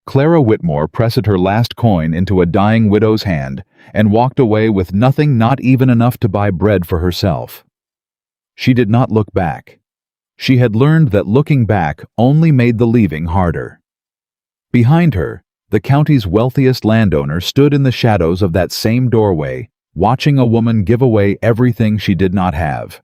Clara Whitmore pressed her last coin into a dying widow's hand and walked away with nothing, not even enough to buy bread for herself. She did not look back. She had learned that looking back only made the leaving harder. Behind her, the county's wealthiest landowner stood in the shadows of that same doorway, watching a woman give away everything she did not have.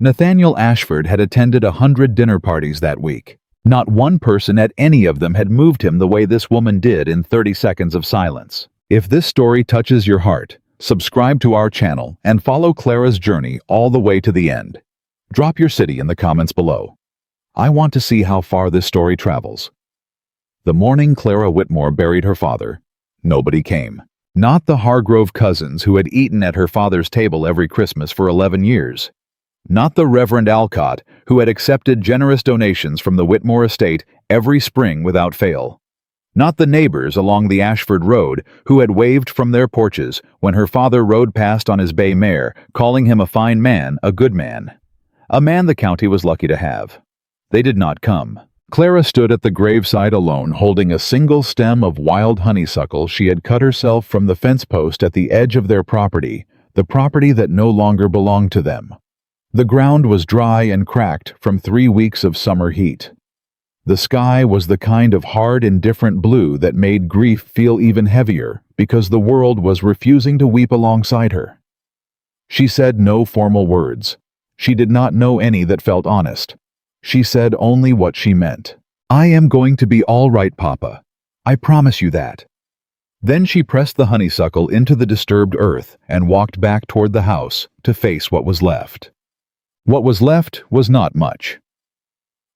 Nathaniel Ashford had attended 100 dinner parties that week. Not one person at any of them had moved him the way this woman did in 30 seconds of silence. If this story touches your heart, subscribe to our channel and follow Clara's journey all the way to the end. Drop your city in the comments below. I want to see how far this story travels. The morning Clara Whitmore buried her father, nobody came. Not the Hargrove cousins who had eaten at her father's table every Christmas for 11 years. Not the Reverend Alcott, who had accepted generous donations from the Whitmore estate every spring without fail. Not the neighbors along the Ashford Road who had waved from their porches when her father rode past on his bay mare, calling him a fine man, a good man. A man the county was lucky to have. They did not come. Clara stood at the graveside alone, holding a single stem of wild honeysuckle she had cut herself from the fence post at the edge of their property, the property that no longer belonged to them. The ground was dry and cracked from 3 weeks of summer heat. The sky was the kind of hard, indifferent blue that made grief feel even heavier because the world was refusing to weep alongside her. She said no formal words. She did not know any that felt honest. She said only what she meant. "I am going to be all right, Papa. I promise you that." Then she pressed the honeysuckle into the disturbed earth and walked back toward the house to face what was left. What was left was not much.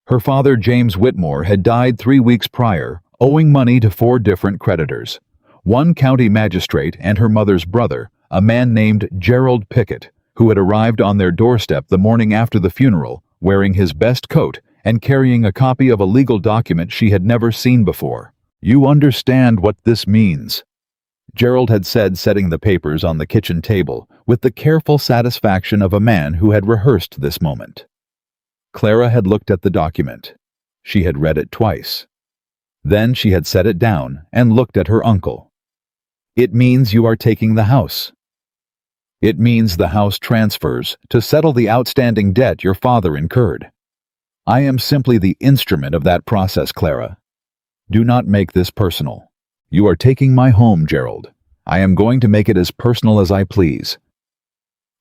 Her father, James Whitmore, had died 3 weeks prior, owing money to 4 different creditors. One county magistrate and her mother's brother, a man named Gerald Pickett, who had arrived on their doorstep the morning after the funeral, wearing his best coat and carrying a copy of a legal document she had never seen before. "You understand what this means," Gerald had said, setting the papers on the kitchen table with the careful satisfaction of a man who had rehearsed this moment. Clara had looked at the document. She had read it twice. Then she had set it down and looked at her uncle. "It means you are taking the house. It means the house transfers to settle the outstanding debt your father incurred. I am simply the instrument of that process, Clara. Do not make this personal. You are taking my home, Gerald. I am going to make it as personal as I please."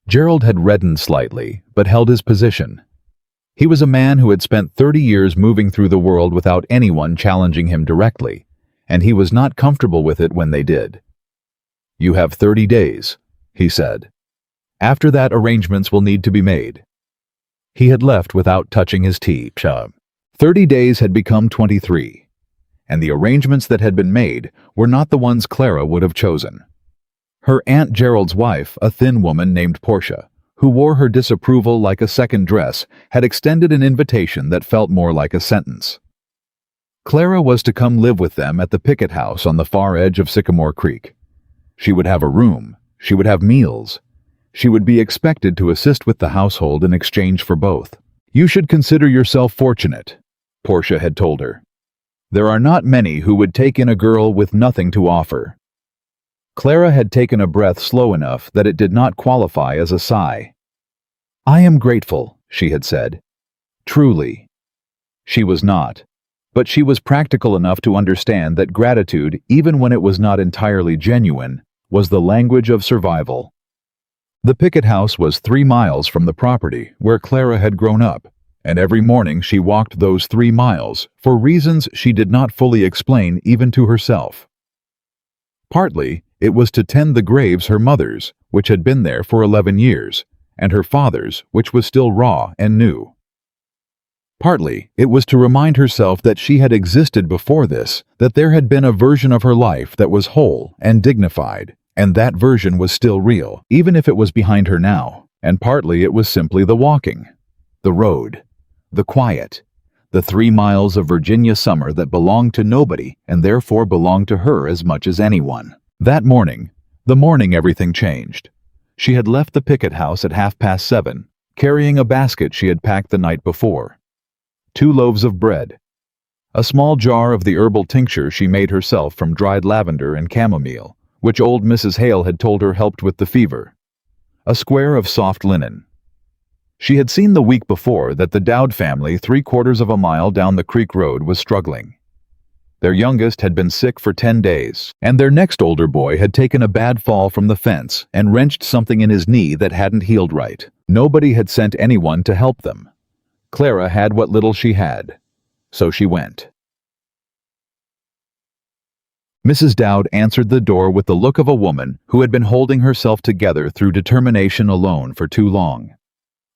Gerald had reddened slightly, but held his position. He was a man who had spent 30 years moving through the world without anyone challenging him directly, and he was not comfortable with it when they did. "You have 30 days, he said. "After that, arrangements will need to be made." He had left without touching his tea. 30 days had become 23. And the arrangements that had been made were not the ones Clara would have chosen. Her Aunt Gerald's wife, a thin woman named Portia, who wore her disapproval like a second dress, had extended an invitation that felt more like a sentence. Clara was to come live with them at the Pickett house on the far edge of Sycamore Creek. She would have a room, she would have meals. She would be expected to assist with the household in exchange for both. "You should consider yourself fortunate," Portia had told her. "There are not many who would take in a girl with nothing to offer." Clara had taken a breath slow enough that it did not qualify as a sigh. "I am grateful," she had said. Truly. She was not, but she was practical enough to understand that gratitude, even when it was not entirely genuine, was the language of survival. The Pickett house was 3 miles from the property where Clara had grown up, and every morning she walked those 3 miles for reasons she did not fully explain even to herself. Partly, it was to tend the graves her mother's, which had been there for 11 years, and her father's, which was still raw and new. Partly, it was to remind herself that she had existed before this, that there had been a version of her life that was whole and dignified, and that version was still real, even if it was behind her now. And partly it was simply the walking, the road, the quiet, the 3 miles of Virginia summer that belonged to nobody and therefore belonged to her as much as anyone. That morning, the morning everything changed. She had left the Pickett house at 7:30, carrying a basket she had packed the night before. 2 loaves of bread, A small jar of the herbal tincture she made herself from dried lavender and chamomile, which old Mrs. Hale had told her helped with the fever. A square of soft linen. She had seen the week before that the Dowd family 3/4 of a mile down the creek road was struggling. Their youngest had been sick for 10 days, and their next older boy had taken a bad fall from the fence and wrenched something in his knee that hadn't healed right. Nobody had sent anyone to help them. Clara had what little she had, so she went. Mrs. Dowd answered the door with the look of a woman who had been holding herself together through determination alone for too long.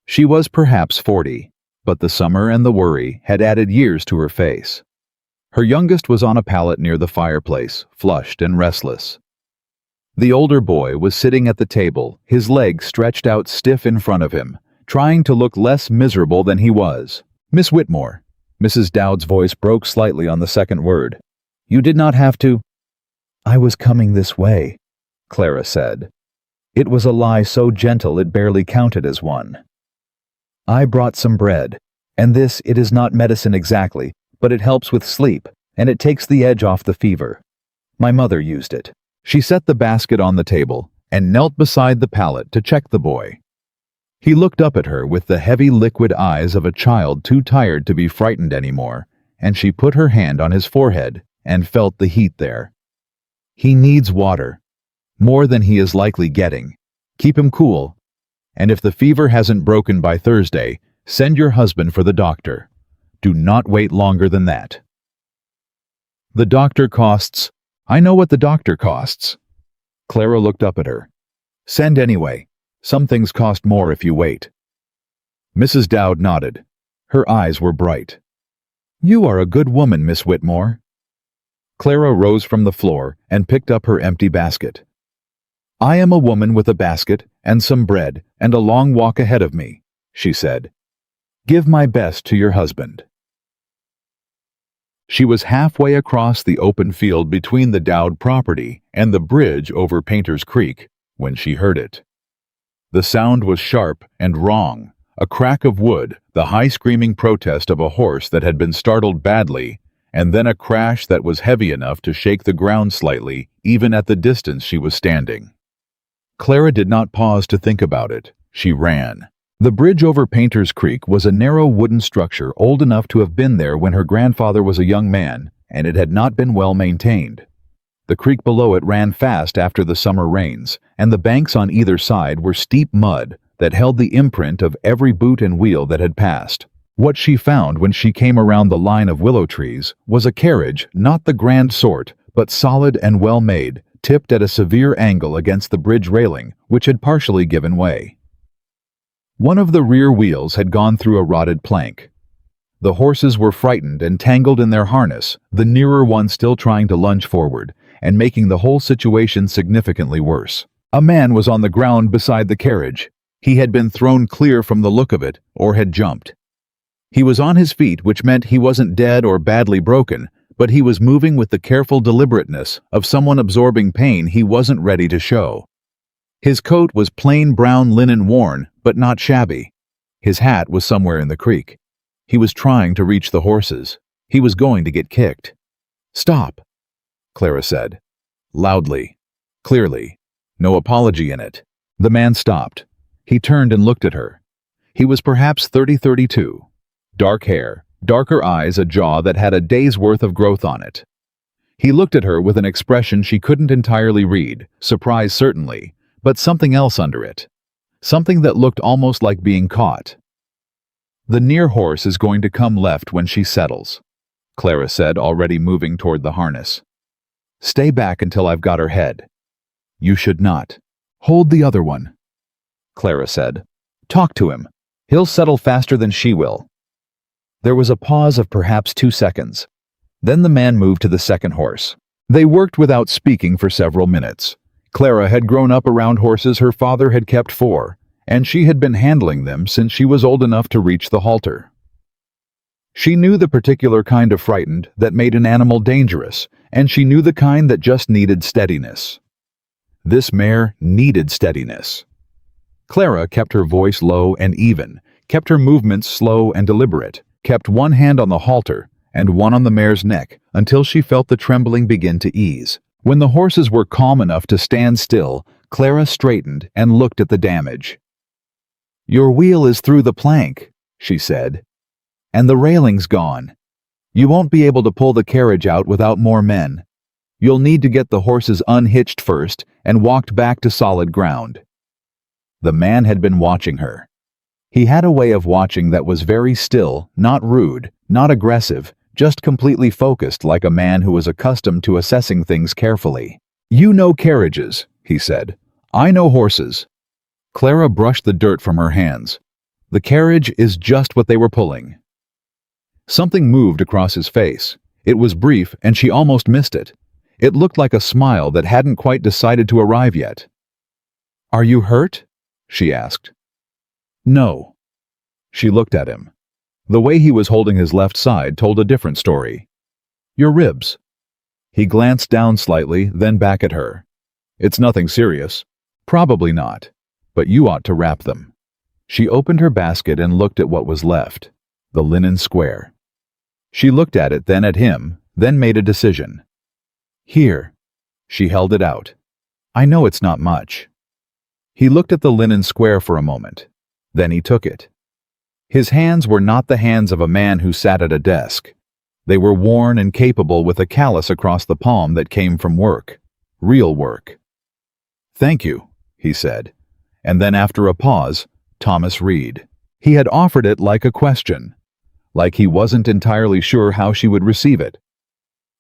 She was perhaps 40, but the summer and the worry had added years to her face. Her youngest was on a pallet near the fireplace, flushed and restless. The older boy was sitting at the table, his legs stretched out stiff in front of him, trying to look less miserable than he was. "Miss Whitmore," Mrs. Dowd's voice broke slightly on the second word. "You did not have to—" "I was coming this way," Clara said. It was a lie so gentle it barely counted as one. "I brought some bread, and this, it is not medicine exactly, but it helps with sleep, and it takes the edge off the fever. My mother used it." She set the basket on the table and knelt beside the pallet to check the boy. He looked up at her with the heavy liquid eyes of a child too tired to be frightened anymore, and she put her hand on his forehead and felt the heat there. "He needs water, more than he is likely getting. Keep him cool, and if the fever hasn't broken by Thursday, send your husband for the doctor. Do not wait longer than that." "The doctor costs—" "I know what the doctor costs." Clara looked up at her. "Send anyway. Some things cost more if you wait." Mrs. Dowd nodded. Her eyes were bright. "You are a good woman, Miss Whitmore." Clara rose from the floor and picked up her empty basket. "I am a woman with a basket and some bread and a long walk ahead of me," she said. "Give my best to your husband." She was halfway across the open field between the Dowd property and the bridge over Painter's Creek when she heard it. The sound was sharp and wrong, a crack of wood, the high screaming protest of a horse that had been startled badly, and then a crash that was heavy enough to shake the ground slightly, even at the distance she was standing. Clara did not pause to think about it. She ran. The bridge over Painter's Creek was a narrow wooden structure old enough to have been there when her grandfather was a young man, and it had not been well maintained. The creek below it ran fast after the summer rains, and the banks on either side were steep mud that held the imprint of every boot and wheel that had passed. What she found when she came around the line of willow trees was a carriage, not the grand sort, but solid and well made, tipped at a severe angle against the bridge railing, which had partially given way. One of the rear wheels had gone through a rotted plank. The horses were frightened and tangled in their harness, the nearer one still trying to lunge forward, and making the whole situation significantly worse. A man was on the ground beside the carriage. He had been thrown clear from the look of it, or had jumped. He was on his feet, which meant he wasn't dead or badly broken, but he was moving with the careful deliberateness of someone absorbing pain he wasn't ready to show. His coat was plain brown linen, worn, but not shabby. His hat was somewhere in the creek. He was trying to reach the horses. He was going to get kicked. "Stop," Clara said. Loudly, clearly, no apology in it. The man stopped. He turned and looked at her. He was perhaps 32. Dark hair, darker eyes, a jaw that had a day's worth of growth on it. He looked at her with an expression she couldn't entirely read, surprise certainly, but something else under it. Something that looked almost like being caught. "The near horse is going to come left when she settles," Clara said, already moving toward the harness. "Stay back until I've got her head." "You should not." "Hold the other one," Clara said. "Talk to him. He'll settle faster than she will." There was a pause of perhaps 2 seconds. Then the man moved to the second horse. They worked without speaking for several minutes. Clara had grown up around horses her father had kept 4, and she had been handling them since she was old enough to reach the halter. She knew the particular kind of frightened that made an animal dangerous, and she knew the kind that just needed steadiness. This mare needed steadiness. Clara kept her voice low and even, kept her movements slow and deliberate, kept one hand on the halter, and one on the mare's neck until she felt the trembling begin to ease. When the horses were calm enough to stand still, Clara straightened and looked at the damage. "Your wheel is through the plank," she said, "and the railing's gone. You won't be able to pull the carriage out without more men. You'll need to get the horses unhitched first and walked back to solid ground." The man had been watching her. He had a way of watching that was very still, not rude, not aggressive, just completely focused, like a man who was accustomed to assessing things carefully. "You know carriages," he said. "I know horses." Clara brushed the dirt from her hands. "The carriage is just what they were pulling." Something moved across his face. It was brief, and she almost missed it. It looked like a smile that hadn't quite decided to arrive yet. "Are you hurt?" she asked. "No." She looked at him. The way he was holding his left side told a different story. "Your ribs." He glanced down slightly, then back at her. "It's nothing serious." "Probably not. But you ought to wrap them." She opened her basket and looked at what was left. The linen square. She looked at it, then at him, then made a decision. "Here." She held it out. "I know it's not much." He looked at the linen square for a moment. Then he took it. His hands were not the hands of a man who sat at a desk. They were worn and capable, with a callus across the palm that came from work. Real work. "Thank you," he said. And then after a pause, Thomas Reed. He had offered it like a question. Like he wasn't entirely sure how she would receive it.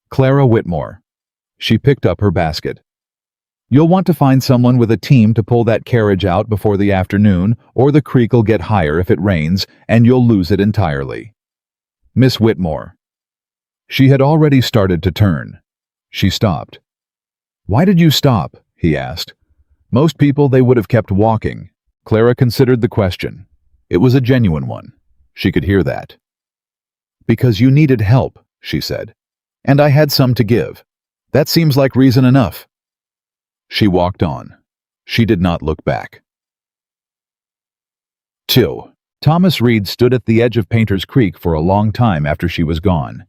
"Clara Whitmore." She picked up her basket. "You'll want to find someone with a team to pull that carriage out before the afternoon, or the creek'll get higher if it rains, and you'll lose it entirely. Miss Whitmore." She had already started to turn. She stopped. "Why did you stop?" he asked. Most people, they would have kept walking. Clara considered the question. It was a genuine one. She could hear that. "Because you needed help," she said. "And I had some to give. That seems like reason enough." She walked on. She did not look back. 2. Thomas Reed stood at the edge of Painter's Creek for a long time after she was gone.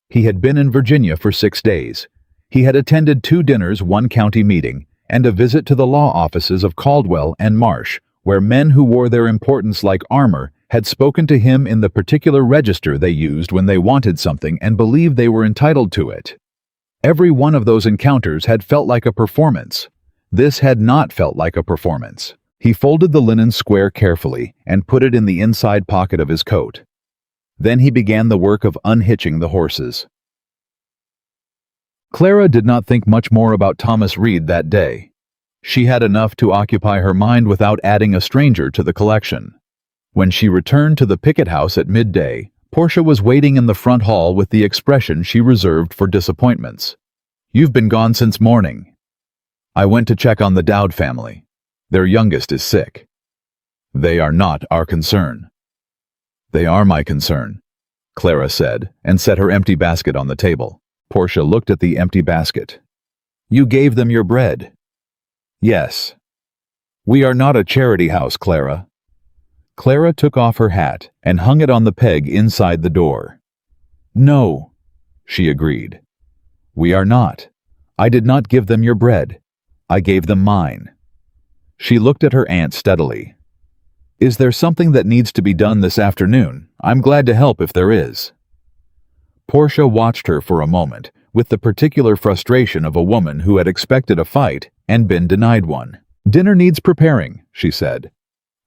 He had been in Virginia for 6 days. He had attended 2 dinners, 1 county meeting, and a visit to the law offices of Caldwell and Marsh, where men who wore their importance like armor had spoken to him in the particular register they used when they wanted something and believed they were entitled to it. Every one of those encounters had felt like a performance. This had not felt like a performance. He folded the linen square carefully and put it in the inside pocket of his coat. Then he began the work of unhitching the horses. Clara did not think much more about Thomas Reed that day. She had enough to occupy her mind without adding a stranger to the collection. When she returned to the picket house at midday, Portia was waiting in the front hall with the expression she reserved for disappointments. "You've been gone since morning." "I went to check on the Dowd family. Their youngest is sick." "They are not our concern." "They are my concern," Clara said, and set her empty basket on the table. Portia looked at the empty basket. "You gave them your bread." "Yes." "We are not a charity house, Clara." Clara took off her hat and hung it on the peg inside the door. "No," she agreed. "We are not. I did not give them your bread. I gave them mine." She looked at her aunt steadily. "Is there something that needs to be done this afternoon? I'm glad to help if there is." Portia watched her for a moment, with the particular frustration of a woman who had expected a fight and been denied one. "Dinner needs preparing," she said.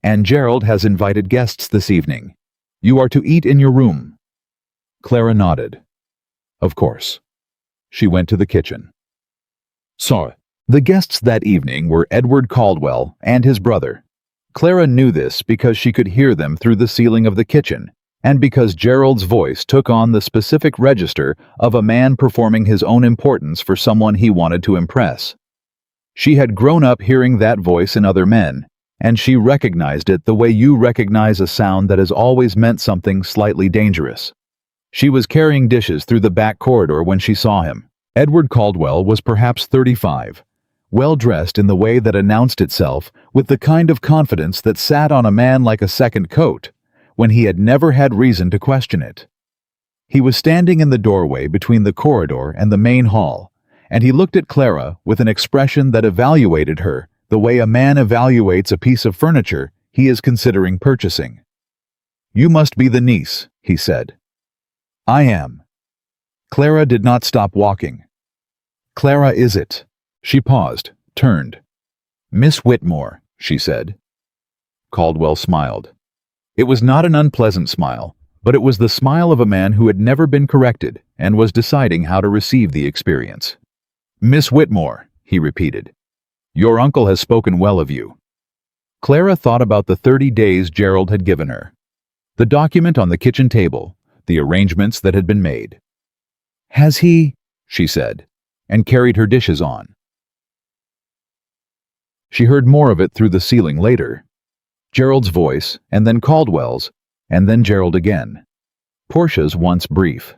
"And Gerald has invited guests this evening. You are to eat in your room." Clara nodded. "Of course." She went to the kitchen. So, the guests that evening were Edward Caldwell and his brother. Clara knew this because she could hear them through the ceiling of the kitchen, and because Gerald's voice took on the specific register of a man performing his own importance for someone he wanted to impress. She had grown up hearing that voice in other men, and she recognized it the way you recognize a sound that has always meant something slightly dangerous. She was carrying dishes through the back corridor when she saw him. Edward Caldwell was perhaps 35, well-dressed in the way that announced itself with the kind of confidence that sat on a man like a second coat, when he had never had reason to question it. He was standing in the doorway between the corridor and the main hall, and he looked at Clara with an expression that evaluated her the way a man evaluates a piece of furniture he is considering purchasing. "You must be the niece," he said. "I am." Clara did not stop walking. "Clara, is it?" She paused, turned. "Miss Whitmore," she said. Caldwell smiled. It was not an unpleasant smile, but it was the smile of a man who had never been corrected and was deciding how to receive the experience. "Miss Whitmore," he repeated. "Your uncle has spoken well of you." Clara thought about the 30 days Gerald had given her, the document on the kitchen table, the arrangements that had been made. "Has he?" she said, and carried her dishes on. She heard more of it through the ceiling later. Gerald's voice, and then Caldwell's, and then Gerald again. Portia's once brief.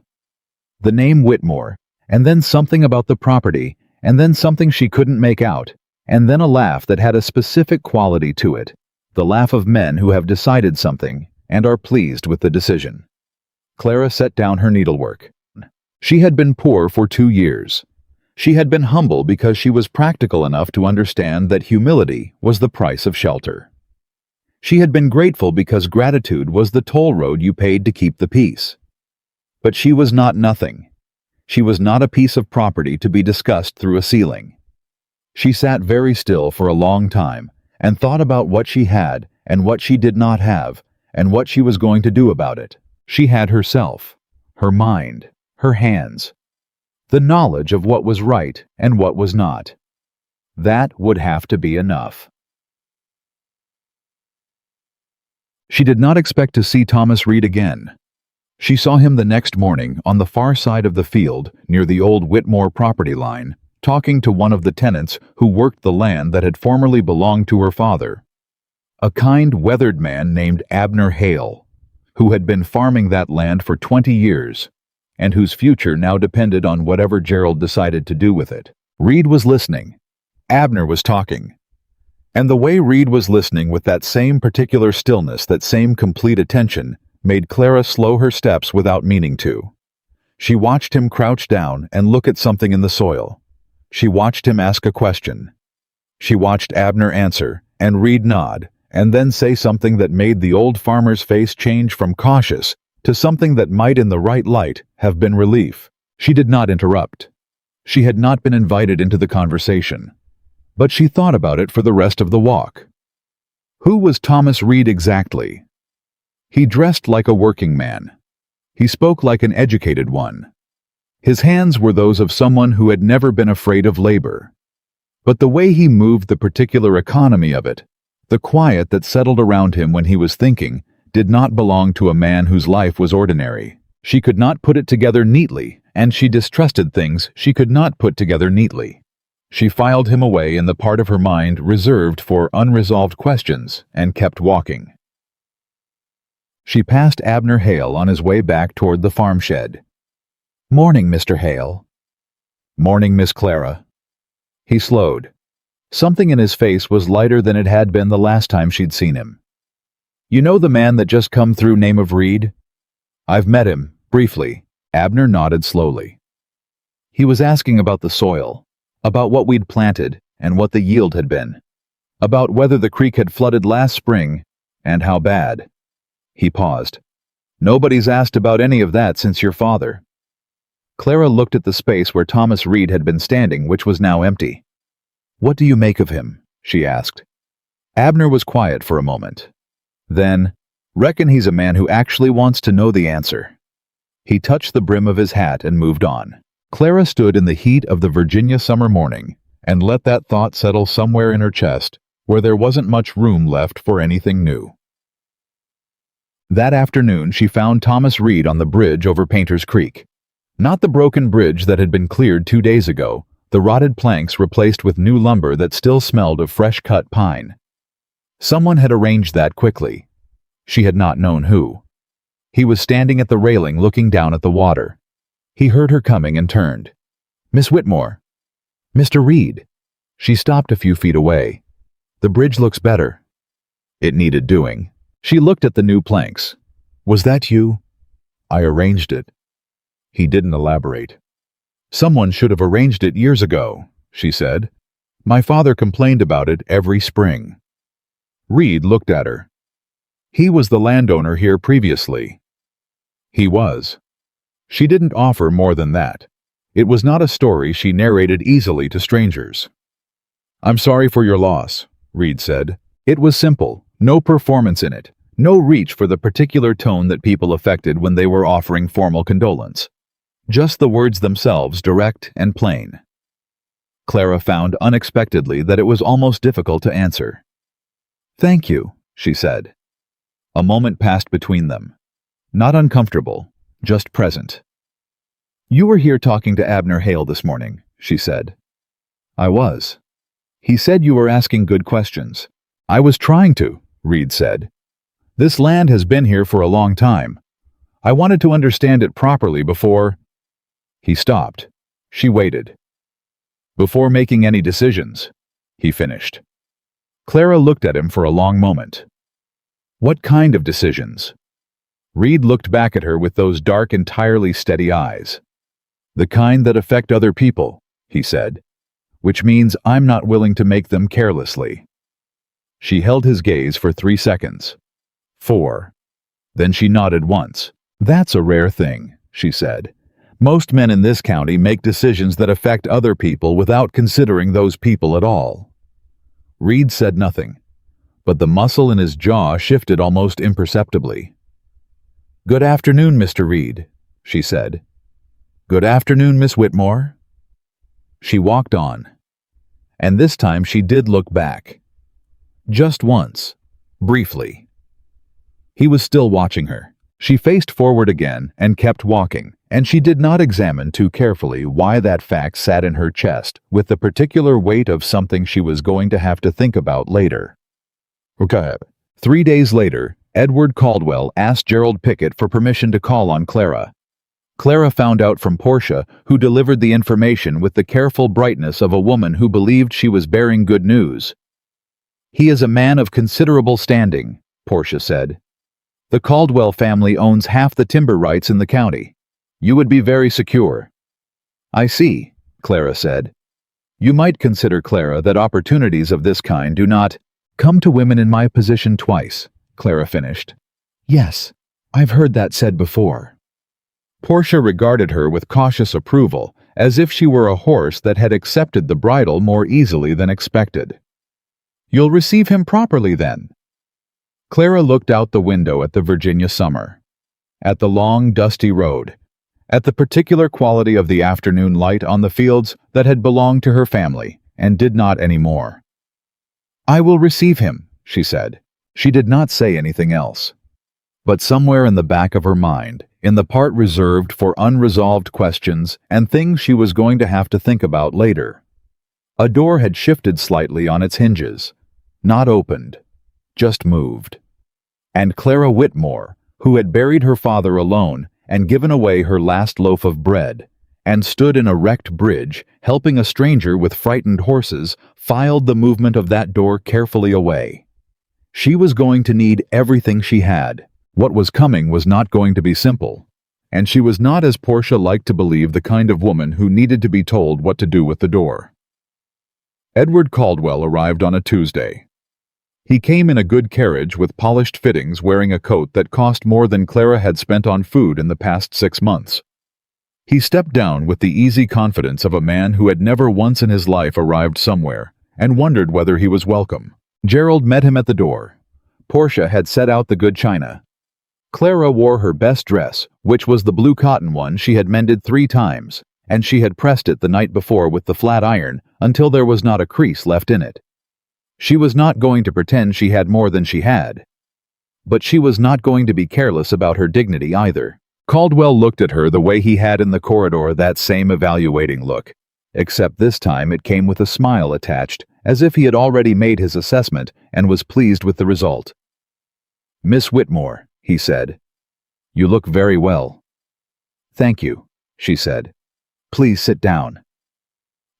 The name Whitmore, and then something about the property, and then something she couldn't make out, and then a laugh that had a specific quality to it, the laugh of men who have decided something and are pleased with the decision. Clara set down her needlework. She had been poor for 2 years. She had been humble because she was practical enough to understand that humility was the price of shelter. She had been grateful because gratitude was the toll road you paid to keep the peace. But she was not nothing. She was not a piece of property to be discussed through a ceiling. She sat very still for a long time and thought about what she had and what she did not have and what she was going to do about it. She had herself, her mind, her hands, the knowledge of what was right and what was not. That would have to be enough. She did not expect to see Thomas Reed again. She saw him the next morning on the far side of the field near the old Whitmore property line, talking to one of the tenants who worked the land that had formerly belonged to her father. A kind, weathered man named Abner Hale, who had been farming that land for 20 years, and whose future now depended on whatever Gerald decided to do with it. Reed was listening. Abner was talking. And the way Reed was listening with that same particular stillness, that same complete attention, made Clara slow her steps without meaning to. She watched him crouch down and look at something in the soil. She watched him ask a question. She watched Abner answer, and Reed nod, and then say something that made the old farmer's face change from cautious to something that might in the right light have been relief. She did not interrupt. She had not been invited into the conversation. But she thought about it for the rest of the walk. Who was Thomas Reed exactly? He dressed like a working man. He spoke like an educated one. His hands were those of someone who had never been afraid of labor. But the way he moved the particular economy of it, the quiet that settled around him when he was thinking, did not belong to a man whose life was ordinary. She could not put it together neatly, and she distrusted things she could not put together neatly. She filed him away in the part of her mind reserved for unresolved questions and kept walking. She passed Abner Hale on his way back toward the farm shed. "Morning, Mr. Hale." "Morning, Miss Clara." He slowed. Something in his face was lighter than it had been the last time she'd seen him. "You know the man that just come through name of Reed?" "I've met him, briefly." Abner nodded slowly. "He was asking about the soil. About what we'd planted and what the yield had been. About whether the creek had flooded last spring and how bad." He paused. "Nobody's asked about any of that since your father." Clara looked at the space where Thomas Reed had been standing, which was now empty. "What do you make of him?" she asked. Abner was quiet for a moment. Then, "Reckon he's a man who actually wants to know the answer." He touched the brim of his hat and moved on. Clara stood in the heat of the Virginia summer morning and let that thought settle somewhere in her chest where there wasn't much room left for anything new. That afternoon she found Thomas Reed on the bridge over Painter's Creek. Not the broken bridge that had been cleared 2 days ago, the rotted planks replaced with new lumber that still smelled of fresh-cut pine. Someone had arranged that quickly. She had not known who. He was standing at the railing looking down at the water. He heard her coming and turned. "Miss Whitmore." "Mr. Reed." She stopped a few feet away. "The bridge looks better." It needed doing. She looked at the new planks. "Was that you?" "I arranged it." He didn't elaborate. "Someone should have arranged it years ago," she said. "My father complained about it every spring." Reed looked at her. "He was the landowner here previously." "He was." She didn't offer more than that. It was not a story she narrated easily to strangers. "I'm sorry for your loss," Reed said. It was simple, no performance in it, no reach for the particular tone that people affected when they were offering formal condolence. Just the words themselves, direct and plain. Clara found unexpectedly that it was almost difficult to answer. "Thank you," she said. A moment passed between them. Not uncomfortable, just present. "You were here talking to Abner Hale this morning," she said. "I was. He said you were asking good questions." "I was trying to," Reed said. "This land has been here for a long time. I wanted to understand it properly before—" He stopped. She waited. "Before making any decisions," he finished. Clara looked at him for a long moment. "What kind of decisions?" Reed looked back at her with those dark, entirely steady eyes. "The kind that affect other people," he said, "which means I'm not willing to make them carelessly." She held his gaze for 3 seconds. 4. Then she nodded once. "That's a rare thing," she said. "Most men in this county make decisions that affect other people without considering those people at all." Reed said nothing, but the muscle in his jaw shifted almost imperceptibly. "Good afternoon, Mr. Reed," she said. "Good afternoon, Miss Whitmore." She walked on, and this time she did look back. Just once, briefly. He was still watching her. She faced forward again and kept walking, and she did not examine too carefully why that fact sat in her chest with the particular weight of something she was going to have to think about later. Okay. 3 days later, Edward Caldwell asked Gerald Pickett for permission to call on Clara. Clara found out from Portia, who delivered the information with the careful brightness of a woman who believed she was bearing good news. "He is a man of considerable standing," Portia said. "The Caldwell family owns half the timber rights in the county. You would be very secure." "I see," Clara said. "You might consider, Clara, that opportunities of this kind do not come to women in my position twice," Clara finished. "Yes, I've heard that said before." Portia regarded her with cautious approval, as if she were a horse that had accepted the bridle more easily than expected. "You'll receive him properly, then." Clara looked out the window at the Virginia summer, at the long, dusty road, at the particular quality of the afternoon light on the fields that had belonged to her family and did not anymore. "I will receive him," she said. She did not say anything else. But somewhere in the back of her mind, in the part reserved for unresolved questions and things she was going to have to think about later, a door had shifted slightly on its hinges, not opened, just moved. And Clara Whitmore, who had buried her father alone and given away her last loaf of bread, and stood in a wrecked bridge, helping a stranger with frightened horses, filed the movement of that door carefully away. She was going to need everything she had. What was coming was not going to be simple, and she was not, as Portia liked to believe, the kind of woman who needed to be told what to do with the door. Edward Caldwell arrived on a Tuesday. He came in a good carriage with polished fittings, wearing a coat that cost more than Clara had spent on food in the past 6 months. He stepped down with the easy confidence of a man who had never once in his life arrived somewhere and wondered whether he was welcome. Gerald met him at the door. Portia had set out the good china. Clara wore her best dress, which was the blue cotton one she had mended 3 times, and she had pressed it the night before with the flat iron until there was not a crease left in it. She was not going to pretend she had more than she had. But she was not going to be careless about her dignity either. Caldwell looked at her the way he had in the corridor, that same evaluating look, except this time it came with a smile attached, as if he had already made his assessment and was pleased with the result. "Miss Whitmore," he said, "you look very well." "Thank you," she said. "Please sit down."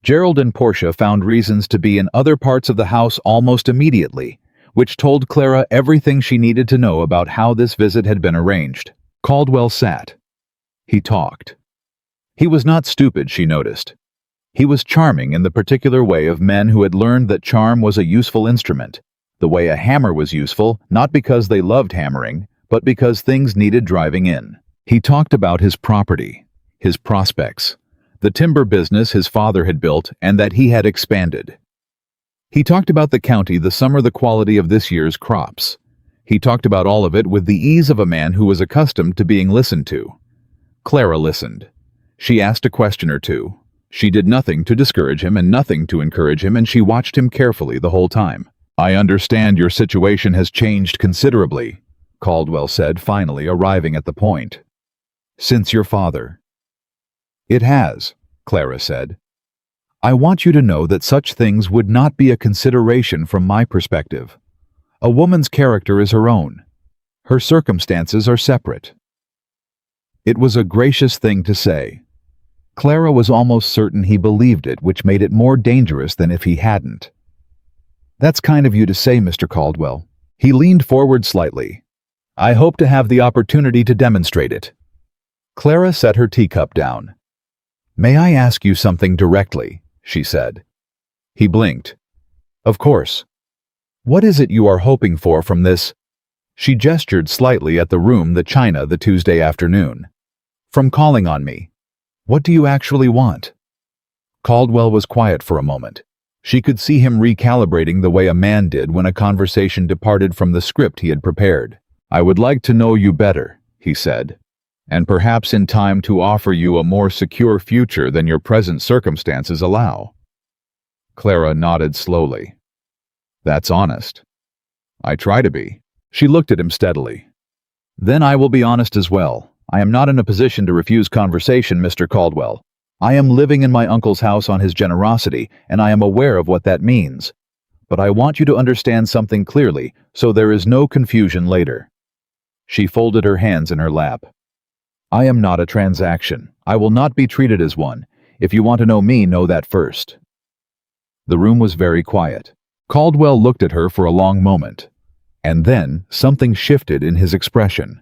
Gerald and Portia found reasons to be in other parts of the house almost immediately, which told Clara everything she needed to know about how this visit had been arranged. Caldwell sat. He talked. He was not stupid, she noticed. He was charming in the particular way of men who had learned that charm was a useful instrument, the way a hammer was useful, not because they loved hammering, but because things needed driving in. He talked about his property, his prospects, the timber business his father had built and that he had expanded. He talked about the county, the summer, the quality of this year's crops. He talked about all of it with the ease of a man who was accustomed to being listened to. Clara listened. She asked a question or two. She did nothing to discourage him and nothing to encourage him, and she watched him carefully the whole time. "I understand your situation has changed considerably," Caldwell said, finally arriving at the point. "Since your father." "It has," Clara said. "I want you to know that such things would not be a consideration from my perspective. A woman's character is her own. Her circumstances are separate." It was a gracious thing to say. Clara was almost certain he believed it, which made it more dangerous than if he hadn't. "That's kind of you to say, Mr. Caldwell." He leaned forward slightly. "I hope to have the opportunity to demonstrate it." Clara set her teacup down. "May I ask you something directly?" she said. He blinked. "Of course. What is it you are hoping for from this?" She gestured slightly at the room, the china, the Tuesday afternoon. "From calling on me. What do you actually want?" Caldwell was quiet for a moment. She could see him recalibrating the way a man did when a conversation departed from the script he had prepared. "I would like to know you better," he said, "and perhaps in time to offer you a more secure future than your present circumstances allow." Clara nodded slowly. "That's honest." "I try to be." She looked at him steadily. "Then I will be honest as well. I am not in a position to refuse conversation, Mr. Caldwell. I am living in my uncle's house on his generosity, and I am aware of what that means. But I want you to understand something clearly, so there is no confusion later." She folded her hands in her lap. "I am not a transaction. I will not be treated as one. If you want to know me, know that first." The room was very quiet. Caldwell looked at her for a long moment. And then something shifted in his expression.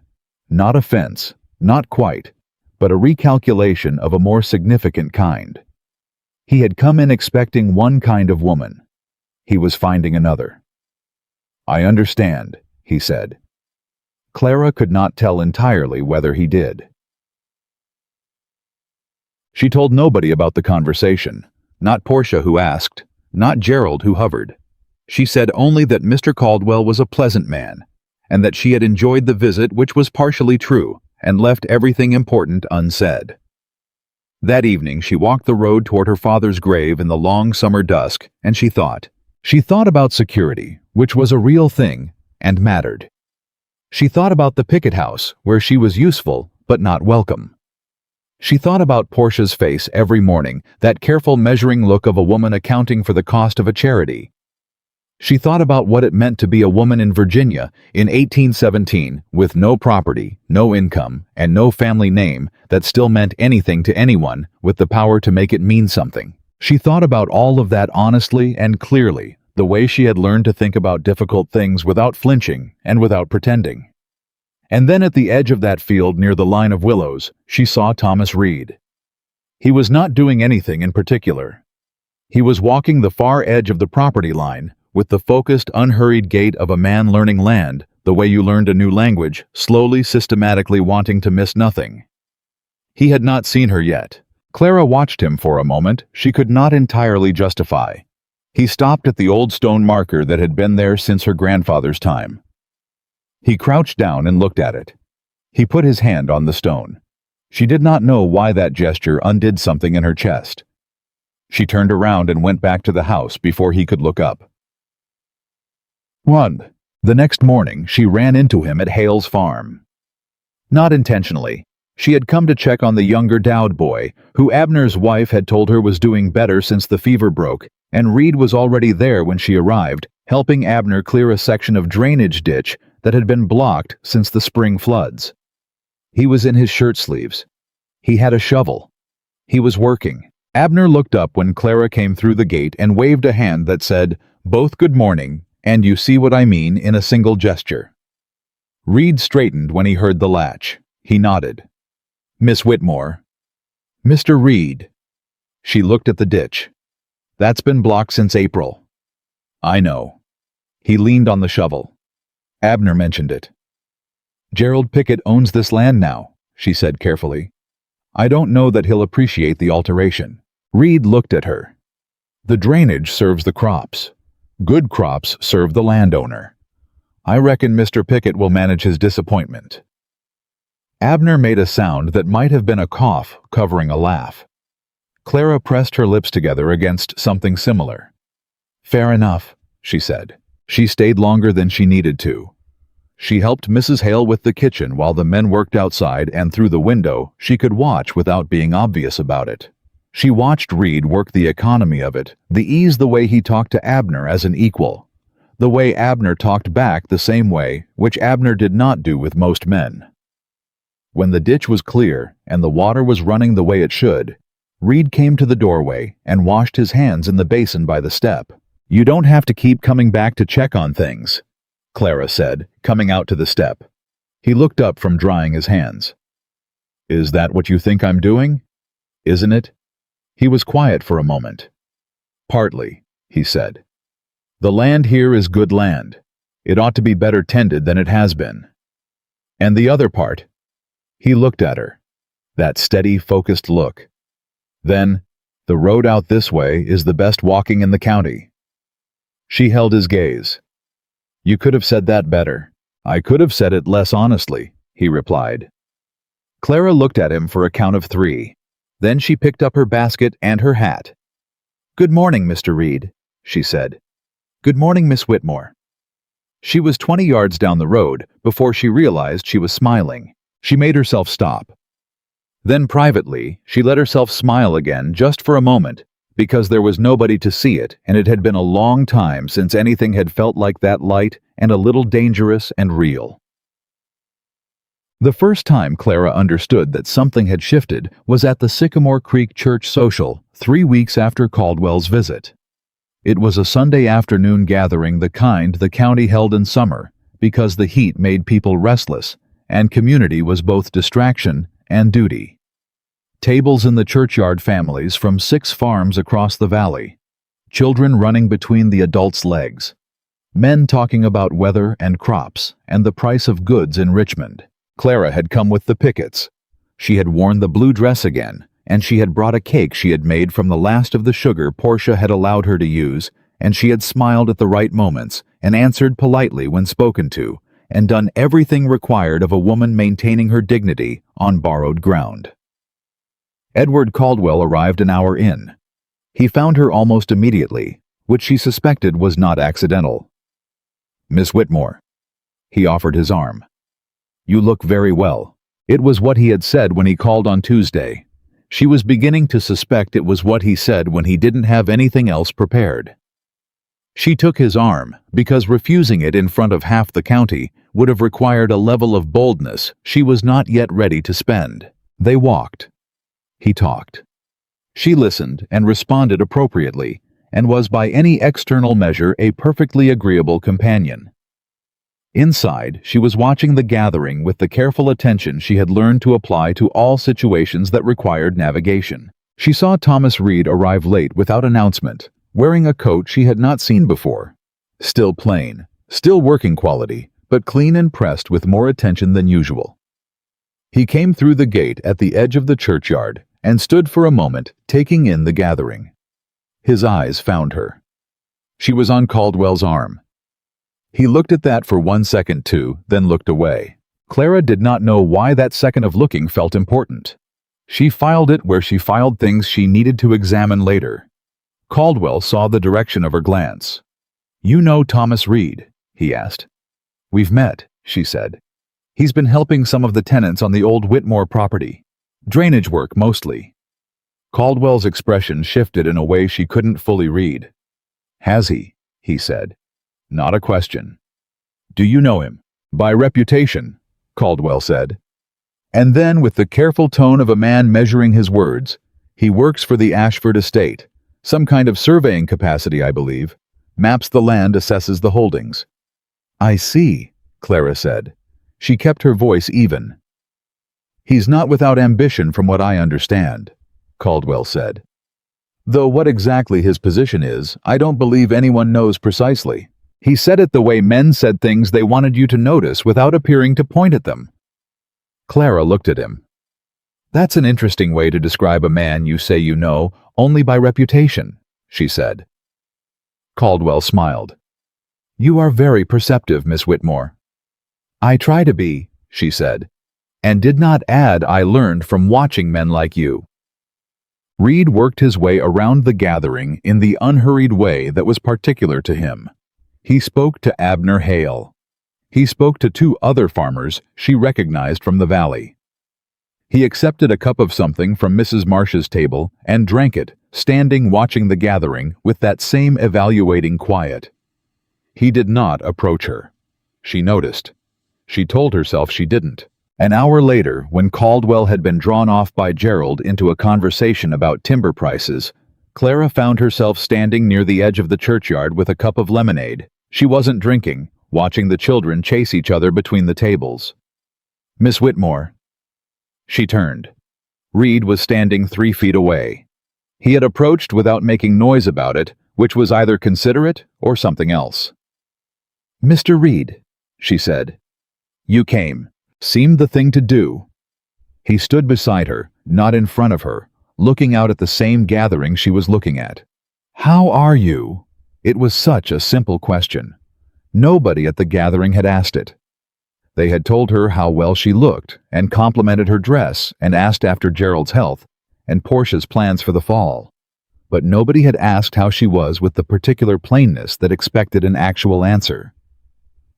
Not offense, not quite, but a recalculation of a more significant kind. He had come in expecting one kind of woman. He was finding another. "I understand," he said. Clara could not tell entirely whether he did. She told nobody about the conversation. Not Portia, who asked, not Gerald, who hovered. She said only that Mr. Caldwell was a pleasant man, and that she had enjoyed the visit, which was partially true, and left everything important unsaid. That evening she walked the road toward her father's grave in the long summer dusk, and she thought. She thought about security, which was a real thing, and mattered. She thought about the picket house, where she was useful, but not welcome. She thought about Portia's face every morning, that careful measuring look of a woman accounting for the cost of a charity. She thought about what it meant to be a woman in Virginia in 1817 with no property, no income, and no family name that still meant anything to anyone with the power to make it mean something. She thought about all of that honestly and clearly, the way she had learned to think about difficult things without flinching and without pretending. And then at the edge of that field near the line of willows, she saw Thomas Reed. He was not doing anything in particular. He was walking the far edge of the property line, with the focused, unhurried gait of a man learning land, the way you learned a new language, slowly, systematically wanting to miss nothing. He had not seen her yet. Clara watched him for a moment she could not entirely justify. He stopped at the old stone marker that had been there since her grandfather's time. He crouched down and looked at it. He put his hand on the stone. She did not know why that gesture undid something in her chest. She turned around and went back to the house before he could look up. Run. The next morning, she ran into him at Hale's farm. Not intentionally. She had come to check on the younger Dowd boy, who Abner's wife had told her was doing better since the fever broke, and Reed was already there when she arrived, helping Abner clear a section of drainage ditch that had been blocked since the spring floods. He was in his shirt sleeves. He had a shovel. He was working. Abner looked up when Clara came through the gate and waved a hand that said, "Both good morning, and you see what I mean," in a single gesture. Reed straightened when he heard the latch. He nodded. "Miss Whitmore." Mr. Reed. She looked at the ditch. That's been blocked since April. I know. He leaned on the shovel. Abner mentioned it. Gerald Pickett owns this land now, she said carefully. I don't know that he'll appreciate the alteration. Reed looked at her. The drainage serves the crops. Good crops serve the landowner. I reckon Mr. Pickett will manage his disappointment. Abner made a sound that might have been a cough covering a laugh. Clara pressed her lips together against something similar. Fair enough, she said. She stayed longer than she needed to. She helped Mrs. Hale with the kitchen while the men worked outside, and through the window she could watch without being obvious about it. She watched Reed work the economy of it, the ease, the way he talked to Abner as an equal, the way Abner talked back the same way, which Abner did not do with most men. When the ditch was clear and the water was running the way it should, Reed came to the doorway and washed his hands in the basin by the step. You don't have to keep coming back to check on things, Clara said, coming out to the step. He looked up from drying his hands. Is that what you think I'm doing? Isn't it? He was quiet for a moment. Partly, he said. The land here is good land. It ought to be better tended than it has been. And the other part? He looked at her. That steady, focused look. Then, the road out this way is the best walking in the county. She held his gaze. You could have said that better. I could have said it less honestly, he replied. Clara looked at him for a count of 3. Then she picked up her basket and her hat. Good morning, Mr. Reed, she said. Good morning, Miss Whitmore. She was 20 yards down the road before she realized she was smiling. She made herself stop. Then privately, she let herself smile again just for a moment, because there was nobody to see it, and it had been a long time since anything had felt like that, light and a little dangerous and real. The first time Clara understood that something had shifted was at the Sycamore Creek Church social 3 weeks after Caldwell's visit. It was a Sunday afternoon gathering, the kind the county held in summer, because the heat made people restless, and community was both distraction and duty. Tables in the churchyard, families from 6 farms across the valley, children running between the adults' legs, men talking about weather and crops and the price of goods in Richmond. Clara had come with the Picketts. She had worn the blue dress again, and she had brought a cake she had made from the last of the sugar Portia had allowed her to use, and she had smiled at the right moments and answered politely when spoken to, and done everything required of a woman maintaining her dignity on borrowed ground. Edward Caldwell arrived an hour in. He found her almost immediately, which she suspected was not accidental. Miss Whitmore. He offered his arm. You look very well. It was what he had said when he called on Tuesday. She was beginning to suspect it was what he said when he didn't have anything else prepared. She took his arm, because refusing it in front of half the county would have required a level of boldness she was not yet ready to spend. They walked. He talked. She listened and responded appropriately, and was by any external measure a perfectly agreeable companion. Inside, she was watching the gathering with the careful attention she had learned to apply to all situations that required navigation. She saw Thomas Reed arrive late without announcement, wearing a coat she had not seen before. Still plain, still working quality, but clean and pressed with more attention than usual. He came through the gate at the edge of the churchyard and stood for a moment taking in the gathering. His eyes found her. She was on Caldwell's arm. He looked at that for 1 second too, then looked away. Clara did not know why that second of looking felt important. She filed it where she filed things she needed to examine later. Caldwell saw the direction of her glance. You know Thomas Reed? He asked. We've met, she said. He's been helping some of the tenants on the old Whitmore property. Drainage work, mostly. Caldwell's expression shifted in a way she couldn't fully read. Has he? He said. Not a question. Do you know him? By reputation, Caldwell said. And then, with the careful tone of a man measuring his words, he works for the Ashford estate. Some kind of surveying capacity, I believe. Maps the land, assesses the holdings. I see, Clara said. She kept her voice even. He's not without ambition from what I understand. Caldwell said. Though what exactly his position is, I don't believe anyone knows precisely. He said it the way men said things they wanted you to notice without appearing to point at them. Clara looked at him. That's an interesting way to describe a man you say you know only by reputation, she said. Caldwell smiled. You are very perceptive, Miss Whitmore. I try to be, she said, and did not add I learned from watching men like you. Reed worked his way around the gathering in the unhurried way that was particular to him. He spoke to Abner Hale. He spoke to two other farmers she recognized from the valley. He accepted a cup of something from Mrs. Marsh's table and drank it, standing watching the gathering with that same evaluating quiet. He did not approach her. She noticed. She told herself she didn't. An hour later, when Caldwell had been drawn off by Gerald into a conversation about timber prices, Clara found herself standing near the edge of the churchyard with a cup of lemonade. She wasn't drinking, watching the children chase each other between the tables. Miss Whitmore. She turned. Reed was standing 3 feet away. He had approached without making noise about it, which was either considerate or something else. Mr. Reed, she said. You came. Seemed the thing to do. He stood beside her, not in front of her, looking out at the same gathering she was looking at. How are you? It was such a simple question. Nobody at the gathering had asked it. They had told her how well she looked, and complimented her dress, and asked after Gerald's health, and Portia's plans for the fall. But nobody had asked how she was with the particular plainness that expected an actual answer.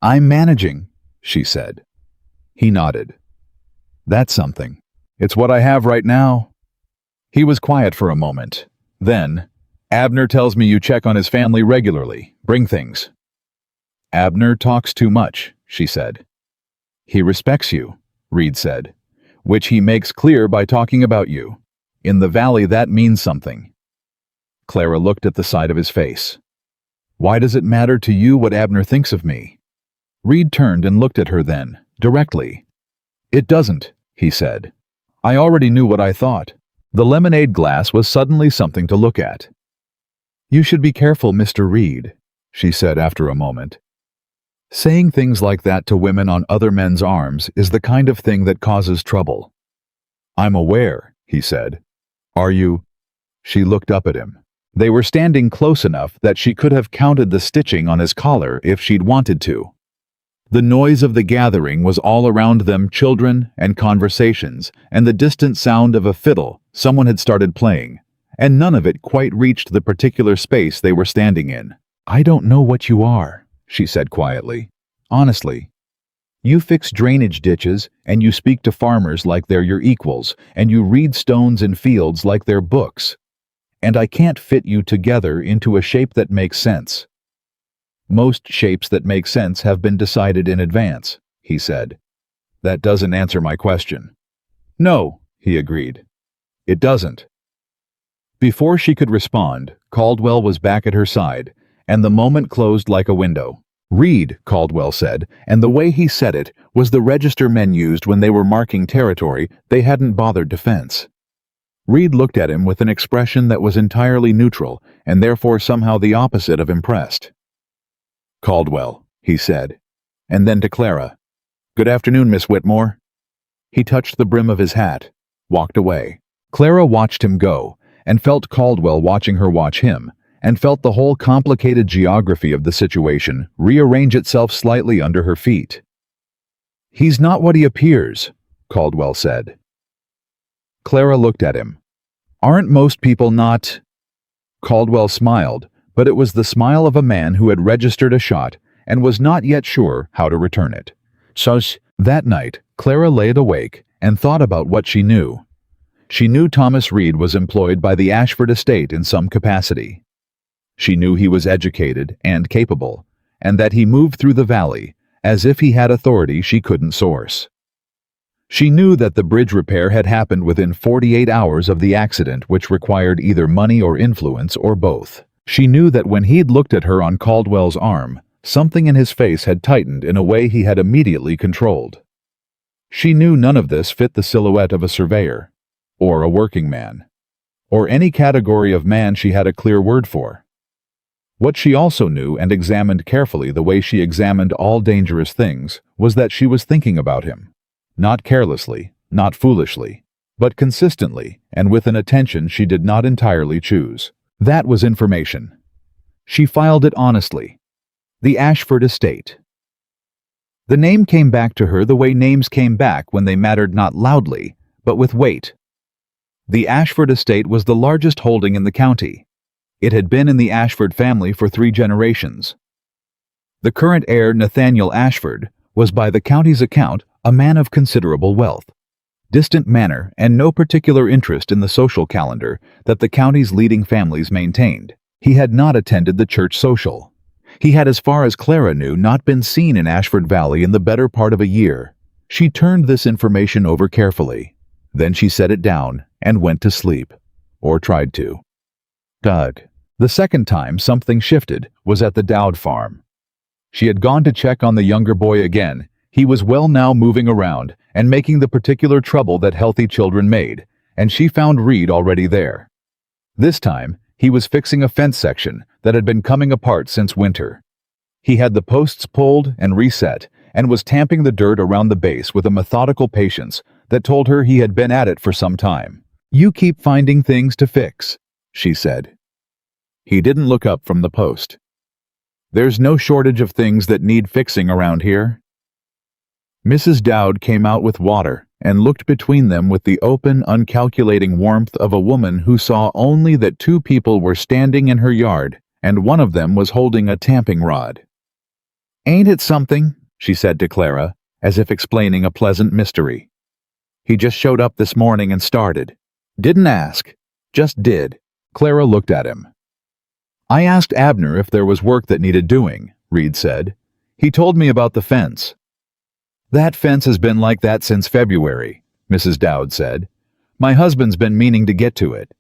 I'm managing, she said. He nodded. That's something. It's what I have right now. He was quiet for a moment. Then, Abner tells me you check on his family regularly. Bring things. Abner talks too much, she said. He respects you, Reed said, which he makes clear by talking about you. In the valley, that means something. Clara looked at the side of his face. Why does it matter to you what Abner thinks of me? Reed turned and looked at her then, directly. It doesn't, he said. I already knew what I thought. The lemonade glass was suddenly something to look at. You should be careful, Mr. Reed, she said after a moment. Saying things like that to women on other men's arms is the kind of thing that causes trouble. I'm aware, he said. Are you? She looked up at him. They were standing close enough that she could have counted the stitching on his collar if she'd wanted to. The noise of the gathering was all around them, children and conversations, and the distant sound of a fiddle someone had started playing, and none of it quite reached the particular space they were standing in. I don't know what you are, she said quietly. Honestly. You fix drainage ditches, and you speak to farmers like they're your equals, and you read stones in fields like they're books. And I can't fit you together into a shape that makes sense. Most shapes that make sense have been decided in advance, he said. That doesn't answer my question. No, he agreed. It doesn't. Before she could respond, Caldwell was back at her side, and the moment closed like a window. Read, Caldwell said, and the way he said it was the register men used when they were marking territory they hadn't bothered to fence. Reed looked at him with an expression that was entirely neutral, and therefore somehow the opposite of impressed. Caldwell, he said, and then to Clara. Good afternoon, Miss Whitmore. He touched the brim of his hat, walked away. Clara watched him go, and felt Caldwell watching her watch him, and felt the whole complicated geography of the situation rearrange itself slightly under her feet. He's not what he appears, Caldwell said. Clara looked at him. Aren't most people not? Caldwell smiled, but it was the smile of a man who had registered a shot and was not yet sure how to return it. So that night, Clara lay awake and thought about what she knew. She knew Thomas Reed was employed by the Ashford estate in some capacity. She knew he was educated and capable, and that he moved through the valley as if he had authority she couldn't source. She knew that the bridge repair had happened within 48 hours of the accident, which required either money or influence or both. She knew that when he'd looked at her on Caldwell's arm, something in his face had tightened in a way he had immediately controlled. She knew none of this fit the silhouette of a surveyor or a working man. or any category of man she had a clear word for. What she also knew and examined carefully the way she examined all dangerous things was that she was thinking about him. Not carelessly, not foolishly, but consistently and with an attention she did not entirely choose. That was information. She filed it honestly. The Ashford estate. The name came back to her the way names came back when they mattered not loudly, but with weight. The Ashford estate was the largest holding in the county. It had been in the Ashford family for 3 generations. The current heir, Nathaniel Ashford, was by the county's account a man of considerable wealth, distant manner, and no particular interest in the social calendar that the county's leading families maintained. He had not attended the church social. He had, as far as Clara knew, not been seen in Ashford Valley in the better part of a year. She turned this information over carefully. Then she set it down and went to sleep, or tried to. Doug. The second time something shifted was at the Dowd farm. She had gone to check on the younger boy again. He was well now, moving around and making the particular trouble that healthy children made, and she found Reed already there. This time, he was fixing a fence section that had been coming apart since winter. He had the posts pulled and reset and was tamping the dirt around the base with a methodical patience that told her he had been at it for some time. "You keep finding things to fix," she said. He didn't look up from the post. "There's no shortage of things that need fixing around here." Mrs. Dowd came out with water and looked between them with the open, uncalculating warmth of a woman who saw only that 2 people were standing in her yard and one of them was holding a tamping rod. "Ain't it something?" she said to Clara, as if explaining a pleasant mystery. "He just showed up this morning and started. Didn't ask, just did." Clara looked at him. "I asked Abner if there was work that needed doing," Reed said. "He told me about the fence." "That fence has been like that since February," Mrs. Dowd said. "My husband's been meaning to get to it."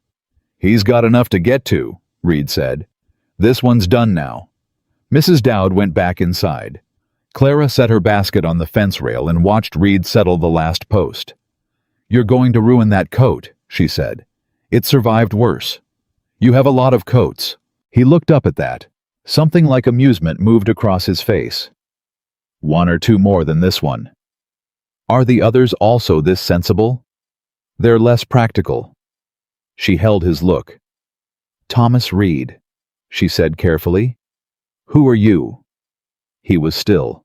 "He's got enough to get to," Reed said. "This one's done now." Mrs. Dowd went back inside. Clara set her basket on the fence rail and watched Reed settle the last post. "You're going to ruin that coat," she said. "It survived worse. You have a lot of coats." He looked up at that. Something like amusement moved across his face. "1 or 2 more than this one." "Are the others also this sensible?" "They're less practical." She held his look. "Thomas Reed," she said carefully. "Who are you?" He was still.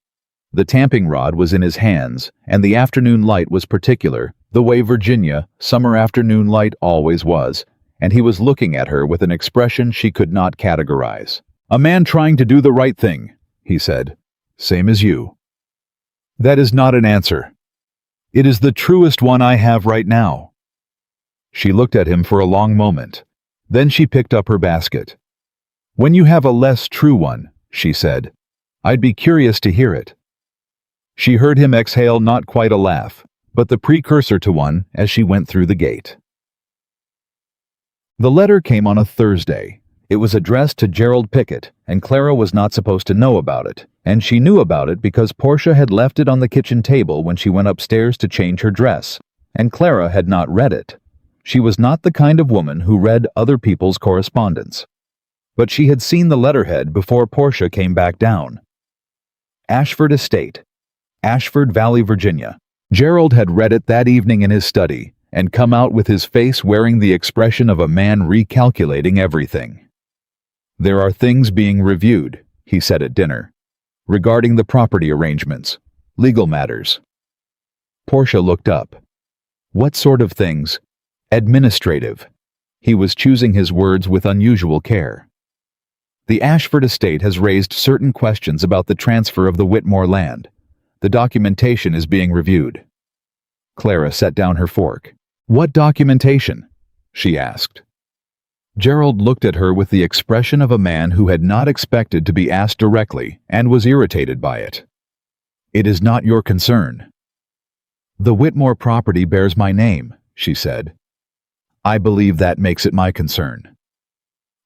The tamping rod was in his hands, and the afternoon light was particular, the way Virginia, summer afternoon light always was, and he was looking at her with an expression she could not categorize. "A man trying to do the right thing," he said. "Same as you." "That is not an answer." "It is the truest one I have right now." She looked at him for a long moment. Then she picked up her basket. "When you have a less true one," she said, "I'd be curious to hear it." She heard him exhale not quite a laugh, but the precursor to one as she went through the gate. The letter came on a Thursday. It was addressed to Gerald Pickett, and Clara was not supposed to know about it, and she knew about it because Portia had left it on the kitchen table when she went upstairs to change her dress, and Clara had not read it. She was not the kind of woman who read other people's correspondence. But she had seen the letterhead before Portia came back down. Ashford Estate, Ashford Valley, Virginia. Gerald had read it that evening in his study, and come out with his face wearing the expression of a man recalculating everything. "There are things being reviewed," he said at dinner, "regarding the property arrangements, legal matters." Portia looked up. "What sort of things?" "Administrative." He was choosing his words with unusual care. "The Ashford estate has raised certain questions about the transfer of the Whitmore land. The documentation is being reviewed." Clara set down her fork. "What documentation?" she asked. Gerald looked at her with the expression of a man who had not expected to be asked directly and was irritated by it. "It is not your concern." "The Whitmore property bears my name," she said. "I believe that makes it my concern."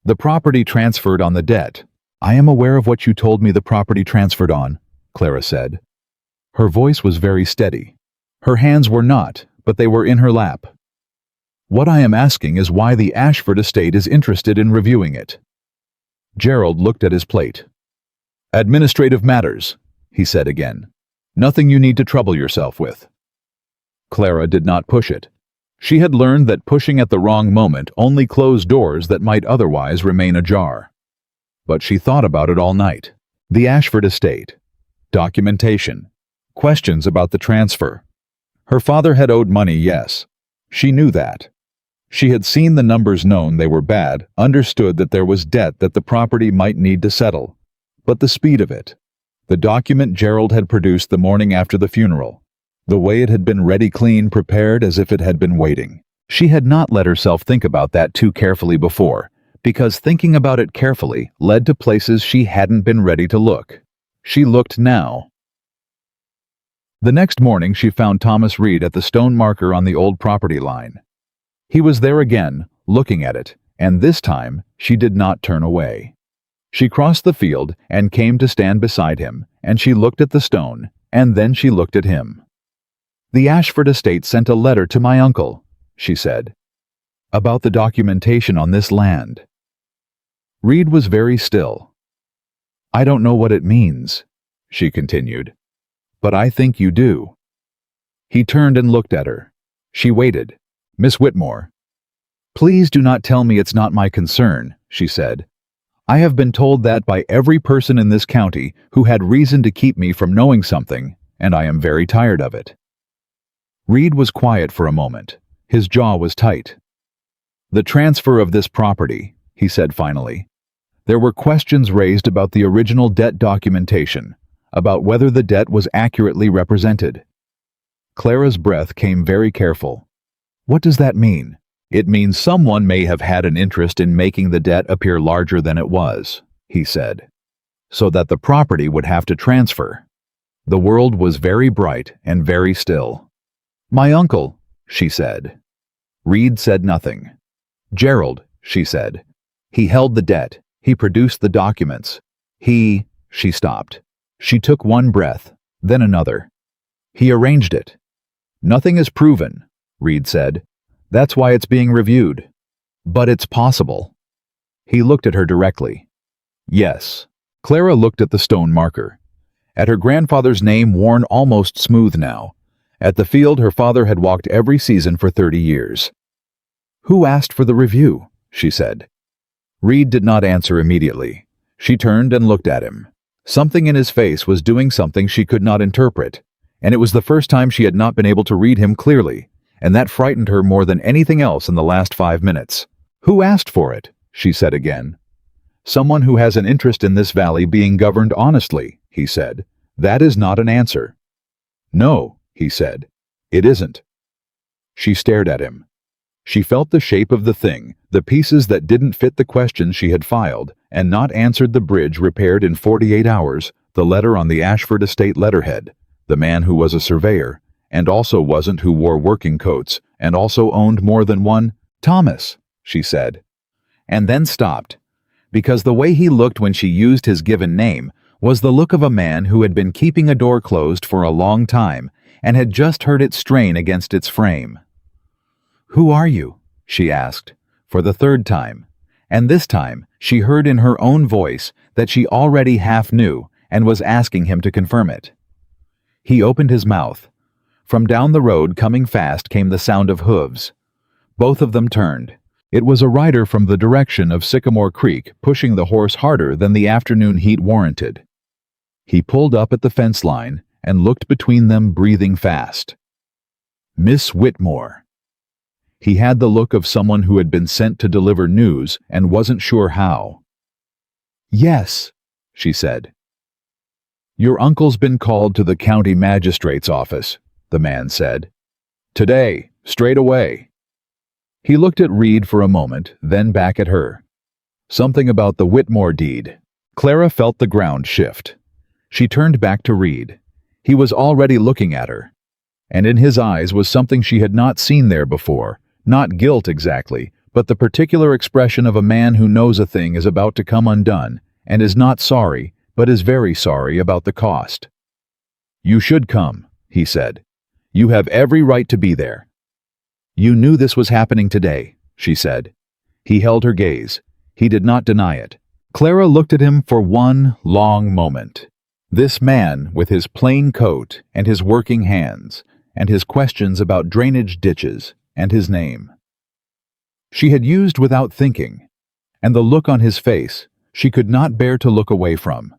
"The property transferred on the debt. I am aware of what you told me the property transferred on," Clara said. Her voice was very steady. Her hands were not, but they were in her lap. What I am asking is why the Ashford estate is interested in reviewing it." Gerald looked at his plate. "Administrative matters," he said again. "Nothing you need to trouble yourself with." Clara did not push it. She had learned that pushing at the wrong moment only closed doors that might otherwise remain ajar. But she thought about it all night. The Ashford estate. Documentation. Questions about the transfer. Her father had owed money, yes. She knew that. She had seen the numbers, known they were bad, understood that there was debt that the property might need to settle. But the speed of it. The document Gerald had produced the morning after the funeral. The way it had been ready, clean, prepared as if it had been waiting. She had not let herself think about that too carefully before, because thinking about it carefully led to places she hadn't been ready to look. She looked now. The next morning she found Thomas Reed at the stone marker on the old property line. He was there again, looking at it, and this time she did not turn away. She crossed the field and came to stand beside him, and she looked at the stone, and then she looked at him. "The Ashford estate sent a letter to my uncle," she said, "about the documentation on this land." Reed was very still. "I don't know what it means," she continued, "but I think you do." He turned and looked at her. She waited. "Miss Whitmore." "Please do not tell me it's not my concern," she said. "I have been told that by every person in this county who had reason to keep me from knowing something, and I am very tired of it." Reed was quiet for a moment. His jaw was tight. "The transfer of this property," he said finally. "There were questions raised about the original debt documentation, about whether the debt was accurately represented." Clara's breath came very careful. "What does that mean?" "It means someone may have had an interest in making the debt appear larger than it was," he said, "so that the property would have to transfer." The world was very bright and very still. "My uncle," she said. Reed said nothing. "Gerald," she said. "He held the debt. He produced the documents. She stopped. She took one breath, then another. "He arranged it." "Nothing is proven," Reed said. "That's why it's being reviewed." "But it's possible." He looked at her directly. "Yes." Clara looked at the stone marker. At her grandfather's name, worn almost smooth now. At the field her father had walked every season for 30 years. "Who asked for the review?" she said. Reed did not answer immediately. She turned and looked at him. Something in his face was doing something she could not interpret, and it was the first time she had not been able to read him clearly, and that frightened her more than anything else in the last 5 minutes. "Who asked for it?" she said again. "Someone who has an interest in this valley being governed honestly," he said. "That is not an answer." "No," he said. "It isn't." She stared at him. She felt the shape of the thing, the pieces that didn't fit the questions she had filed and not answered, the bridge repaired in 48 hours, the letter on the Ashford estate letterhead, the man who was a surveyor, and also wasn't, who wore working coats, and also owned more than one. "Thomas," she said, and then stopped, because the way he looked when she used his given name was the look of a man who had been keeping a door closed for a long time and had just heard it strain against its frame. "Who are you?" she asked, for the third time, and this time she heard in her own voice that she already half knew and was asking him to confirm it. He opened his mouth. From down the road, coming fast, came the sound of hooves. Both of them turned. It was a rider from the direction of Sycamore Creek, pushing the horse harder than the afternoon heat warranted. He pulled up at the fence line and looked between them, breathing fast. "Miss Whitmore." He had the look of someone who had been sent to deliver news and wasn't sure how. "Yes," she said. "Your uncle's been called to the county magistrate's office," the man said. "Today, straight away." He looked at Reed for a moment, then back at her. "Something about the Whitmore deed." Clara felt the ground shift. She turned back to Reed. He was already looking at her, and in his eyes was something she had not seen there before, not guilt exactly, but the particular expression of a man who knows a thing is about to come undone, and is not sorry, but is very sorry about the cost. "You should come," he said. "You have every right to be there." You knew this was happening today, she said. He held her gaze. He did not deny it. Clara looked at him for one long moment. This man, with his plain coat and his working hands, and his questions about drainage ditches, and his name. She had used without thinking, and the look on his face she could not bear to look away from.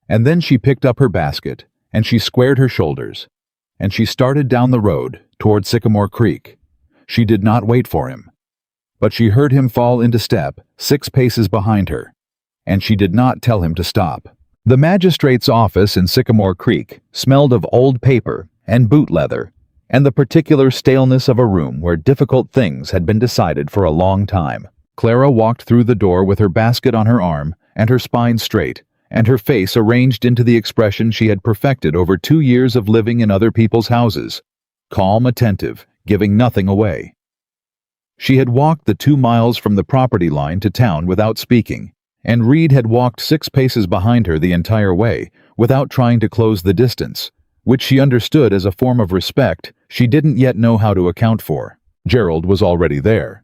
And then she picked up her basket, and she squared her shoulders, and she started down the road toward Sycamore Creek. She did not wait for him, but she heard him fall into step 6 paces behind her, and she did not tell him to stop. The magistrate's office in Sycamore Creek smelled of old paper and boot leather, and the particular staleness of a room where difficult things had been decided for a long time. Clara walked through the door with her basket on her arm and her spine straight, and her face arranged into the expression she had perfected over 2 years of living in other people's houses, calm, attentive, giving nothing away. She had walked the 2 miles from the property line to town without speaking, and Reed had walked 6 paces behind her the entire way without trying to close the distance, which she understood as a form of respect she didn't yet know how to account for. Gerald was already there.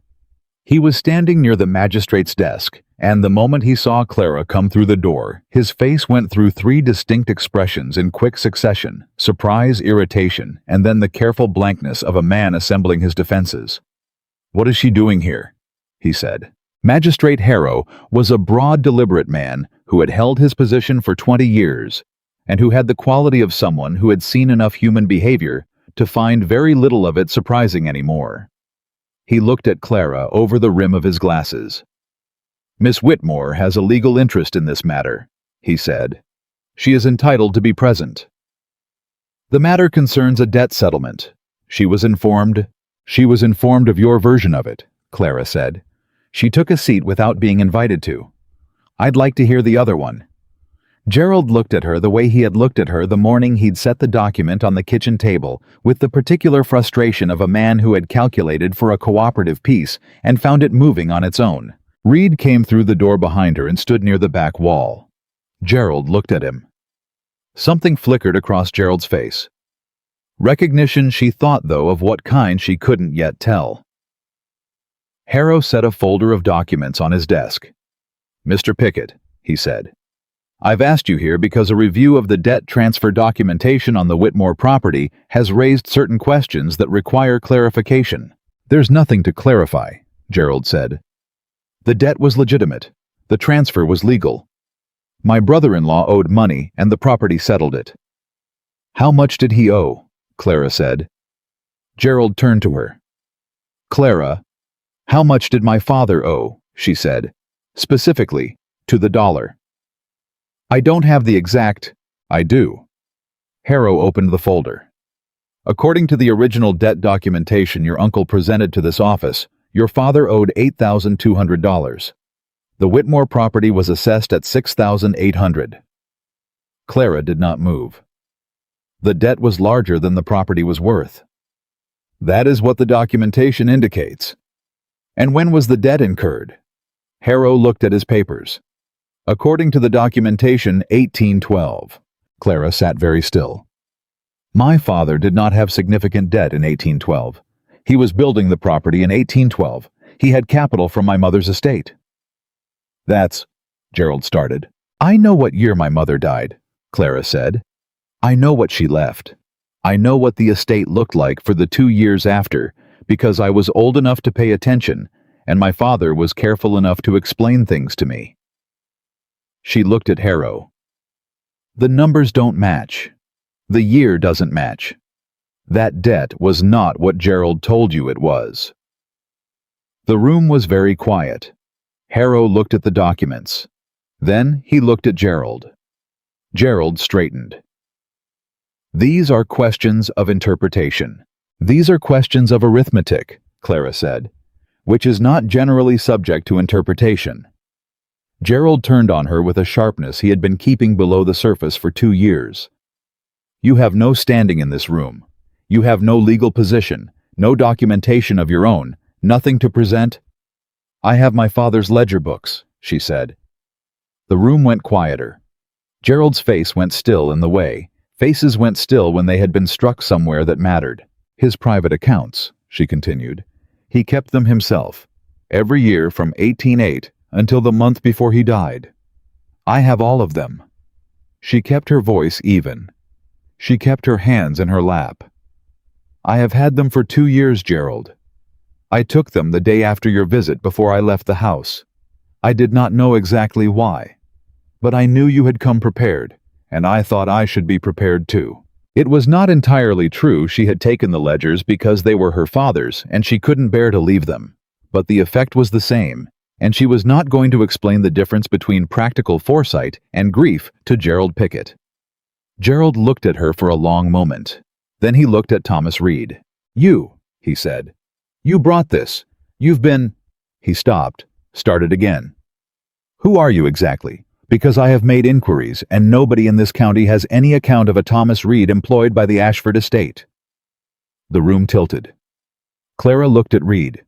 He was standing near the magistrate's desk, and the moment he saw Clara come through the door, his face went through 3 distinct expressions in quick succession: surprise, irritation, and then the careful blankness of a man assembling his defenses. "What is she doing here?" he said. Magistrate Harrow was a broad, deliberate man who had held his position for 20 years, and who had the quality of someone who had seen enough human behavior to find very little of it surprising anymore. He looked at Clara over the rim of his glasses. "Miss Whitmore has a legal interest in this matter," he said. "She is entitled to be present. The matter concerns a debt settlement. She was informed of your version of it," Clara said. She took a seat without being invited to. "I'd like to hear the other one." Gerald looked at her the way he had looked at her the morning he'd set the document on the kitchen table, with the particular frustration of a man who had calculated for a cooperative peace and found it moving on its own. Reed came through the door behind her and stood near the back wall. Gerald looked at him. Something flickered across Gerald's face. Recognition, she thought, though, of what kind she couldn't yet tell. Harrow set a folder of documents on his desk. "Mr. Pickett," he said, "I've asked you here because a review of the debt transfer documentation on the Whitmore property has raised certain questions that require clarification." "There's nothing to clarify," Gerald said. "The debt was legitimate. The transfer was legal. My brother-in-law owed money, and the property settled it." "How much did he owe?" Clara said. Gerald turned to her. "Clara, how much did my father owe?" she said. "Specifically, to the dollar." "I don't have the exact—" "I do." Harrow opened the folder. "According to the original debt documentation your uncle presented to this office, your father owed $8,200. The Whitmore property was assessed at $6,800. Clara did not move. The debt was larger than the property was worth. "That is what the documentation indicates." "And when was the debt incurred?" Harrow looked at his papers. "According to the documentation, 1812. Clara sat very still. "My father did not have significant debt in 1812. He was building the property in 1812. He had capital from my mother's estate." "That's—" Gerald started. "I know what year my mother died," Clara said. "I know what she left. I know what the estate looked like for the 2 years after, because I was old enough to pay attention, and my father was careful enough to explain things to me." She looked at Harrow. "The numbers don't match. The year doesn't match. That debt was not what Gerald told you it was." The room was very quiet. Harrow looked at the documents. Then he looked at Gerald. Gerald straightened. "These are questions of interpretation. These are questions of arithmetic," Clara said, "which is not generally subject to interpretation." Gerald turned on her with a sharpness he had been keeping below the surface for 2 years. "You have no standing in this room. You have no legal position, no documentation of your own, nothing to present." "I have my father's ledger books," she said. The room went quieter. Gerald's face went still in the way faces went still when they had been struck somewhere that mattered. "His private accounts," she continued. He kept them himself, every year from 1808 until the month before he died. I have all of them. She kept her voice even. She kept her hands in her lap. I have had them for 2 years, Gerald. I took them the day after your visit before I left the house. I did not know exactly why, but I knew you had come prepared, and I thought I should be prepared too. It was not entirely true she had taken the ledgers because they were her father's and she couldn't bear to leave them, but the effect was the same, and she was not going to explain the difference between practical foresight and grief to Gerald Pickett. Gerald looked at her for a long moment. Then he looked at Thomas Reed. You, he said. You brought this. You've been... He stopped, started again. Who are you exactly? Because I have made inquiries, and nobody in this county has any account of a Thomas Reed employed by the Ashford estate. The room tilted. Clara looked at Reed.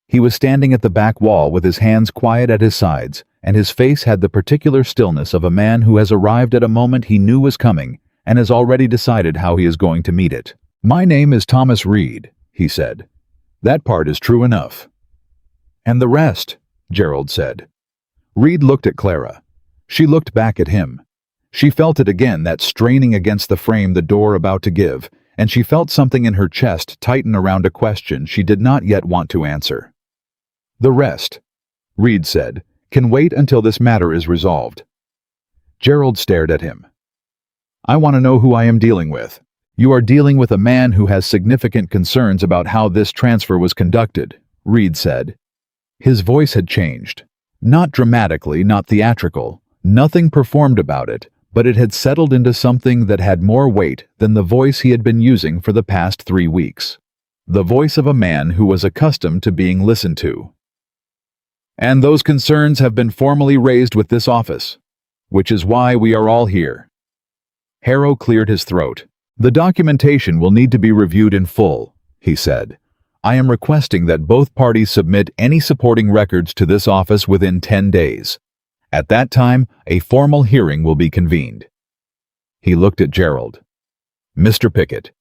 He was standing at the back wall with his hands quiet at his sides, and his face had the particular stillness of a man who has arrived at a moment he knew was coming and has already decided how he is going to meet it. My name is Thomas Reed, he said. That part is true enough. And the rest, Gerald said. Reed looked at Clara. She looked back at him. She felt it again, that straining against the frame the door about to give, and she felt something in her chest tighten around a question she did not yet want to answer. The rest, Reed said, can wait until this matter is resolved. Gerald stared at him. I want to know who I am dealing with. You are dealing with a man who has significant concerns about how this transfer was conducted, Reed said. His voice had changed. Not dramatically, not theatrical. Nothing performed about it, but it had settled into something that had more weight than the voice he had been using for the past 3 weeks. The voice of a man who was accustomed to being listened to. And those concerns have been formally raised with this office, which is why we are all here. Harrow cleared his throat. The documentation will need to be reviewed in full, he said. I am requesting that both parties submit any supporting records to this office within 10 days. At that time, a formal hearing will be convened. He looked at Gerald. Mr. Pickett,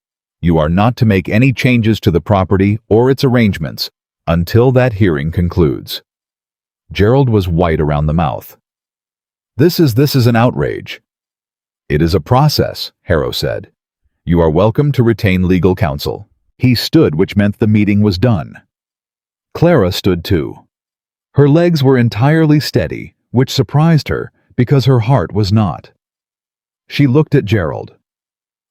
you are not to make any changes to the property or its arrangements until that hearing concludes. Gerald was white around the mouth. This is an outrage. It is a process, Harrow said. You are welcome to retain legal counsel. He stood, which meant the meeting was done. Clara stood too. Her legs were entirely steady, which surprised her because her heart was not. She looked at Gerald.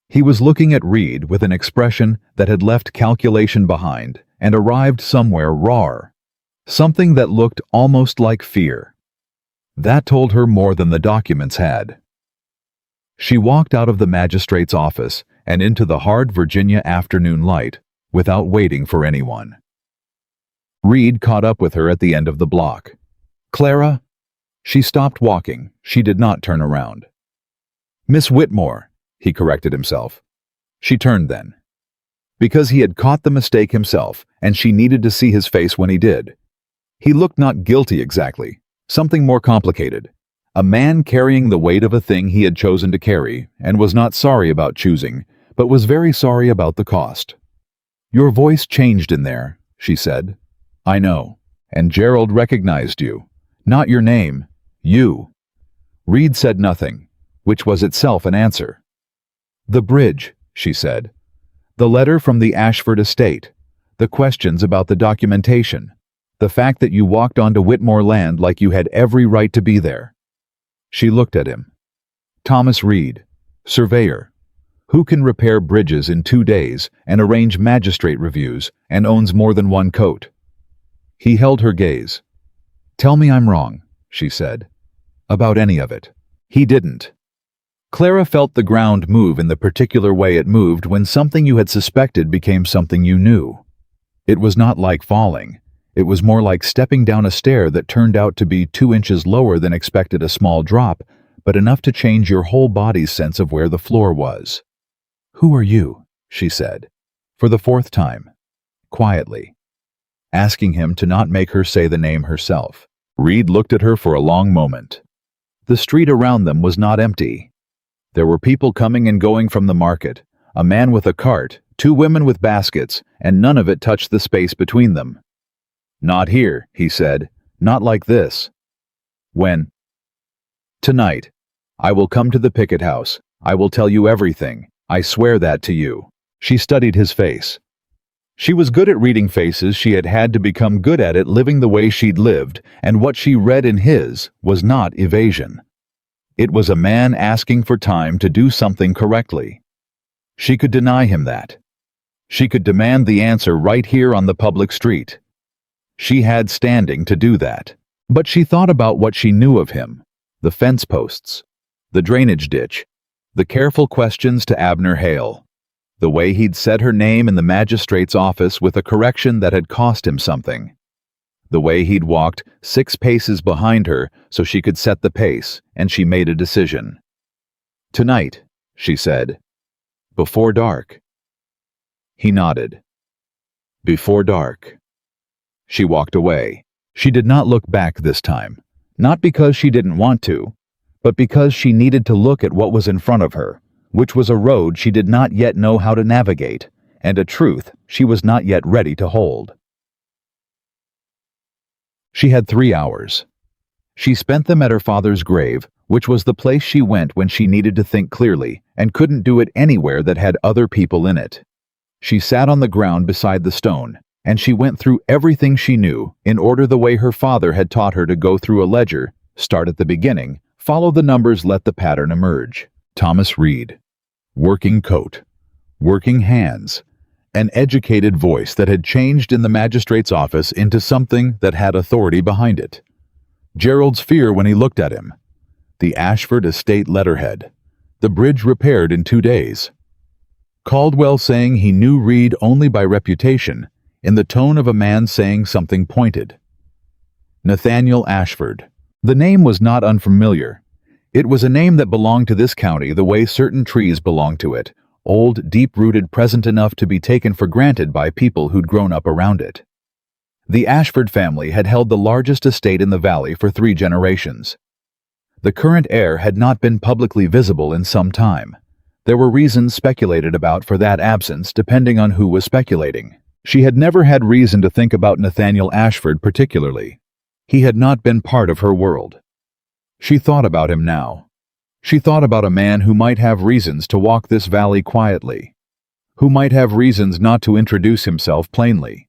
He was looking at Reed with an expression that had left calculation behind and arrived somewhere raw. Something that looked almost like fear. That told her more than the documents had. She walked out of the magistrate's office and into the hard Virginia afternoon light without waiting for anyone. Reed caught up with her at the end of the block. Clara? She stopped walking. She did not turn around. Miss Whitmore, he corrected himself. She turned then. Because he had caught the mistake himself, and she needed to see his face when he did. He looked not guilty exactly, something more complicated. A man carrying the weight of a thing he had chosen to carry, and was not sorry about choosing, but was very sorry about the cost. Your voice changed in there, she said. I know. And Gerald recognized you. Not your name. You. Reed said nothing, which was itself an answer. The bridge, she said. The letter from the Ashford estate. The questions about the documentation. The fact that you walked onto Whitmore land like you had every right to be there. She looked at him. Thomas Reed, surveyor, who can repair bridges in 2 days and arrange magistrate reviews and owns more than one coat. He held her gaze. Tell me I'm wrong, she said. About any of it. He didn't. Clara felt the ground move in the particular way it moved when something you had suspected became something you knew. It was not like falling. It was more like stepping down a stair that turned out to be 2 inches lower than expected, a small drop, but enough to change your whole body's sense of where the floor was. Who are you? She said, for the 4th time, quietly, asking him to not make her say the name herself. Reed looked at her for a long moment. The street around them was not empty. There were people coming and going from the market, a man with a cart, 2 women with baskets, and none of it touched the space between them. "Not here," he said. "Not like this." "When?" "Tonight. I will come to the picket house. I will tell you everything. I swear that to you." She studied his face. She was good at reading faces. She had had to become good at it living the way she'd lived, and what she read in his was not evasion. It was a man asking for time to do something correctly. She could deny him that. She could demand the answer right here on the public street. She had standing to do that. But she thought about what she knew of him: the fence posts, the drainage ditch, the careful questions to Abner Hale, the way he'd said her name in the magistrate's office with a correction that had cost him something, the way he'd walked 6 paces behind her so she could set the pace, and she made a decision. "Tonight," she said. "Before dark." He nodded. "Before dark." She walked away. She did not look back this time, not because she didn't want to, but because she needed to look at what was in front of her, which was a road she did not yet know how to navigate, and a truth she was not yet ready to hold. She had 3 hours. She spent them at her father's grave, which was the place she went when she needed to think clearly and couldn't do it anywhere that had other people in it. She sat on the ground beside the stone, and she went through everything she knew in order the way her father had taught her to go through a ledger: start at the beginning, follow the numbers, let the pattern emerge. Thomas Reed. Working coat. Working hands. An educated voice that had changed in the magistrate's office into something that had authority behind it. Gerald's fear when he looked at him. The Ashford estate letterhead. The bridge repaired in 2 days. Caldwell saying he knew Reed only by reputation, in the tone of a man saying something pointed. Nathaniel Ashford. The name was not unfamiliar. It was a name that belonged to this county the way certain trees belong to it, old, deep-rooted, present enough to be taken for granted by people who'd grown up around it. The Ashford family had held the largest estate in the valley for 3 generations. The current heir had not been publicly visible in some time. There were reasons speculated about for that absence depending on who was speculating. She had never had reason to think about Nathaniel Ashford particularly. He had not been part of her world. She thought about him now. She thought about a man who might have reasons to walk this valley quietly, who might have reasons not to introduce himself plainly,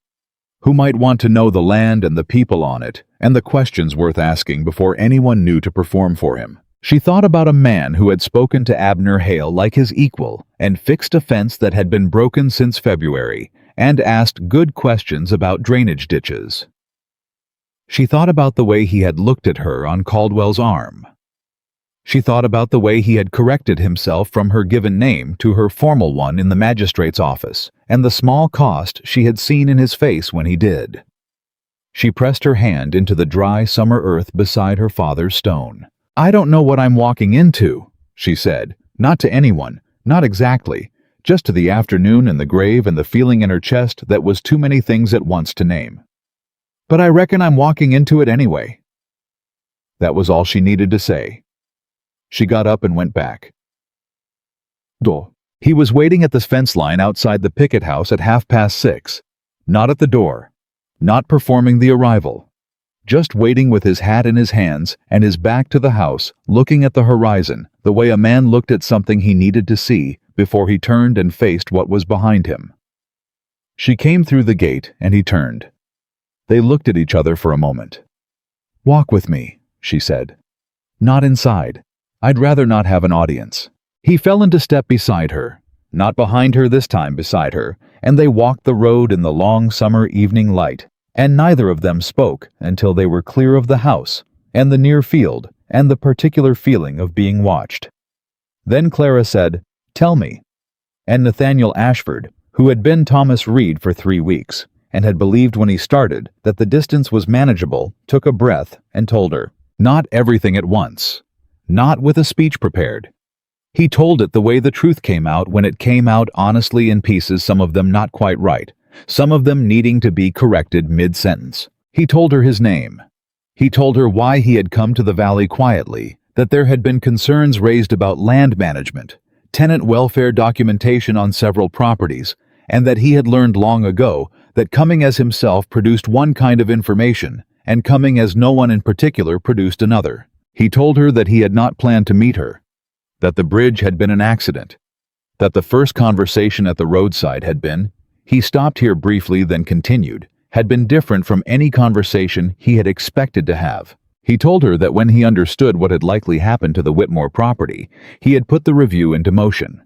who might want to know the land and the people on it and the questions worth asking before anyone knew to perform for him. She thought about a man who had spoken to Abner Hale like his equal and fixed a fence that had been broken since February and asked good questions about drainage ditches. She thought about the way he had looked at her on Caldwell's arm. She thought about the way he had corrected himself from her given name to her formal one in the magistrate's office, and the small cost she had seen in his face when he did. She pressed her hand into the dry summer earth beside her father's stone. "I don't know what I'm walking into," she said, not to anyone, not exactly, just to the afternoon and the grave and the feeling in her chest that was too many things at once to name. "But I reckon I'm walking into it anyway." That was all she needed to say. She got up and went back. He was waiting at the fence line outside the picket house at 6:30. Not at the door. Not performing the arrival. Just waiting with his hat in his hands and his back to the house, looking at the horizon, the way a man looked at something he needed to see before he turned and faced what was behind him. She came through the gate and he turned. They looked at each other for a moment. "Walk with me," she said. "Not inside. I'd rather not have an audience." He fell into step beside her, not behind her this time, beside her, and they walked the road in the long summer evening light, and neither of them spoke until they were clear of the house and the near field and the particular feeling of being watched. Then Clara said, "Tell me." And Nathaniel Ashford, who had been Thomas Reed for 3 weeks and had believed when he started that the distance was manageable, took a breath and told her, not everything at once, not with a speech prepared. He told it the way the truth came out when it came out honestly in pieces, some of them not quite right, some of them needing to be corrected mid-sentence. He told her his name. He told her why he had come to the valley quietly, that there had been concerns raised about land management, tenant welfare documentation on several properties, and that he had learned long ago that coming as himself produced one kind of information, and coming as no one in particular produced another. He told her that he had not planned to meet her, that the bridge had been an accident, that the first conversation at the roadside had been, he stopped here briefly then continued, had been different from any conversation he had expected to have. He told her that when he understood what had likely happened to the Whitmore property, he had put the review into motion.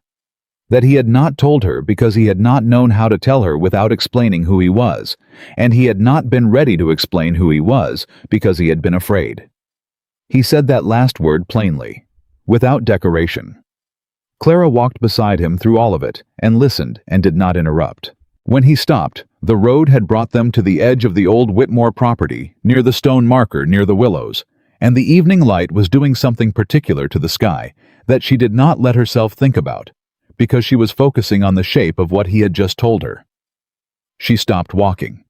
That he had not told her because he had not known how to tell her without explaining who he was, and he had not been ready to explain who he was because he had been afraid. He said that last word plainly, without decoration. Clara walked beside him through all of it and listened and did not interrupt. When he stopped, the road had brought them to the edge of the old Whitmore property, near the stone marker near the willows, and the evening light was doing something particular to the sky that she did not let herself think about, because she was focusing on the shape of what he had just told her. She stopped walking.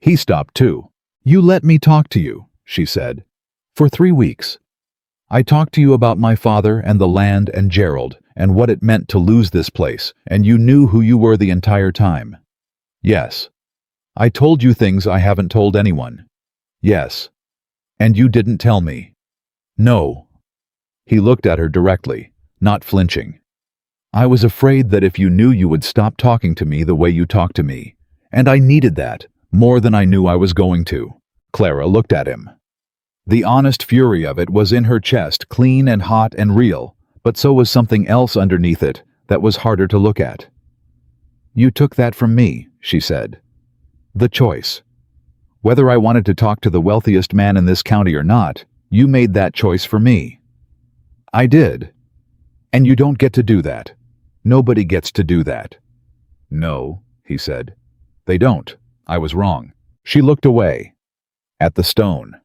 He stopped too. "You let me talk to you," she said. "For 3 weeks. I talked to you about my father and the land and Gerald and what it meant to lose this place, and you knew who you were the entire time." "Yes." "I told you things I haven't told anyone." "Yes." "And you didn't tell me." "No." He looked at her directly, not flinching. "I was afraid that if you knew you would stop talking to me the way you talk to me, and I needed that more than I knew I was going to." Clara looked at him. The honest fury of it was in her chest, clean and hot and real, but so was something else underneath it that was harder to look at. "You took that from me," she said. "The choice. Whether I wanted to talk to the wealthiest man in this county or not, you made that choice for me." "I did. And you don't get to do that. Nobody gets to do that." "No," he said. "They don't. I was wrong." She looked away. At the stone.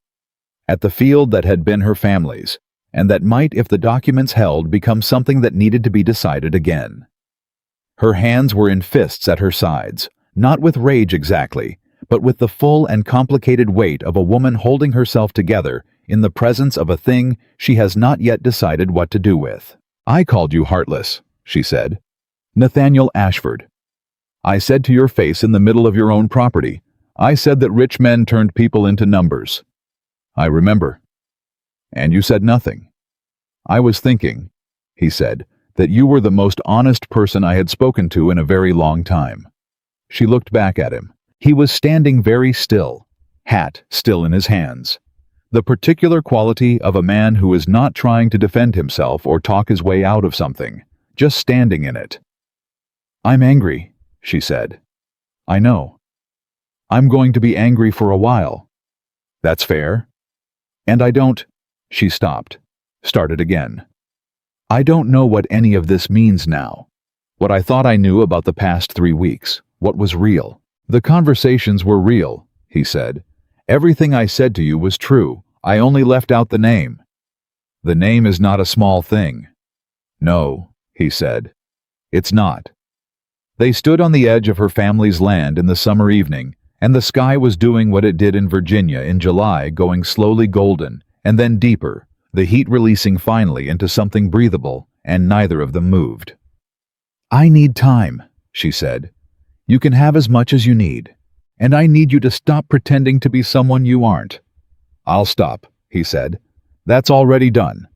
At the field that had been her family's, and that might, if the documents held, become something that needed to be decided again. Her hands were in fists at her sides, not with rage exactly, but with the full and complicated weight of a woman holding herself together in the presence of a thing she has not yet decided what to do with. "I called you heartless," she said. "Nathaniel Ashford. I said to your face in the middle of your own property, I said that rich men turned people into numbers. I remember. And you said nothing. I was thinking," he said, "that you were the most honest person I had spoken to in a very long time." She looked back at him. He was standing very still, hat still in his hands. The particular quality of a man who is not trying to defend himself or talk his way out of something, just standing in it. "I'm angry," she said. "I know. I'm going to be angry for a while." "That's fair." "And I don't—" She stopped, started again. "I don't know what any of this means now. What I thought I knew about the past 3 weeks, what was real. The conversations were real," he said. "Everything I said to you was true. I only left out the name. The name is not a small thing." "No," he said. "It's not." They stood on the edge of her family's land in the summer evening, and the sky was doing what it did in Virginia in July, going slowly golden, and then deeper, the heat releasing finally into something breathable, and neither of them moved. "I need time," she said. "You can have as much as you need. And I need you to stop pretending to be someone you aren't." "I'll stop," he said. "That's already done."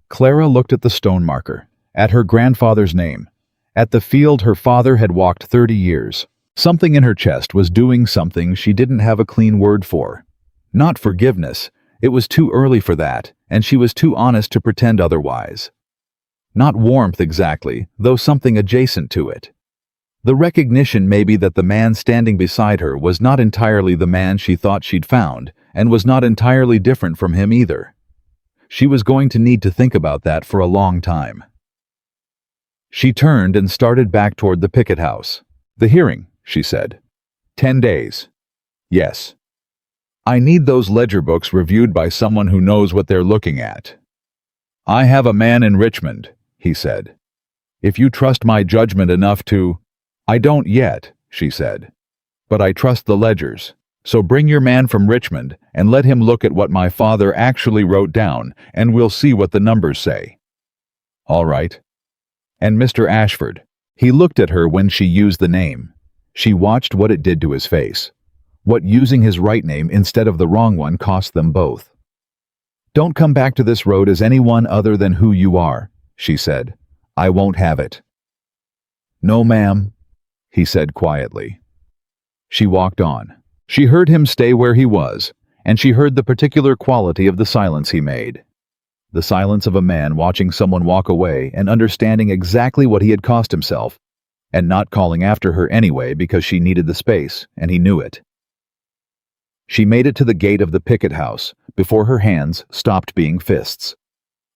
Clara looked at the stone marker, at her grandfather's name, at the field her father had walked 30 years. Something in her chest was doing something she didn't have a clean word for. Not forgiveness, it was too early for that, and she was too honest to pretend otherwise. Not warmth exactly, though something adjacent to it. The recognition maybe that the man standing beside her was not entirely the man she thought she'd found, and was not entirely different from him either. She was going to need to think about that for a long time. She turned and started back toward the picket house. "The hearing," she said. 10 days. "Yes. I need those ledger books reviewed by someone who knows what they're looking at." "I have a man in Richmond," he said. "If you trust my judgment enough to—" "I don't yet," she said. "But I trust the ledgers. So bring your man from Richmond and let him look at what my father actually wrote down, and we'll see what the numbers say." "All right." "And Mr. Ashford, He looked at her when she used the name. She watched what it did to his face. What using his right name instead of the wrong one cost them both. "Don't come back to this road as anyone other than who you are," she said. "I won't have it." "No, ma'am," he said quietly. She walked on. She heard him stay where he was, and she heard the particular quality of the silence he made. The silence of a man watching someone walk away and understanding exactly what he had cost himself, and not calling after her anyway because she needed the space, and he knew it. She made it to the gate of the picket house before her hands stopped being fists.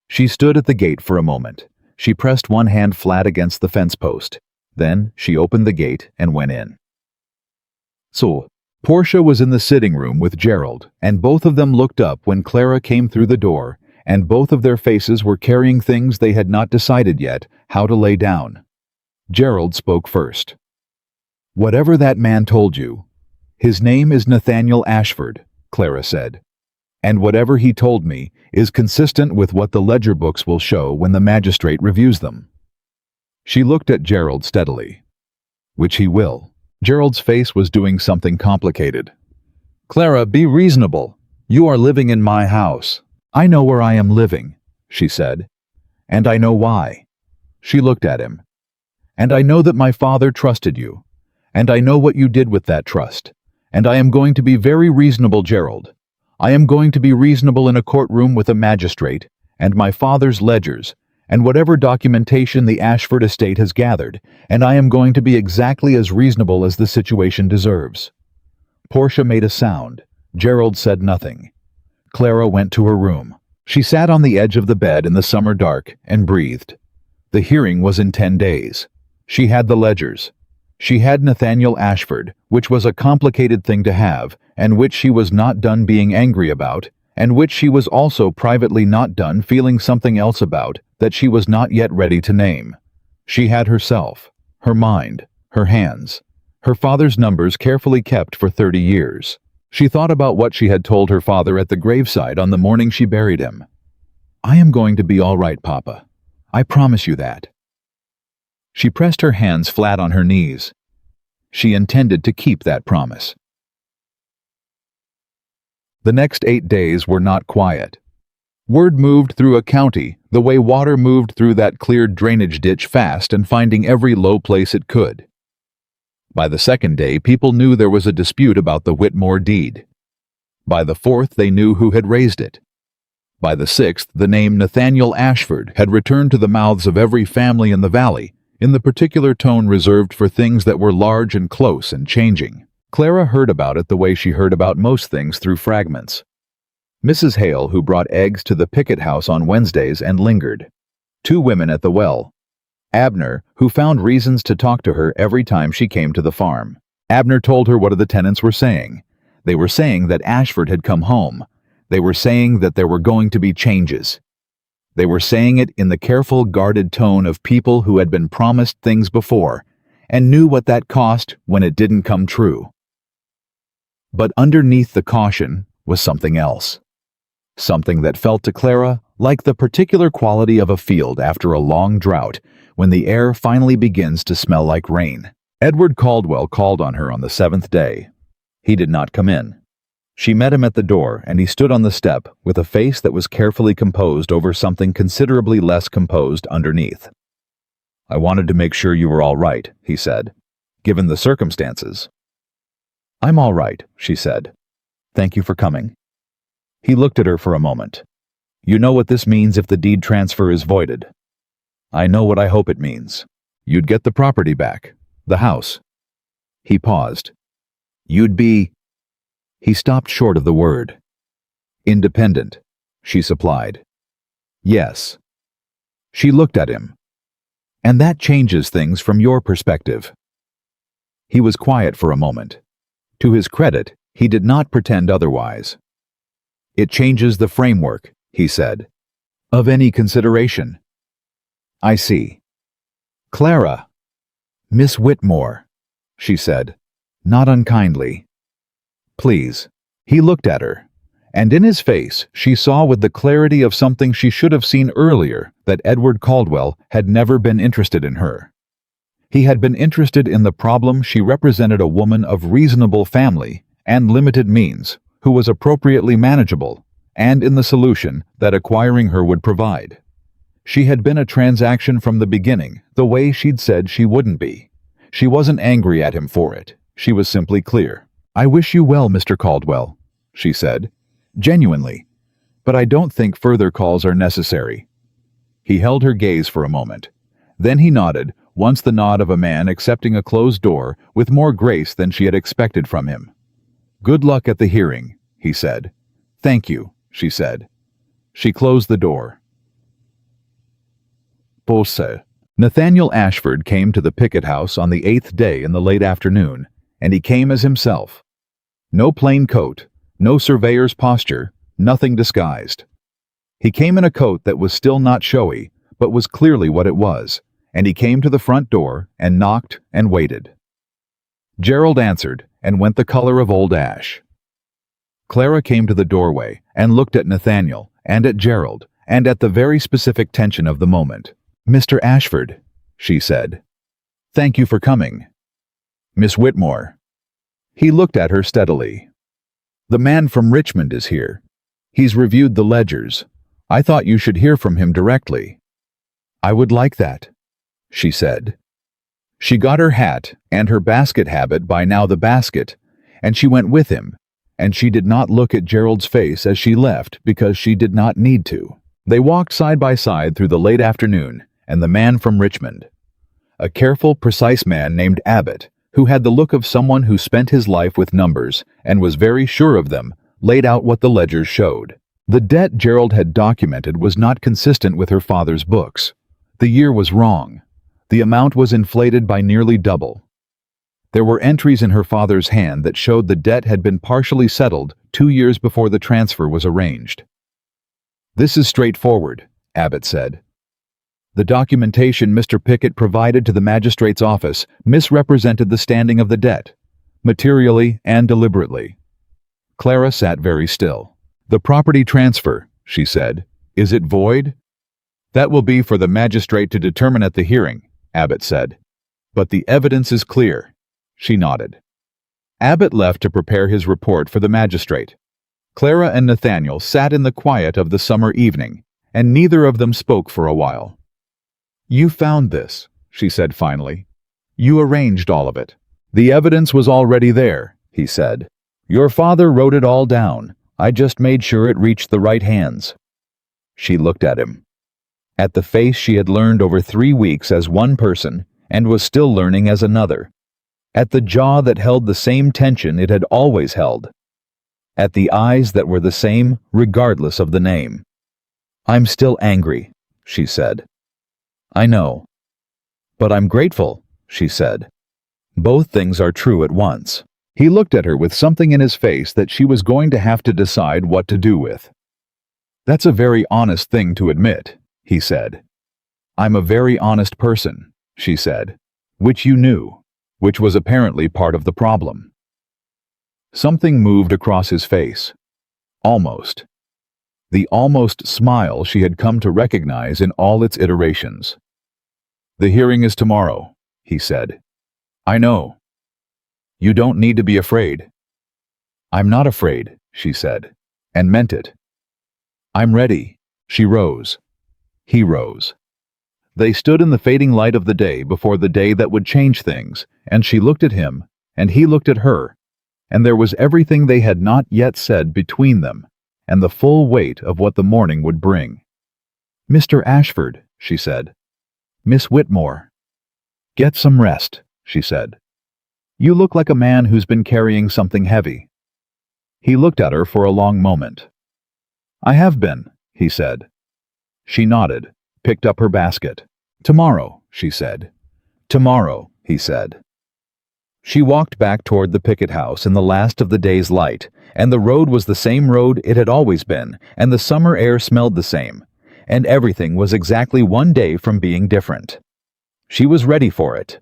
She stood at the gate for a moment. She pressed one hand flat against the fence post. Then she opened the gate and went in. So, Portia was in the sitting room with Gerald, and both of them looked up when Clara came through the door, and both of their faces were carrying things they had not decided yet how to lay down. Gerald spoke first. "Whatever that man told you, his name is Nathaniel Ashford," Clara said. "And whatever he told me is consistent with what the ledger books will show when the magistrate reviews them." She looked at Gerald steadily. "Which he will." Gerald's face was doing something complicated. "Clara, be reasonable. You are living in my house." "I know where I am living," she said. "And I know why." She looked at him. "And I know that my father trusted you. And I know what you did with that trust. And I am going to be very reasonable, Gerald. I am going to be reasonable in a courtroom with a magistrate, and my father's ledgers, and whatever documentation the Ashford estate has gathered, and I am going to be exactly as reasonable as the situation deserves." Portia made a sound. Gerald said nothing. Clara went to her room. She sat on the edge of the bed in the summer dark and breathed. The hearing was in 10 days. She had the ledgers. She had Nathaniel Ashford, which was a complicated thing to have, and which she was not done being angry about, and which she was also privately not done feeling something else about that she was not yet ready to name. She had herself, her mind, her hands, her father's numbers carefully kept for 30 years. She thought about what she had told her father at the graveside on the morning she buried him. "I am going to be all right, Papa. I promise you that." She pressed her hands flat on her knees. She intended to keep that promise. The next 8 days were not quiet. Word moved through a county the way water moved through that cleared drainage ditch fast and finding every low place it could. By the second day, people knew there was a dispute about the Whitmore deed. By the fourth, they knew who had raised it. By the sixth, the name Nathaniel Ashford had returned to the mouths of every family in the valley, in the particular tone reserved for things that were large and close and changing. Clara heard about it the way she heard about most things, through fragments. Mrs. Hale, who brought eggs to the picket house on Wednesdays and lingered. 2 women at the well. Abner, who found reasons to talk to her every time she came to the farm. Abner told her what the tenants were saying. They were saying that Ashford had come home. They were saying that there were going to be changes. They were saying it in the careful, guarded tone of people who had been promised things before and knew what that cost when it didn't come true. But underneath the caution was something else. Something that felt to Clara like the particular quality of a field after a long drought, when the air finally begins to smell like rain. Edward Caldwell called on her on the 7th day. He did not come in. She met him at the door, and he stood on the step with a face that was carefully composed over something considerably less composed underneath. "I wanted to make sure you were all right," he said, "given the circumstances." "I'm all right," she said. "Thank you for coming." He looked at her for a moment. "You know what this means if the deed transfer is voided." "I know what I hope it means. You'd get the property back. The house." He paused. "You'd be—" He stopped short of the word. "Independent," she supplied. "Yes." She looked at him. "And that changes things from your perspective." He was quiet for a moment. To his credit, he did not pretend otherwise. "It changes the framework," he said, "of any consideration." "I see." "Clara." "Miss Whitmore," she said, not unkindly. "Please." He looked at her, and in his face she saw with the clarity of something she should have seen earlier that Edward Caldwell had never been interested in her. He had been interested in the problem. She represented a woman of reasonable family and limited means, who was appropriately manageable, and in the solution that acquiring her would provide. She had been a transaction from the beginning, the way she'd said she wouldn't be. She wasn't angry at him for it. She was simply clear. "I wish you well, Mr. Caldwell," she said, genuinely, "but I don't think further calls are necessary." He held her gaze for a moment. Then he nodded, once the nod of a man accepting a closed door with more grace than she had expected from him. "Good luck at the hearing," he said. "Thank you," she said. She closed the door. Pose. Nathaniel Ashford came to the picket house on the 8th day in the late afternoon, and he came as himself. No plain coat, no surveyor's posture, nothing disguised. He came in a coat that was still not showy, but was clearly what it was, and he came to the front door and knocked and waited. Gerald answered and went the color of old ash. Clara came to the doorway and looked at Nathaniel and at Gerald and at the very specific tension of the moment. "Mr. Ashford," she said. "Thank you for coming." "Miss Whitmore." He looked at her steadily. "The man from Richmond is here. He's reviewed the ledgers. I thought you should hear from him directly." "I would like that," she said. She got her hat and her basket habit, by now the basket, and she went with him, and she did not look at Gerald's face as she left because she did not need to. They walked side by side through the late afternoon, and the man from Richmond, a careful, precise man named Abbott, who had the look of someone who spent his life with numbers and was very sure of them, laid out what the ledgers showed. The debt Gerald had documented was not consistent with her father's books. The year was wrong. The amount was inflated by nearly double. There were entries in her father's hand that showed the debt had been partially settled 2 years before the transfer was arranged. "This is straightforward," Abbott said. "The documentation Mr. Pickett provided to the magistrate's office misrepresented the standing of the debt, materially and deliberately." Clara sat very still. "The property transfer," she said, "is it void?" "That will be for the magistrate to determine at the hearing," Abbott said. "But the evidence is clear." She nodded. Abbott left to prepare his report for the magistrate. Clara and Nathaniel sat in the quiet of the summer evening, and neither of them spoke for a while. "You found this," she said finally. "You arranged all of it." "The evidence was already there," he said. "Your father wrote it all down. I just made sure it reached the right hands." She looked at him. At the face she had learned over 3 weeks as one person and was still learning as another. At the jaw that held the same tension it had always held. At the eyes that were the same regardless of the name. "I'm still angry," she said. "I know. But I'm grateful," she said. "Both things are true at once." He looked at her with something in his face that she was going to have to decide what to do with. "That's a very honest thing to admit," he said. "I'm a very honest person," she said, "which you knew, which was apparently part of the problem." Something moved across his face. Almost. The almost smile she had come to recognize in all its iterations. "The hearing is tomorrow," he said. "I know. You don't need to be afraid." "I'm not afraid," she said, and meant it. "I'm ready." She rose. He rose. They stood in the fading light of the day before the day that would change things, and she looked at him, and he looked at her, and there was everything they had not yet said between them, and the full weight of what the morning would bring. "Mr. Ashford," she said. "Miss Whitmore." "Get some rest," she said. "You look like a man who's been carrying something heavy." He looked at her for a long moment. "I have been," he said. She nodded, picked up her basket. "Tomorrow," she said. "Tomorrow," he said. She walked back toward the picket house in the last of the day's light, and the road was the same road it had always been, and the summer air smelled the same, and everything was exactly 1 day from being different. She was ready for it.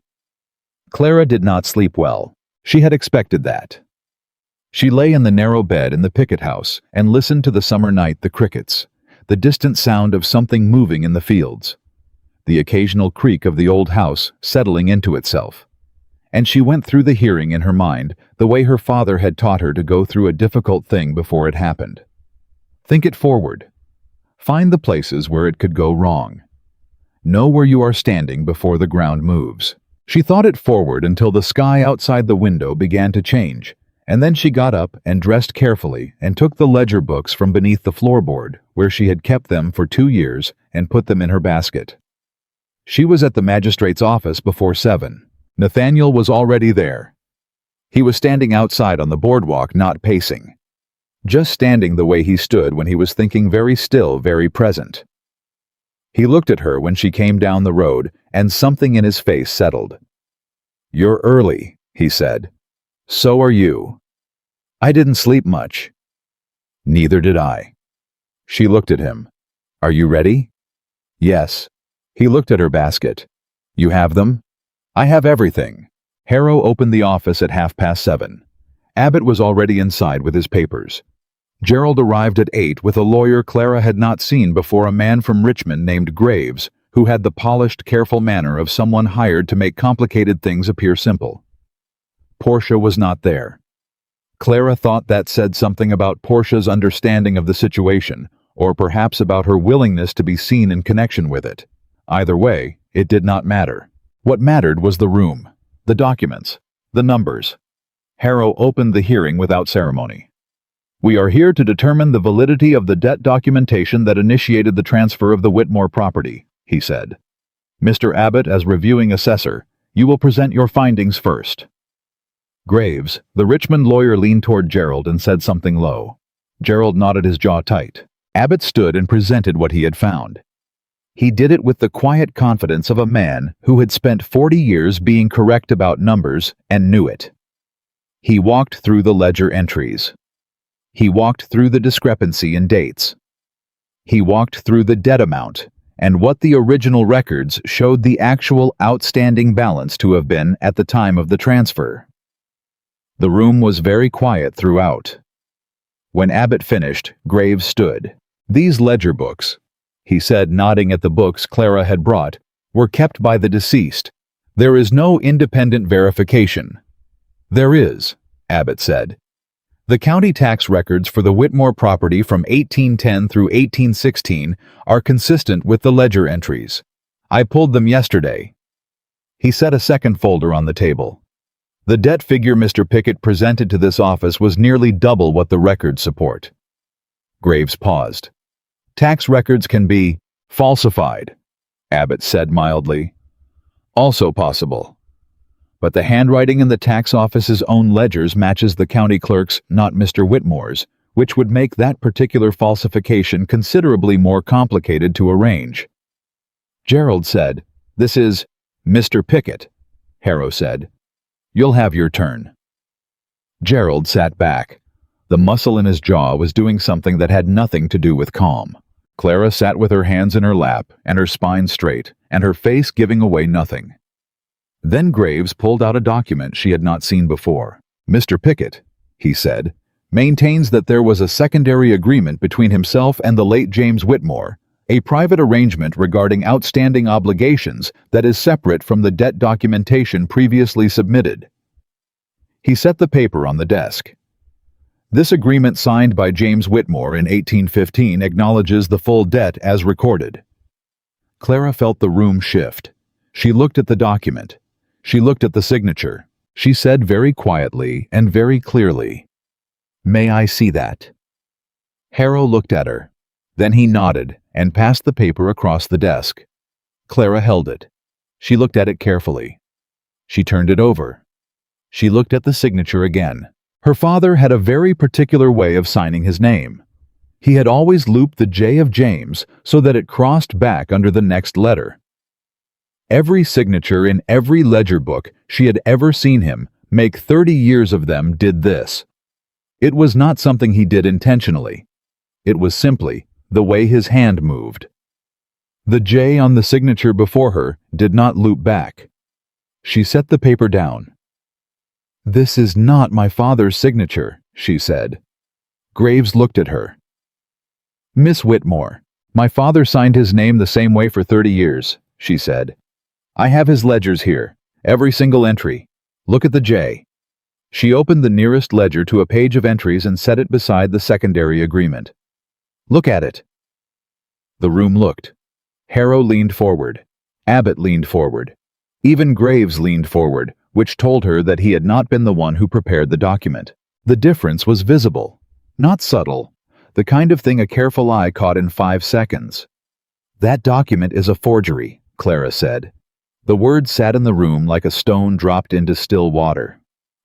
Clara did not sleep well. She had expected that. She lay in the narrow bed in the picket house and listened to the summer night, the crickets, the distant sound of something moving in the fields. the occasional creak of the old house settling into itself. And she went through the hearing in her mind the way her father had taught her to go through a difficult thing before it happened. Think it forward. Find the places where it could go wrong. Know where you are standing before the ground moves. She thought it forward until the sky outside the window began to change, and then she got up and dressed carefully and took the ledger books from beneath the floorboard, where she had kept them for 2 years, and put them in her basket. She was at the magistrate's office before 7. Nathaniel was already there. He was standing outside on the boardwalk, not pacing. Just standing the way he stood when he was thinking, very still, very present. He looked at her when she came down the road, and something in his face settled. "You're early," he said. "So are you." "I didn't sleep much." "Neither did I." She looked at him. "Are you ready?" "Yes." He looked at her basket. "You have them?" "I have everything." Harrow opened the office at 7:30. Abbott was already inside with his papers. Gerald arrived at 8 with a lawyer Clara had not seen before, a man from Richmond named Graves, who had the polished, careful manner of someone hired to make complicated things appear simple. Portia was not there. Clara thought that said something about Portia's understanding of the situation, or perhaps about her willingness to be seen in connection with it. Either way, it did not matter. What mattered was the room, the documents, the numbers. Harrow opened the hearing without ceremony. "We are here to determine the validity of the debt documentation that initiated the transfer of the Whitmore property," he said. "Mr. Abbott, as reviewing assessor, you will present your findings first." Graves, the Richmond lawyer, leaned toward Gerald and said something low. Gerald nodded, his jaw tight. Abbott stood and presented what he had found. He did it with the quiet confidence of a man who had spent 40 years being correct about numbers and knew it. He walked through the ledger entries. He walked through the discrepancy in dates. He walked through the debt amount and what the original records showed the actual outstanding balance to have been at the time of the transfer. The room was very quiet throughout. When Abbott finished, Graves stood. "These ledger books," he said, nodding at the books Clara had brought, "were kept by the deceased. There is no independent verification." "There is," Abbott said. "The county tax records for the Whitmore property from 1810 through 1816 are consistent with the ledger entries. I pulled them yesterday." He set a second folder on the table. "The debt figure Mr. Pickett presented to this office was nearly double what the records support." Graves paused. "Tax records can be falsified," Abbott said mildly. "Also possible. But the handwriting in the tax office's own ledgers matches the county clerk's, not Mr. Whitmore's, which would make that particular falsification considerably more complicated to arrange." Gerald said, "This is Mr. Pickett," Harrow said. "You'll have your turn." Gerald sat back. The muscle in his jaw was doing something that had nothing to do with calm. Clara sat with her hands in her lap and her spine straight, and her face giving away nothing. Then Graves pulled out a document she had not seen before. "Mr. Pickett," he said, "maintains that there was a secondary agreement between himself and the late James Whitmore, a private arrangement regarding outstanding obligations that is separate from the debt documentation previously submitted." He set the paper on the desk. "This agreement, signed by James Whitmore in 1815, acknowledges the full debt as recorded." Clara felt the room shift. She looked at the document. She looked at the signature. She said very quietly and very clearly, "May I see that?" Harrow looked at her. Then he nodded and passed the paper across the desk. Clara held it. She looked at it carefully. She turned it over. She looked at the signature again. Her father had a very particular way of signing his name. He had always looped the J of James so that it crossed back under the next letter. Every signature in every ledger book she had ever seen him make, 30 years of them, did this. It was not something he did intentionally. It was simply the way his hand moved. The J on the signature before her did not loop back. She set the paper down. "This is not my father's signature," she said. Graves looked at her. "Miss Whitmore, my father signed his name the same way for 30 years. she said. "I have his ledgers here, every single entry. Look at the J." She opened the nearest ledger to a page of entries and set it beside the secondary agreement. "Look at it." The room looked. Harrow leaned forward. Abbott leaned forward. Even Graves leaned forward, which told her that he had not been the one who prepared the document. The difference was visible, not subtle, the kind of thing a careful eye caught in 5 seconds. "That document is a forgery," Clara said. The words sat in the room like a stone dropped into still water.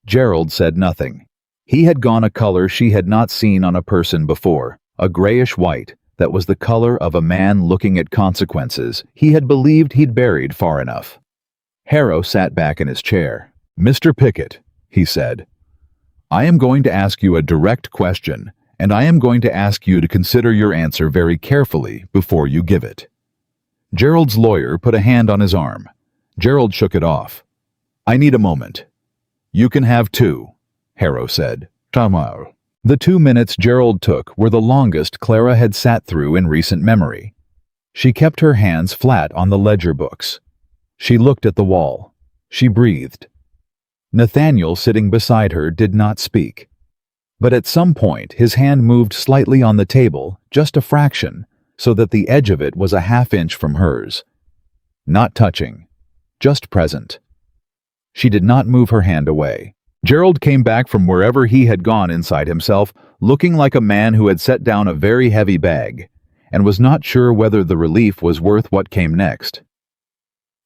Gerald said nothing. He had gone a color she had not seen on a person before, a grayish white that was the color of a man looking at consequences he had believed he'd buried far enough. Harrow sat back in his chair. "Mr. Pickett," he said, "I am going to ask you a direct question, and I am going to ask you to consider your answer very carefully before you give it." Gerald's lawyer put a hand on his arm. Gerald shook it off. "I need a moment." "You can have 2, Harrow said. "Tamar." The 2 minutes Gerald took were the longest Clara had sat through in recent memory. She kept her hands flat on the ledger books. She looked at the wall. She breathed. Nathaniel, sitting beside her, did not speak. But at some point his hand moved slightly on the table, just a fraction, so that the edge of it was a half-inch from hers. Not touching, just present. She did not move her hand away. Gerald came back from wherever he had gone inside himself, looking like a man who had set down a very heavy bag, and was not sure whether the relief was worth what came next.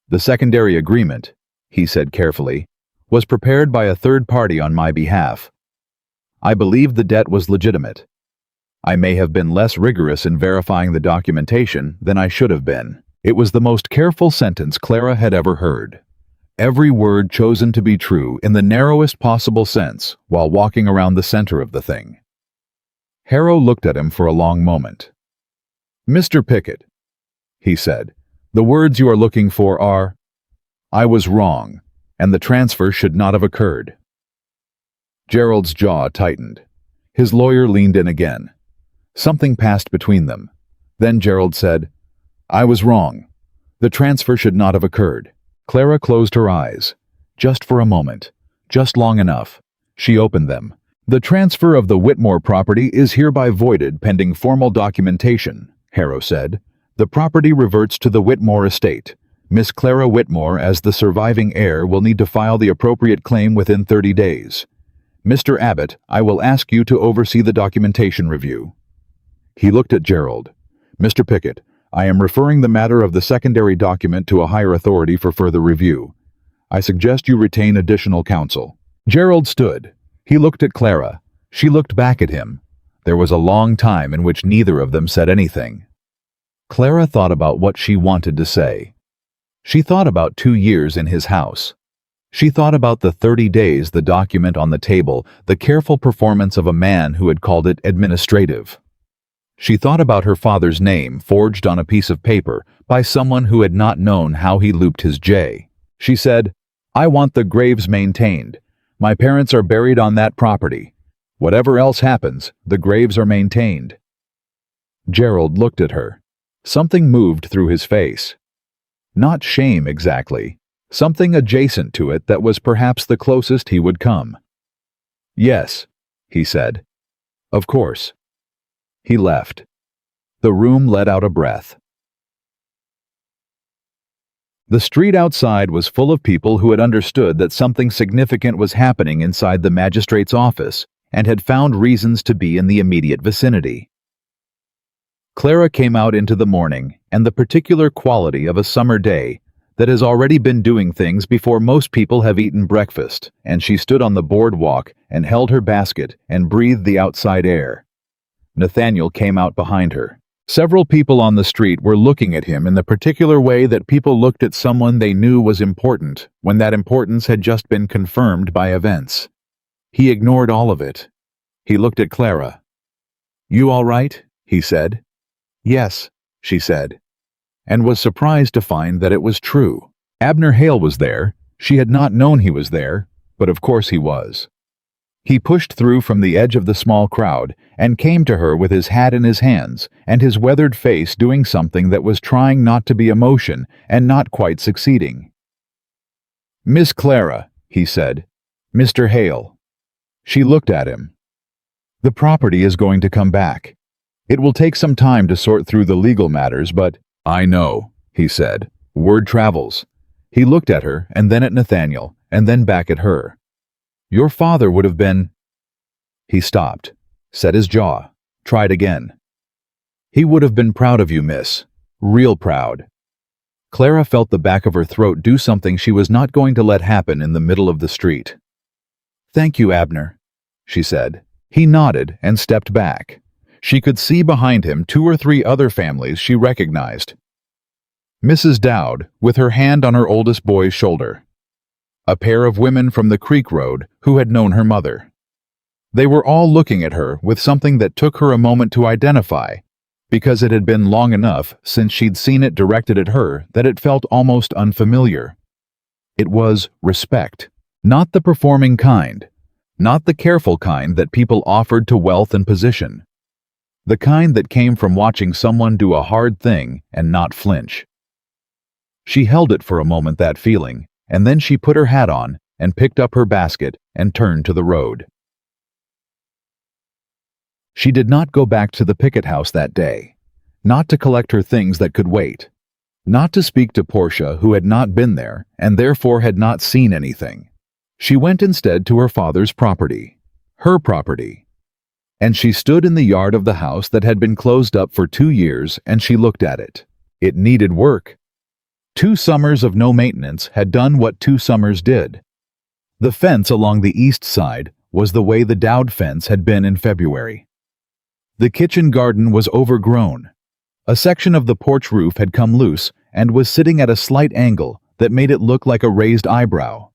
"The secondary agreement," he said carefully, "was prepared by a third party on my behalf. I believed the debt was legitimate. I may have been less rigorous in verifying the documentation than I should have been." It was the most careful sentence Clara had ever heard. Every word chosen to be true in the narrowest possible sense while walking around the center of the thing. Harrow looked at him for a long moment. "Mr. Pickett," he said, "the words you are looking for are, 'I was wrong, and the transfer should not have occurred.'" Gerald's jaw tightened. His lawyer leaned in again. Something passed between them. Then Gerald said, "I was wrong. The transfer should not have occurred." Clara closed her eyes. Just for a moment. Just long enough. She opened them. "The transfer of the Whitmore property is hereby voided pending formal documentation," Harrow said. "The property reverts to the Whitmore estate. Miss Clara Whitmore, as the surviving heir, will need to file the appropriate claim within 30 days. Mr. Abbott, I will ask you to oversee the documentation review." He looked at Gerald. "Mr. Pickett, I am referring the matter of the secondary document to a higher authority for further review. I suggest you retain additional counsel." Gerald stood. He looked at Clara. She looked back at him. There was a long time in which neither of them said anything. Clara thought about what she wanted to say. She thought about 2 years in his house. She thought about the 30 days, the document on the table, the careful performance of a man who had called it administrative. She thought about her father's name forged on a piece of paper by someone who had not known how he looped his J. She said, "I want the graves maintained. My parents are buried on that property. Whatever else happens, the graves are maintained." Gerald looked at her. Something moved through his face. Not shame exactly. Something adjacent to it that was perhaps the closest he would come. "Yes," he said. "Of course." He left. The room let out a breath. The street outside was full of people who had understood that something significant was happening inside the magistrate's office and had found reasons to be in the immediate vicinity. Clara came out into the morning and the particular quality of a summer day that has already been doing things before most people have eaten breakfast, and she stood on the boardwalk and held her basket and breathed the outside air. Nathaniel came out behind her. Several people on the street were looking at him in the particular way that people looked at someone they knew was important when that importance had just been confirmed by events. He ignored all of it. He looked at Clara. "You all right?" he said. "Yes," she said, and was surprised to find that it was true. Abner Hale was there. She had not known he was there, but of course he was. He pushed through from the edge of the small crowd and came to her with his hat in his hands and his weathered face doing something that was trying not to be emotion and not quite succeeding. "Miss Clara," he said. "Mr. Hale." She looked at him. "The property is going to come back. It will take some time to sort through the legal matters, but—" "I know," he said. "Word travels." He looked at her and then at Nathaniel and then back at her. "Your father would have been—" He stopped, set his jaw, tried again. "He would have been proud of you, miss. Real proud." Clara felt the back of her throat do something she was not going to let happen in the middle of the street. "Thank you, Abner," she said. He nodded and stepped back. She could see behind him 2 or 3 other families she recognized. Mrs. Dowd, with her hand on her oldest boy's shoulder. A pair of women from the Creek Road who had known her mother. They were all looking at her with something that took her a moment to identify, because it had been long enough since she'd seen it directed at her that it felt almost unfamiliar. It was respect, not the performing kind, not the careful kind that people offered to wealth and position. The kind that came from watching someone do a hard thing and not flinch. She held it for a moment, that feeling, and then she put her hat on and picked up her basket and turned to the road. She did not go back to the picket house that day, not to collect her things that could wait, not to speak to Portia, who had not been there and therefore had not seen anything. She went instead to her father's property, her property. And she stood in the yard of the house that had been closed up for 2 years and she looked at it. It needed work. 2 summers of no maintenance had done what 2 summers did. The fence along the east side was the way the Dowd fence had been in February. The kitchen garden was overgrown. A section of the porch roof had come loose and was sitting at a slight angle that made it look like a raised eyebrow.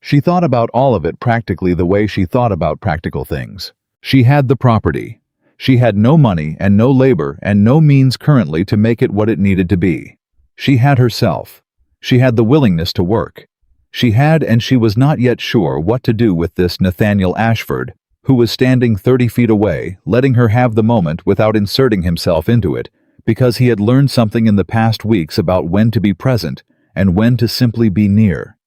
She thought about all of it practically the way she thought about practical things. She had the property. She had no money and no labor and no means currently to make it what it needed to be. She had herself. She had the willingness to work. She had, and she was not yet sure what to do with this Nathaniel Ashford, who was standing 30 feet away, letting her have the moment without inserting himself into it, because he had learned something in the past weeks about when to be present and when to simply be near.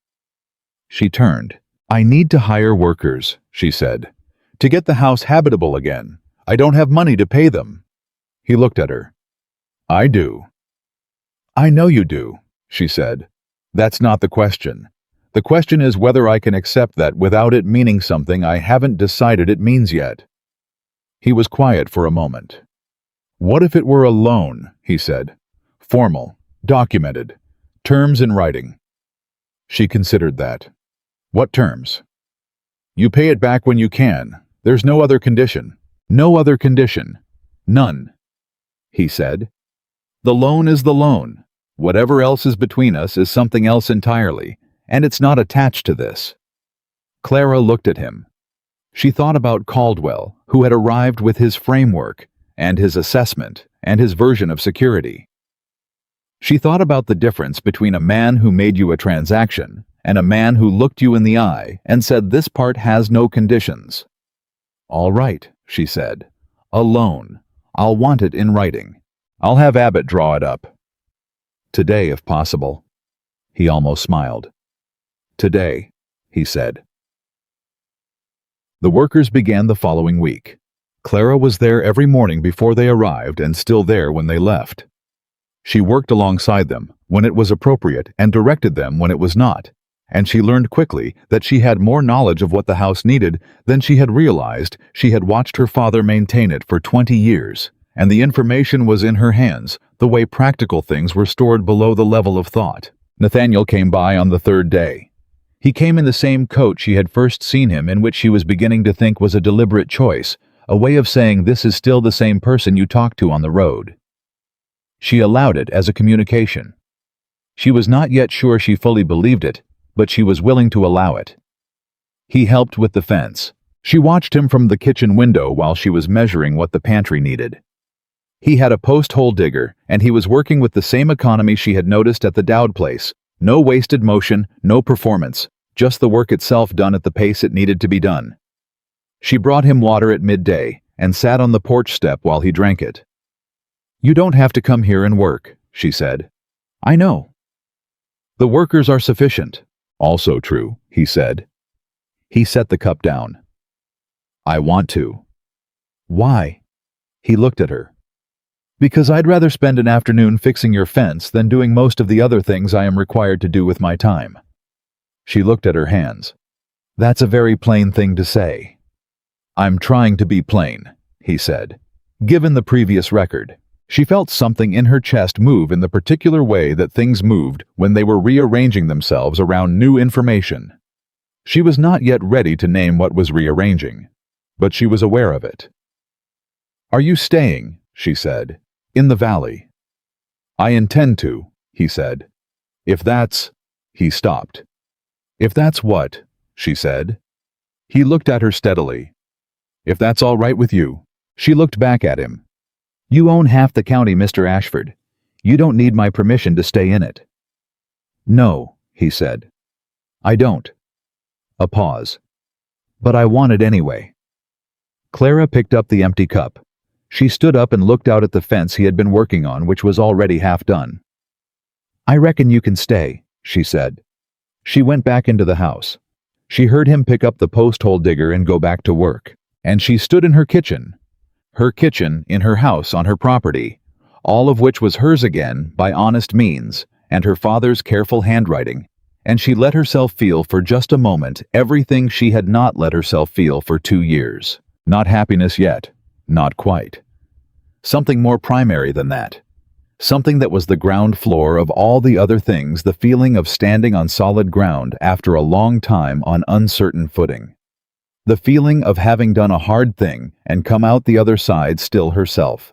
She turned. "I need to hire workers," she said, "to get the house habitable again. I don't have money to pay them." He looked at her. "I do." "I know you do," she said. "That's not the question. The question is whether I can accept that without it meaning something I haven't decided it means yet." He was quiet for a moment. "What if it were a loan?" he said. "Formal, documented, terms in writing." She considered that. "What terms?" "You pay it back when you can. There's no other condition." "No other condition. None," he said. "The loan is the loan. Whatever else is between us is something else entirely, and it's not attached to this." Clara looked at him. She thought about Caldwell, who had arrived with his framework, and his assessment, and his version of security. She thought about the difference between a man who made you a transaction and a man who looked you in the eye and said, "This part has no conditions." "All right," she said. "A loan. I'll want it in writing. I'll have Abbott draw it up. Today, if possible." He almost smiled. "Today," he said. The workers began the following week. Clara was there every morning before they arrived and still there when they left. She worked alongside them when it was appropriate and directed them when it was not, and she learned quickly that she had more knowledge of what the house needed than she had realized. She had watched her father maintain it for 20 years, and the information was in her hands, the way practical things were stored below the level of thought. Nathaniel came by on the 3rd day. He came in the same coat she had first seen him in, which she was beginning to think was a deliberate choice, a way of saying this is still the same person you talked to on the road. She allowed it as a communication. She was not yet sure she fully believed it, but she was willing to allow it. He helped with the fence. She watched him from the kitchen window while she was measuring what the pantry needed. He had a post-hole digger, and he was working with the same economy she had noticed at the Dowd place. No wasted motion, no performance, just the work itself done at the pace it needed to be done. She brought him water at midday and sat on the porch step while he drank it. "You don't have to come here and work," she said. "I know. The workers are sufficient." "Also true," he said. He set the cup down. "I want to." "Why?" He looked at her. "Because I'd rather spend an afternoon fixing your fence than doing most of the other things I am required to do with my time." She looked at her hands. "That's a very plain thing to say." "I'm trying to be plain," he said. Given the previous record, she felt something in her chest move in the particular way that things moved when they were rearranging themselves around new information. She was not yet ready to name what was rearranging, but she was aware of it. "Are you staying," she said, "in the valley?" "I intend to," he said. "If that's—" He stopped. "If that's what?" she said. He looked at her steadily. "If that's all right with you." She looked back at him. "You own half the county, Mr. Ashford. You don't need my permission to stay in it." "No," he said. "I don't." A pause. "But I want it anyway." Clara picked up the empty cup. She stood up and looked out at the fence he had been working on, which was already half done. "I reckon you can stay," she said. She went back into the house. She heard him pick up the post-hole digger and go back to work. And she stood in her kitchen in her house on her property, all of which was hers again by honest means and her father's careful handwriting, and she let herself feel for just a moment everything she had not let herself feel for 2 years. Not happiness yet, not quite. Something more primary than that. Something that was the ground floor of all the other things, the feeling of standing on solid ground after a long time on uncertain footing. The feeling of having done a hard thing and come out the other side still herself.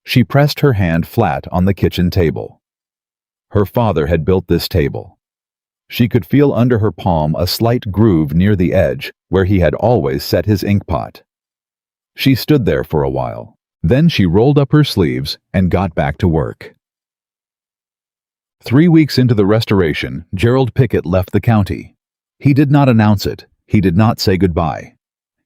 She pressed her hand flat on the kitchen table. Her father had built this table. She could feel under her palm a slight groove near the edge where he had always set his inkpot. She stood there for a while. Then she rolled up her sleeves and got back to work. 3 weeks into the restoration, Gerald Pickett left the county. He did not announce it. He did not say goodbye.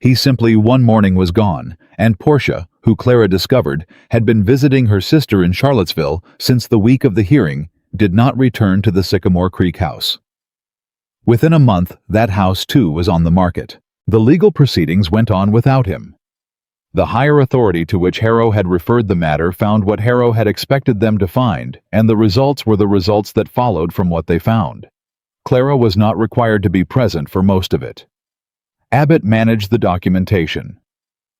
He simply one morning was gone, and Portia, who Clara discovered had been visiting her sister in Charlottesville since the week of the hearing, did not return to the Sycamore Creek house. Within a month, that house too was on the market. The legal proceedings went on without him. The higher authority to which Harrow had referred the matter found what Harrow had expected them to find, and the results were the results that followed from what they found. Clara was not required to be present for most of it. Abbott managed the documentation.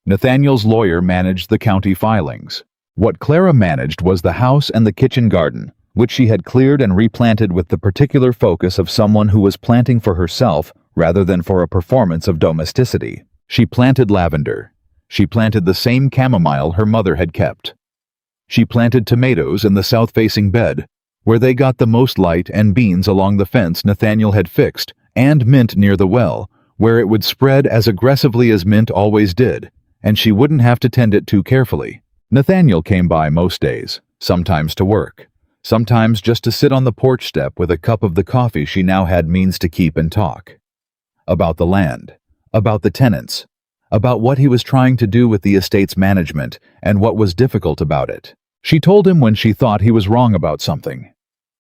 Nathaniel's lawyer managed the county filings. What Clara managed was the house and the kitchen garden, which she had cleared and replanted with the particular focus of someone who was planting for herself rather than for a performance of domesticity. She planted lavender. She planted the same chamomile her mother had kept. She planted tomatoes in the south-facing bed, where they got the most light, and beans along the fence Nathaniel had fixed, and mint near the well, where it would spread as aggressively as mint always did, and she wouldn't have to tend it too carefully. Nathaniel came by most days, sometimes to work, sometimes just to sit on the porch step with a cup of the coffee she now had means to keep and talk. About the land, about the tenants, about what he was trying to do with the estate's management and what was difficult about it. She told him when she thought he was wrong about something.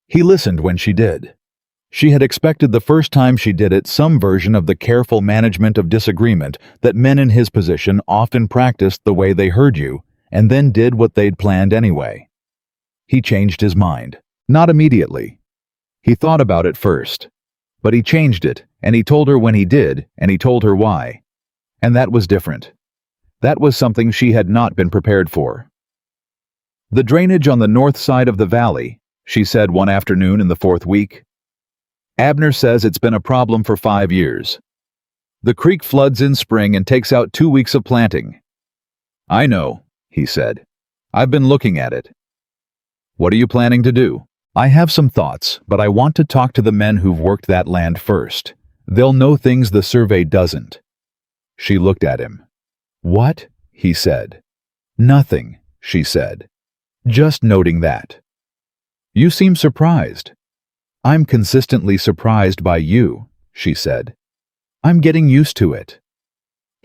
He listened when she did. She had expected the first time she did it some version of the careful management of disagreement that men in his position often practiced the way they heard you and then did what they'd planned anyway. He changed his mind. Not immediately. He thought about it first. But he changed it, and he told her when he did, and he told her why. And that was different. That was something she had not been prepared for. "The drainage on the north side of the valley," she said one afternoon in the 4th week. "Abner says it's been a problem for 5 years. The creek floods in spring and takes out 2 weeks of planting." "I know," he said. "I've been looking at it." "What are you planning to do?" "I have some thoughts, but I want to talk to the men who've worked that land first. They'll know things the survey doesn't." She looked at him. "What?" he said. "Nothing," she said. "Just noting that." "You seem surprised." "I'm consistently surprised by you," she said. "I'm getting used to it."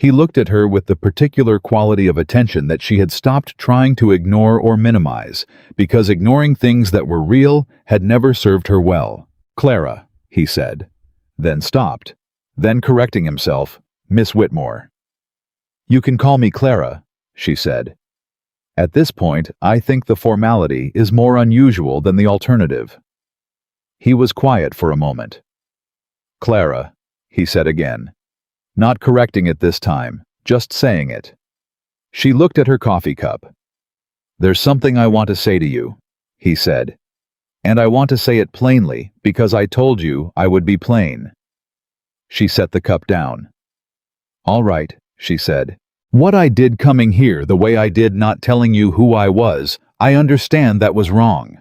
He looked at her with the particular quality of attention that she had stopped trying to ignore or minimize, because ignoring things that were real had never served her well. "Clara," he said, then stopped, then correcting himself, "Miss Whitmore." "You can call me Clara," she said. "At this point, I think the formality is more unusual than the alternative." He was quiet for a moment. "Clara," he said again, not correcting it this time, just saying it. She looked at her coffee cup. "There's something I want to say to you," he said, "and I want to say it plainly because I told you I would be plain." She set the cup down. "All right," she said. "What I did coming here the way I did not telling you who I was, I understand that was wrong.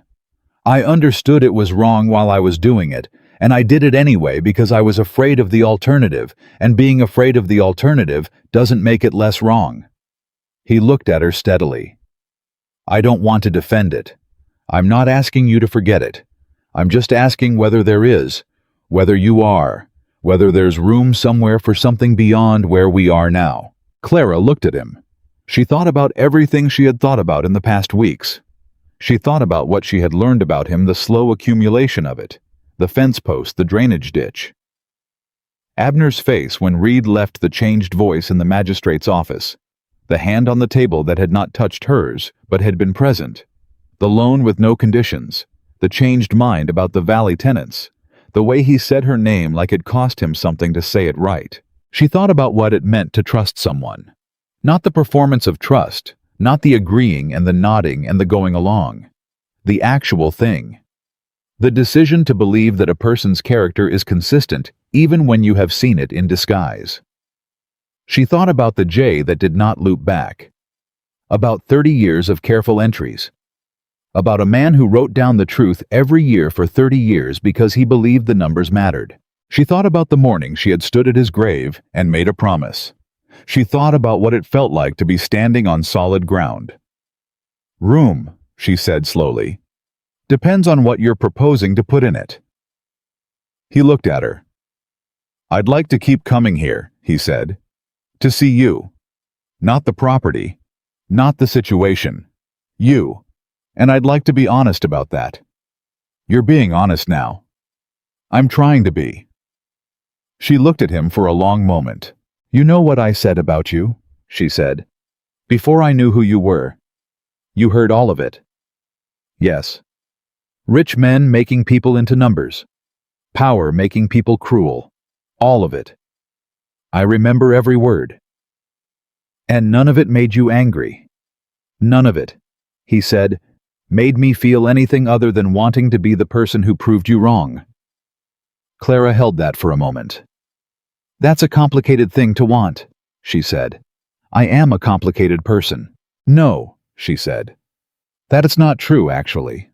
I understood it was wrong while I was doing it, and I did it anyway because I was afraid of the alternative, and being afraid of the alternative doesn't make it less wrong." He looked at her steadily. "I don't want to defend it. I'm not asking you to forget it. I'm just asking whether there is, whether you are, whether there's room somewhere for something beyond where we are now." Clara looked at him. She thought about everything she had thought about in the past weeks. She thought about what she had learned about him, the slow accumulation of it, the fence post, the drainage ditch. Abner's face when Reed left the changed voice in the magistrate's office, the hand on the table that had not touched hers but had been present, the loan with no conditions, the changed mind about the valley tenants, the way he said her name like it cost him something to say it right. She thought about what it meant to trust someone. Not the performance of trust, not the agreeing and the nodding and the going along. The actual thing. The decision to believe that a person's character is consistent even when you have seen it in disguise. She thought about the J that did not loop back. About 30 years of careful entries. About a man who wrote down the truth every year for 30 years because he believed the numbers mattered. She thought about the morning she had stood at his grave and made a promise. She thought about what it felt like to be standing on solid ground. "Room," she said slowly, "depends on what you're proposing to put in it." He looked at her. "I'd like to keep coming here," he said, "to see you. Not the property, not the situation. You. And I'd like to be honest about that. You're being honest now." "I'm trying to be." She looked at him for a long moment. "You know what I said about you," she said. "Before I knew who you were. You heard all of it." "Yes. Rich men making people into numbers. Power making people cruel. All of it. I remember every word." "And none of it made you angry?" "None of it," he said, "made me feel anything other than wanting to be the person who proved you wrong." Clara held that for a moment. "That's a complicated thing to want," she said. "I am a complicated person." "No," she said. "That is not true, actually."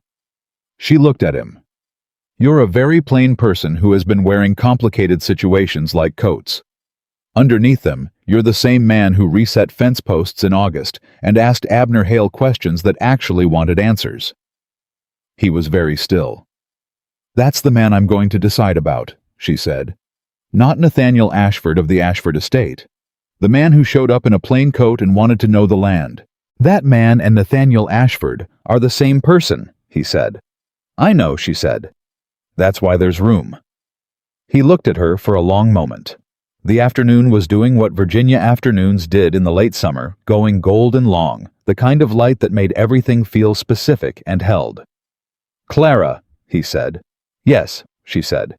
She looked at him. "You're a very plain person who has been wearing complicated situations like coats. Underneath them, you're the same man who reset fence posts in August and asked Abner Hale questions that actually wanted answers." He was very still. "That's the man I'm going to decide about," she said. "Not Nathaniel Ashford of the Ashford estate. The man who showed up in a plain coat and wanted to know the land. That man and Nathaniel Ashford are the same person," he said. "I know," she said. "That's why there's room." He looked at her for a long moment. The afternoon was doing what Virginia afternoons did in the late summer, going golden long, the kind of light that made everything feel specific and held. "Clara," he said. "Yes," she said.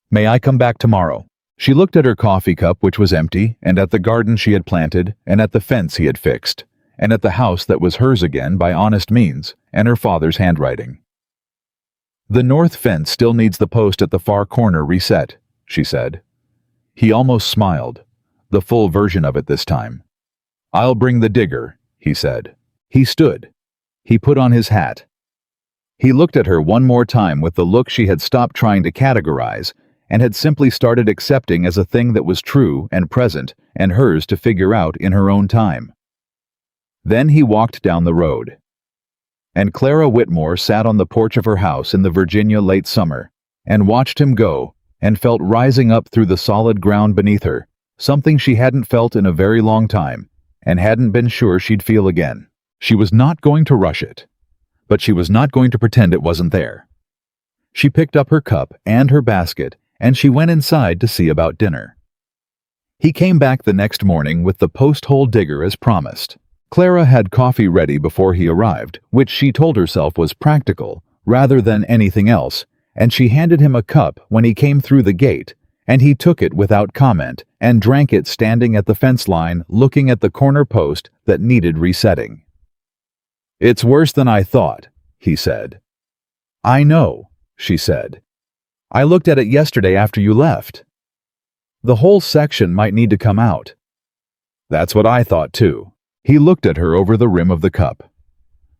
"May I come back tomorrow?" She looked at her coffee cup, which was empty, and at the garden she had planted, and at the fence he had fixed, and at the house that was hers again by honest means, and her father's handwriting. "The north fence still needs the post at the far corner reset," she said. He almost smiled, the full version of it this time. "I'll bring the digger," he said. He stood. He put on his hat. He looked at her one more time with the look she had stopped trying to categorize and had simply started accepting as a thing that was true and present and hers to figure out in her own time. Then he walked down the road. And Clara Whitmore sat on the porch of her house in the Virginia late summer and watched him go and felt rising up through the solid ground beneath her something she hadn't felt in a very long time, and hadn't been sure she'd feel again. She was not going to rush it, but she was not going to pretend it wasn't there. She picked up her cup and her basket, and she went inside to see about dinner. He came back the next morning with the post-hole digger as promised. Clara had coffee ready before he arrived, which she told herself was practical rather than anything else, and she handed him a cup when he came through the gate, and he took it without comment and drank it standing at the fence line looking at the corner post that needed resetting. "It's worse than I thought," he said. "I know," she said. "I looked at it yesterday after you left. The whole section might need to come out." "That's what I thought too." He looked at her over the rim of the cup.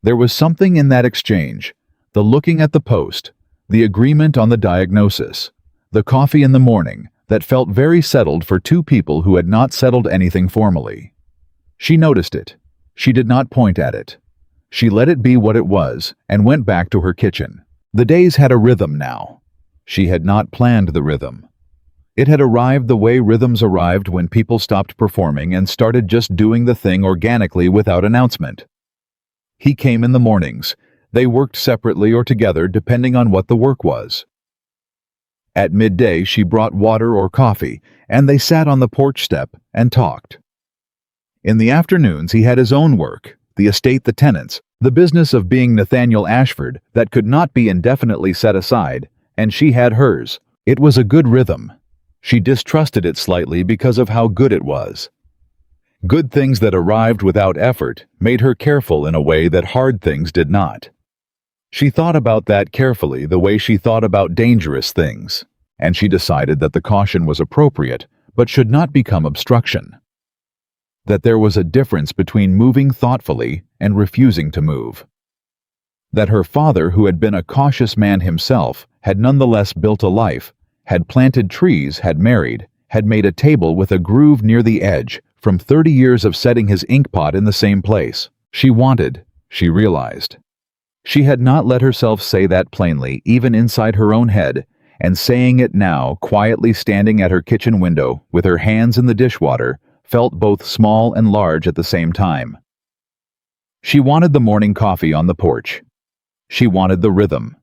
There was something in that exchange, the looking at the post, the agreement on the diagnosis, the coffee in the morning, that felt very settled for two people who had not settled anything formally. She noticed it. She did not point at it. She let it be what it was and went back to her kitchen. The days had a rhythm now. She had not planned the rhythm. It had arrived the way rhythms arrived when people stopped performing and started just doing the thing organically without announcement. He came in the mornings. They worked separately or together depending on what the work was. At midday she brought water or coffee, and they sat on the porch step and talked. In the afternoons he had his own work, the estate, the tenants, the business of being Nathaniel Ashford that could not be indefinitely set aside, and she had hers. It was a good rhythm. She distrusted it slightly because of how good it was. Good things that arrived without effort made her careful in a way that hard things did not. She thought about that carefully the way she thought about dangerous things, and she decided that the caution was appropriate but should not become obstruction. That there was a difference between moving thoughtfully and refusing to move. That her father, who had been a cautious man himself, had nonetheless built a life, had planted trees, had married, had made a table with a groove near the edge from 30 years of setting his inkpot in the same place. She wanted, she realized. She had not let herself say that plainly, even inside her own head, and saying it now, quietly standing at her kitchen window with her hands in the dishwater, felt both small and large at the same time. She wanted the morning coffee on the porch. She wanted the rhythm.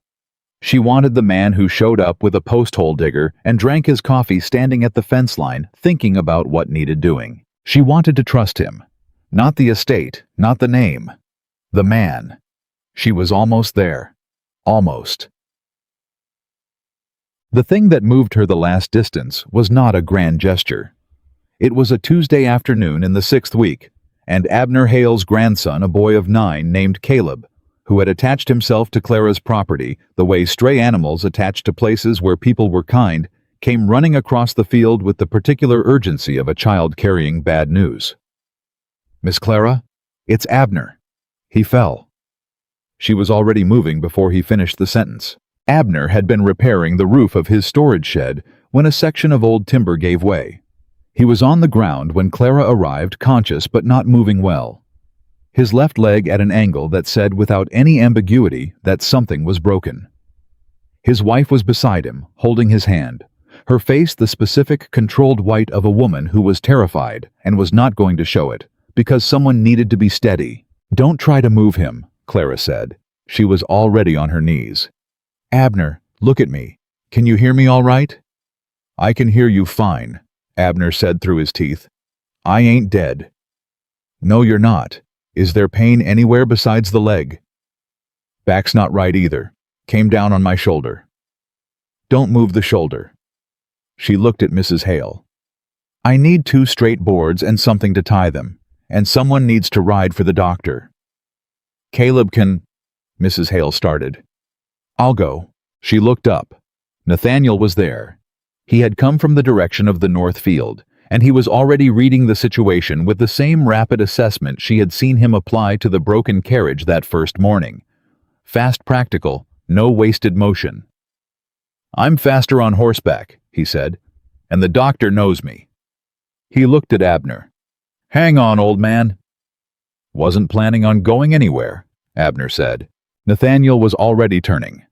She wanted the man who showed up with a post-hole digger and drank his coffee standing at the fence line, thinking about what needed doing. She wanted to trust him. Not the estate, not the name. The man. She was almost there. Almost. The thing that moved her the last distance was not a grand gesture. It was a Tuesday afternoon in the 6th week, and Abner Hale's grandson, a boy of 9 named Caleb, who had attached himself to Clara's property the way stray animals attached to places where people were kind, came running across the field with the particular urgency of a child carrying bad news. "Miss Clara, it's Abner." He fell. She was already moving before he finished the sentence. Abner had been repairing the roof of his storage shed when a section of old timber gave way. He was on the ground when Clara arrived, conscious but not moving well. His left leg at an angle that said without any ambiguity that something was broken. His wife was beside him, holding his hand, her face the specific, controlled white of a woman who was terrified and was not going to show it, because someone needed to be steady. "Don't try to move him," Clara said. She was already on her knees. "Abner, look at me. Can you hear me all right?" "I can hear you fine," Abner said through his teeth. "I ain't dead." "No, you're not. Is there pain anywhere besides the leg?" "Back's not right either. Came down on my shoulder." "Don't move the shoulder." She looked at Mrs. Hale. "I need 2 straight boards and something to tie them, and someone needs to ride for the doctor." "Caleb can—" Mrs. Hale started. "I'll go." She looked up. Nathaniel was there. He had come from the direction of the north field, and he was already reading the situation with the same rapid assessment she had seen him apply to the broken carriage that first morning. Fast, practical, no wasted motion. "I'm faster on horseback," he said, "and the doctor knows me." He looked at Abner. "Hang on, old man." "Wasn't planning on going anywhere," Abner said. Nathaniel was already turning.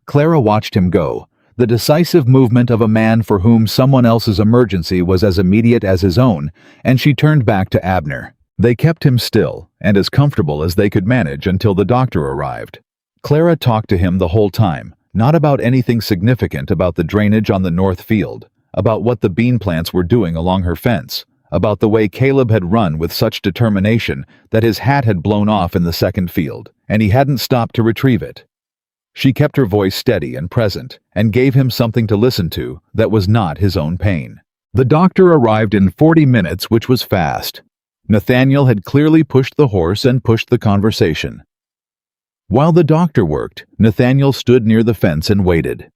Clara watched him go, the decisive movement of a man for whom someone else's emergency was as immediate as his own, and she turned back to Abner. They kept him still and as comfortable as they could manage until the doctor arrived. Clara talked to him the whole time, not about anything significant about the drainage on the north field, about what the bean plants were doing along her fence, about the way Caleb had run with such determination that his hat had blown off in the second field, and he hadn't stopped to retrieve it. She kept her voice steady and present, and gave him something to listen to that was not his own pain. The doctor arrived in 40 minutes, which was fast. Nathaniel had clearly pushed the horse and pushed the conversation. While the doctor worked, Nathaniel stood near the fence and waited.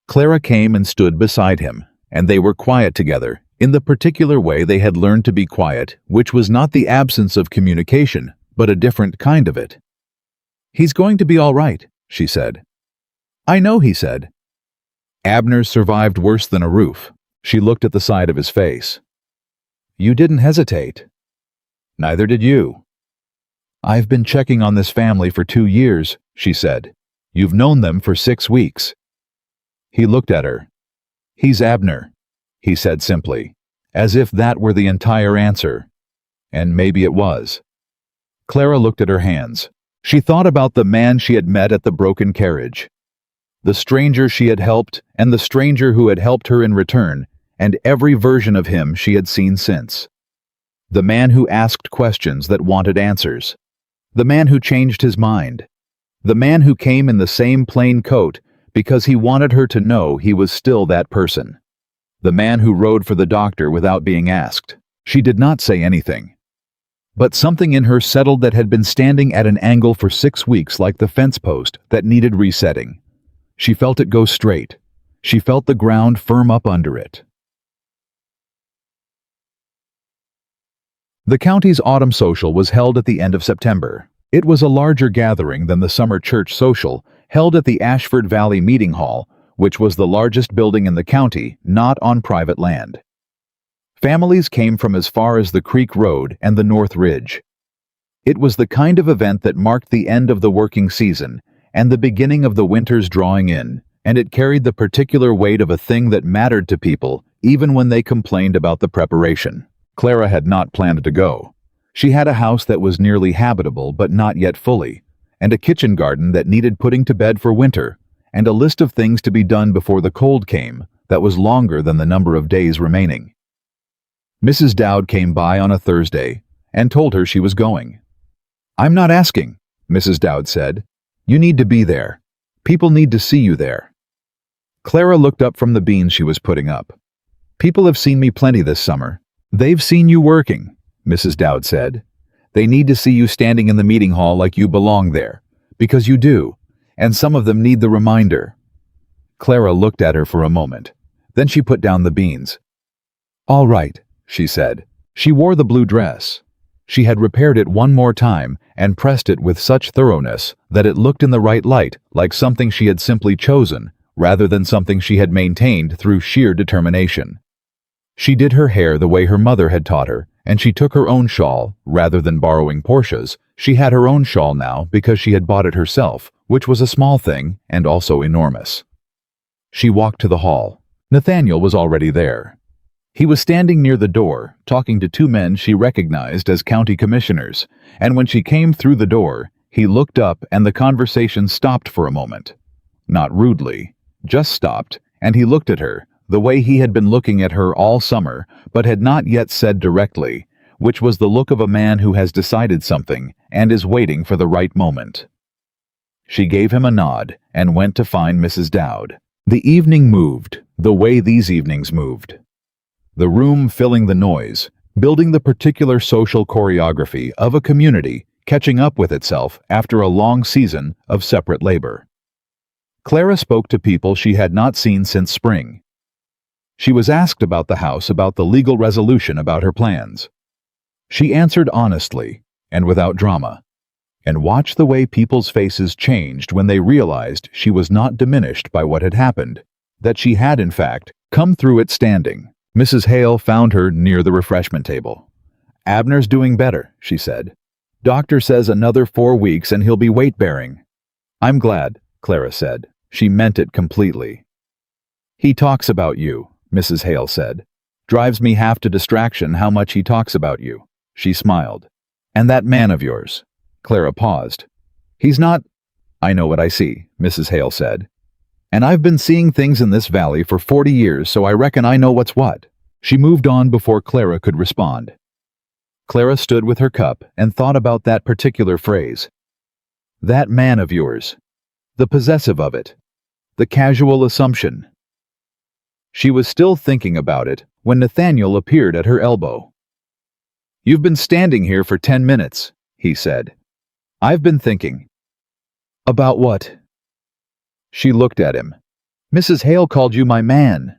Clara came and stood beside him, and they were quiet together, in the particular way they had learned to be quiet, which was not the absence of communication, but a different kind of it. "He's going to be all right," she said. "I know," he said. Abner survived worse than a roof. She looked at the side of his face. "You didn't hesitate." "Neither did you." "I've been checking on this family for 2 years," she said. "You've known them for 6 weeks." He looked at her. "He's Abner," he said simply, as if that were the entire answer. And maybe it was. Clara looked at her hands. She thought about the man she had met at the broken carriage, the stranger she had helped, and the stranger who had helped her in return, and every version of him she had seen since. The man who asked questions that wanted answers. The man who changed his mind. The man who came in the same plain coat because he wanted her to know he was still that person. The man who rode for the doctor without being asked. She did not say anything. But something in her settled that had been standing at an angle for 6 weeks like the fence post that needed resetting. She felt it go straight. She felt the ground firm up under it. The county's autumn social was held at the end of September. It was a larger gathering than the summer church social, held at the Ashford Valley Meeting Hall, which was the largest building in the county, not on private land. Families came from as far as the Creek Road and the North Ridge. It was the kind of event that marked the end of the working season and the beginning of the winter's drawing in, and it carried the particular weight of a thing that mattered to people even when they complained about the preparation. Clara had not planned to go. She had a house that was nearly habitable but not yet fully, and a kitchen garden that needed putting to bed for winter, and a list of things to be done before the cold came that was longer than the number of days remaining. Mrs. Dowd came by on a Thursday and told her she was going. "I'm not asking," Mrs. Dowd said. "You need to be there. People need to see you there." Clara looked up from the beans she was putting up. "People have seen me plenty this summer. They've seen you working," Mrs. Dowd said. "They need to see you standing in the meeting hall like you belong there, because you do, and some of them need the reminder." Clara looked at her for a moment. Then she put down the beans. "All right," she said. She wore the blue dress. She had repaired it one more time and pressed it with such thoroughness that it looked in the right light, like something she had simply chosen, rather than something she had maintained through sheer determination. She did her hair the way her mother had taught her, and she took her own shawl, rather than borrowing Portia's. She had her own shawl now because she had bought it herself, which was a small thing and also enormous. She walked to the hall. Nathaniel was already there. He was standing near the door, talking to 2 men she recognized as county commissioners, and when she came through the door, he looked up and the conversation stopped for a moment. Not rudely, just stopped, and he looked at her, the way he had been looking at her all summer, but had not yet said directly, which was the look of a man who has decided something and is waiting for the right moment. She gave him a nod and went to find Mrs. Dowd. The evening moved, the way these evenings moved. The room filling the noise, building the particular social choreography of a community catching up with itself after a long season of separate labor. Clara spoke to people she had not seen since spring. She was asked about the house, about the legal resolution, about her plans. She answered honestly and without drama, and watched the way people's faces changed when they realized she was not diminished by what had happened, that she had, in fact, come through it standing. Mrs. Hale found her near the refreshment table. "Abner's doing better," she said. "Doctor says another 4 weeks and he'll be weight-bearing." "I'm glad," Clara said. She meant it completely. He talks about you, Mrs. Hale said. Drives me half to distraction how much he talks about you. She smiled. And that man of yours. Clara paused. He's not— I know what I see, Mrs. Hale said. And I've been seeing things in this valley for 40 years, so I reckon I know what's what. She moved on before Clara could respond. Clara stood with her cup and thought about that particular phrase. That man of yours. The possessive of it. The casual assumption. She was still thinking about it when Nathaniel appeared at her elbow. You've been standing here for 10 minutes, he said. I've been thinking. About what? She looked at him. Mrs. Hale called you my man.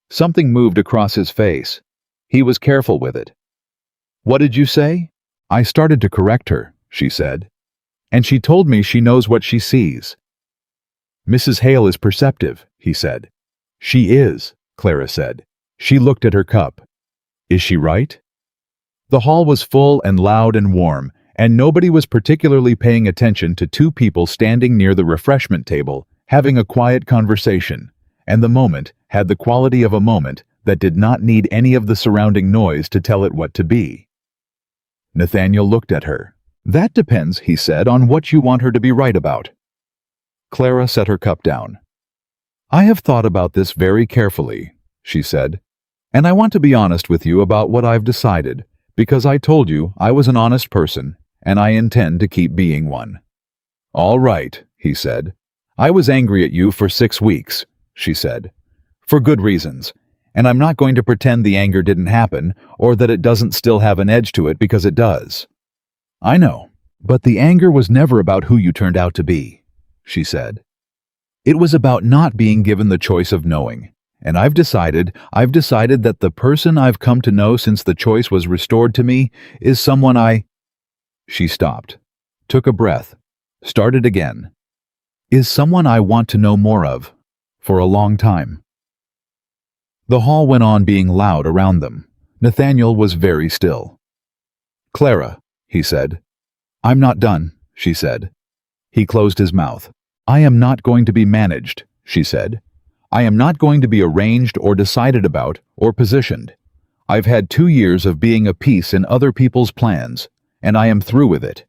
Something moved across his face. He was careful with it. What did you say? I started to correct her, she said. And she told me she knows what she sees. Mrs. Hale is perceptive, he said. She is, Clara said. She looked at her cup. Is she right? The hall was full and loud and warm, and nobody was particularly paying attention to two people standing near the refreshment table, having a quiet conversation, and the moment had the quality of a moment that did not need any of the surrounding noise to tell it what to be. Nathaniel looked at her. That depends, he said, on what you want her to be right about. Clara set her cup down. I have thought about this very carefully, she said, and I want to be honest with you about what I've decided, because I told you I was an honest person, and I intend to keep being one. All right, he said. I was angry at you for 6 weeks, she said. For good reasons, and I'm not going to pretend the anger didn't happen, or that it doesn't still have an edge to it because it does. I know, but the anger was never about who you turned out to be, she said. It was about not being given the choice of knowing, and I've decided that the person I've come to know since the choice was restored to me is someone She stopped, took a breath, started again. Is someone I want to know more of, for a long time. The hall went on being loud around them. Nathaniel was very still. Clara, he said. I'm not done, she said. He closed his mouth. I am not going to be managed, she said. I am not going to be arranged or decided about or positioned. I've had 2 years of being a piece in other people's plans, and I am through with it.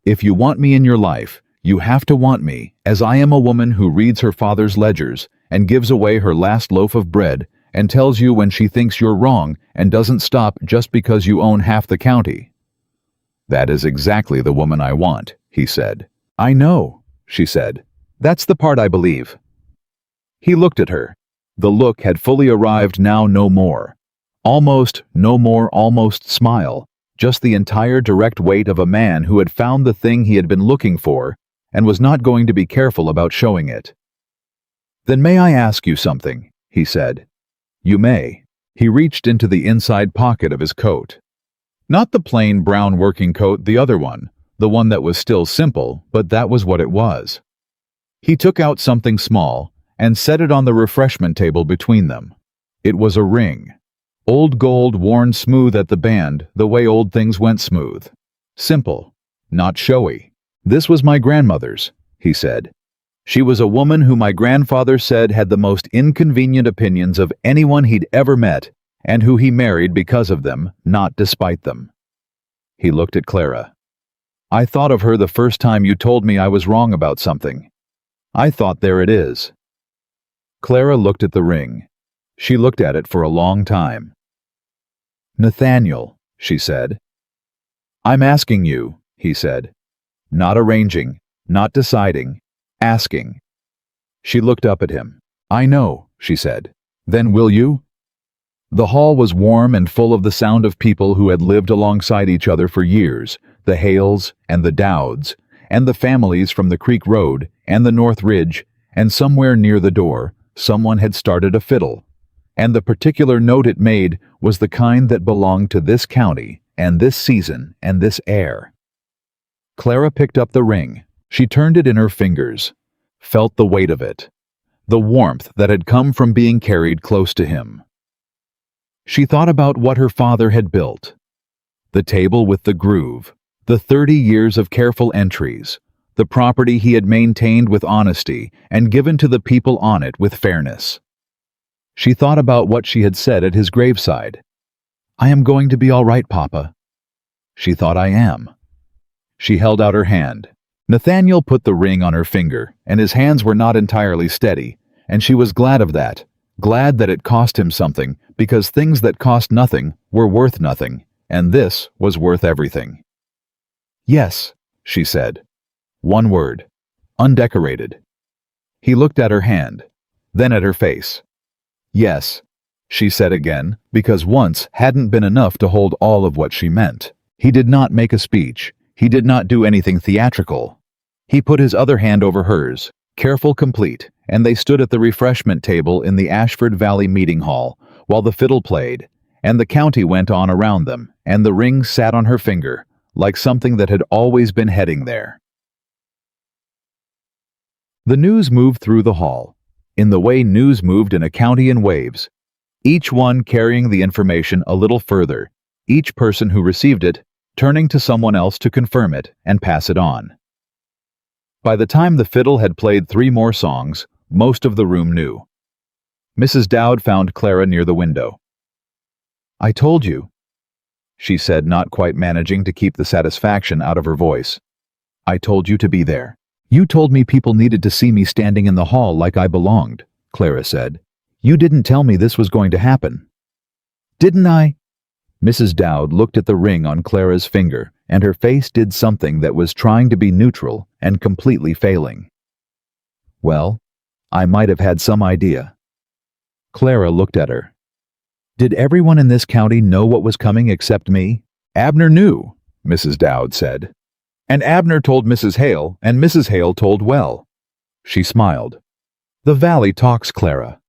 If you want me in your life, you have to want me, as I am a woman who reads her father's ledgers and gives away her last loaf of bread and tells you when she thinks you're wrong and doesn't stop just because you own half the county. That is exactly the woman I want, he said. I know, she said. That's the part I believe. He looked at her. The look had fully arrived now no more. Almost, no more almost smile, just the entire direct weight of a man who had found the thing he had been looking for and was not going to be careful about showing it. Then may I ask you something, he said. You may. He reached into the inside pocket of his coat. Not the plain brown working coat, the other one, the one that was still simple, but that was what it was. He took out something small and set it on the refreshment table between them. It was a ring. Old gold worn smooth at the band, the way old things went smooth. Simple, not showy. This was my grandmother's, he said. She was a woman who my grandfather said had the most inconvenient opinions of anyone he'd ever met, and who he married because of them, not despite them. He looked at Clara. I thought of her the first time you told me I was wrong about something. I thought, there it is. Clara looked at the ring. She looked at it for a long time. Nathaniel, she said. I'm asking you, he said. Not arranging, not deciding, asking. She looked up at him. I know, she said. Then will you? The hall was warm and full of the sound of people who had lived alongside each other for years, the Hales and the Dowds, and the families from the Creek Road and the North Ridge, and somewhere near the door, someone had started a fiddle. And the particular note it made was the kind that belonged to this county, and this season, and this air. Clara picked up the ring. She turned it in her fingers, felt the weight of it, the warmth that had come from being carried close to him. She thought about what her father had built. The table with the groove, the 30 years of careful entries, the property he had maintained with honesty and given to the people on it with fairness. She thought about what she had said at his graveside. "I am going to be all right, Papa." She thought, "I am." She held out her hand. Nathaniel put the ring on her finger, and his hands were not entirely steady, and she was glad of that, glad that it cost him something, because things that cost nothing were worth nothing, and this was worth everything. "Yes," she said. One word. Undecorated. He looked at her hand, then at her face. "Yes," she said again, because once hadn't been enough to hold all of what she meant. He did not make a speech. He did not do anything theatrical. He put his other hand over hers, careful, complete, and they stood at the refreshment table in the Ashford Valley Meeting Hall while the fiddle played, and the county went on around them, and the ring sat on her finger, like something that had always been heading there. The news moved through the hall, in the way news moved in a county in waves, each one carrying the information a little further, each person who received it turning to someone else to confirm it and pass it on. By the time the fiddle had played 3 more songs, most of the room knew. Mrs. Dowd found Clara near the window. "I told you," she said, not quite managing to keep the satisfaction out of her voice. "I told you to be there. You told me people needed to see me standing in the hall like I belonged," Clara said. "You didn't tell me this was going to happen." "Didn't I?" Mrs. Dowd looked at the ring on Clara's finger, and her face did something that was trying to be neutral and completely failing. "Well, I might have had some idea." Clara looked at her. "Did everyone in this county know what was coming except me?" "Abner knew," Mrs. Dowd said. "And Abner told Mrs. Hale, and Mrs. Hale told Well." She smiled. "The Valley talks, Clara."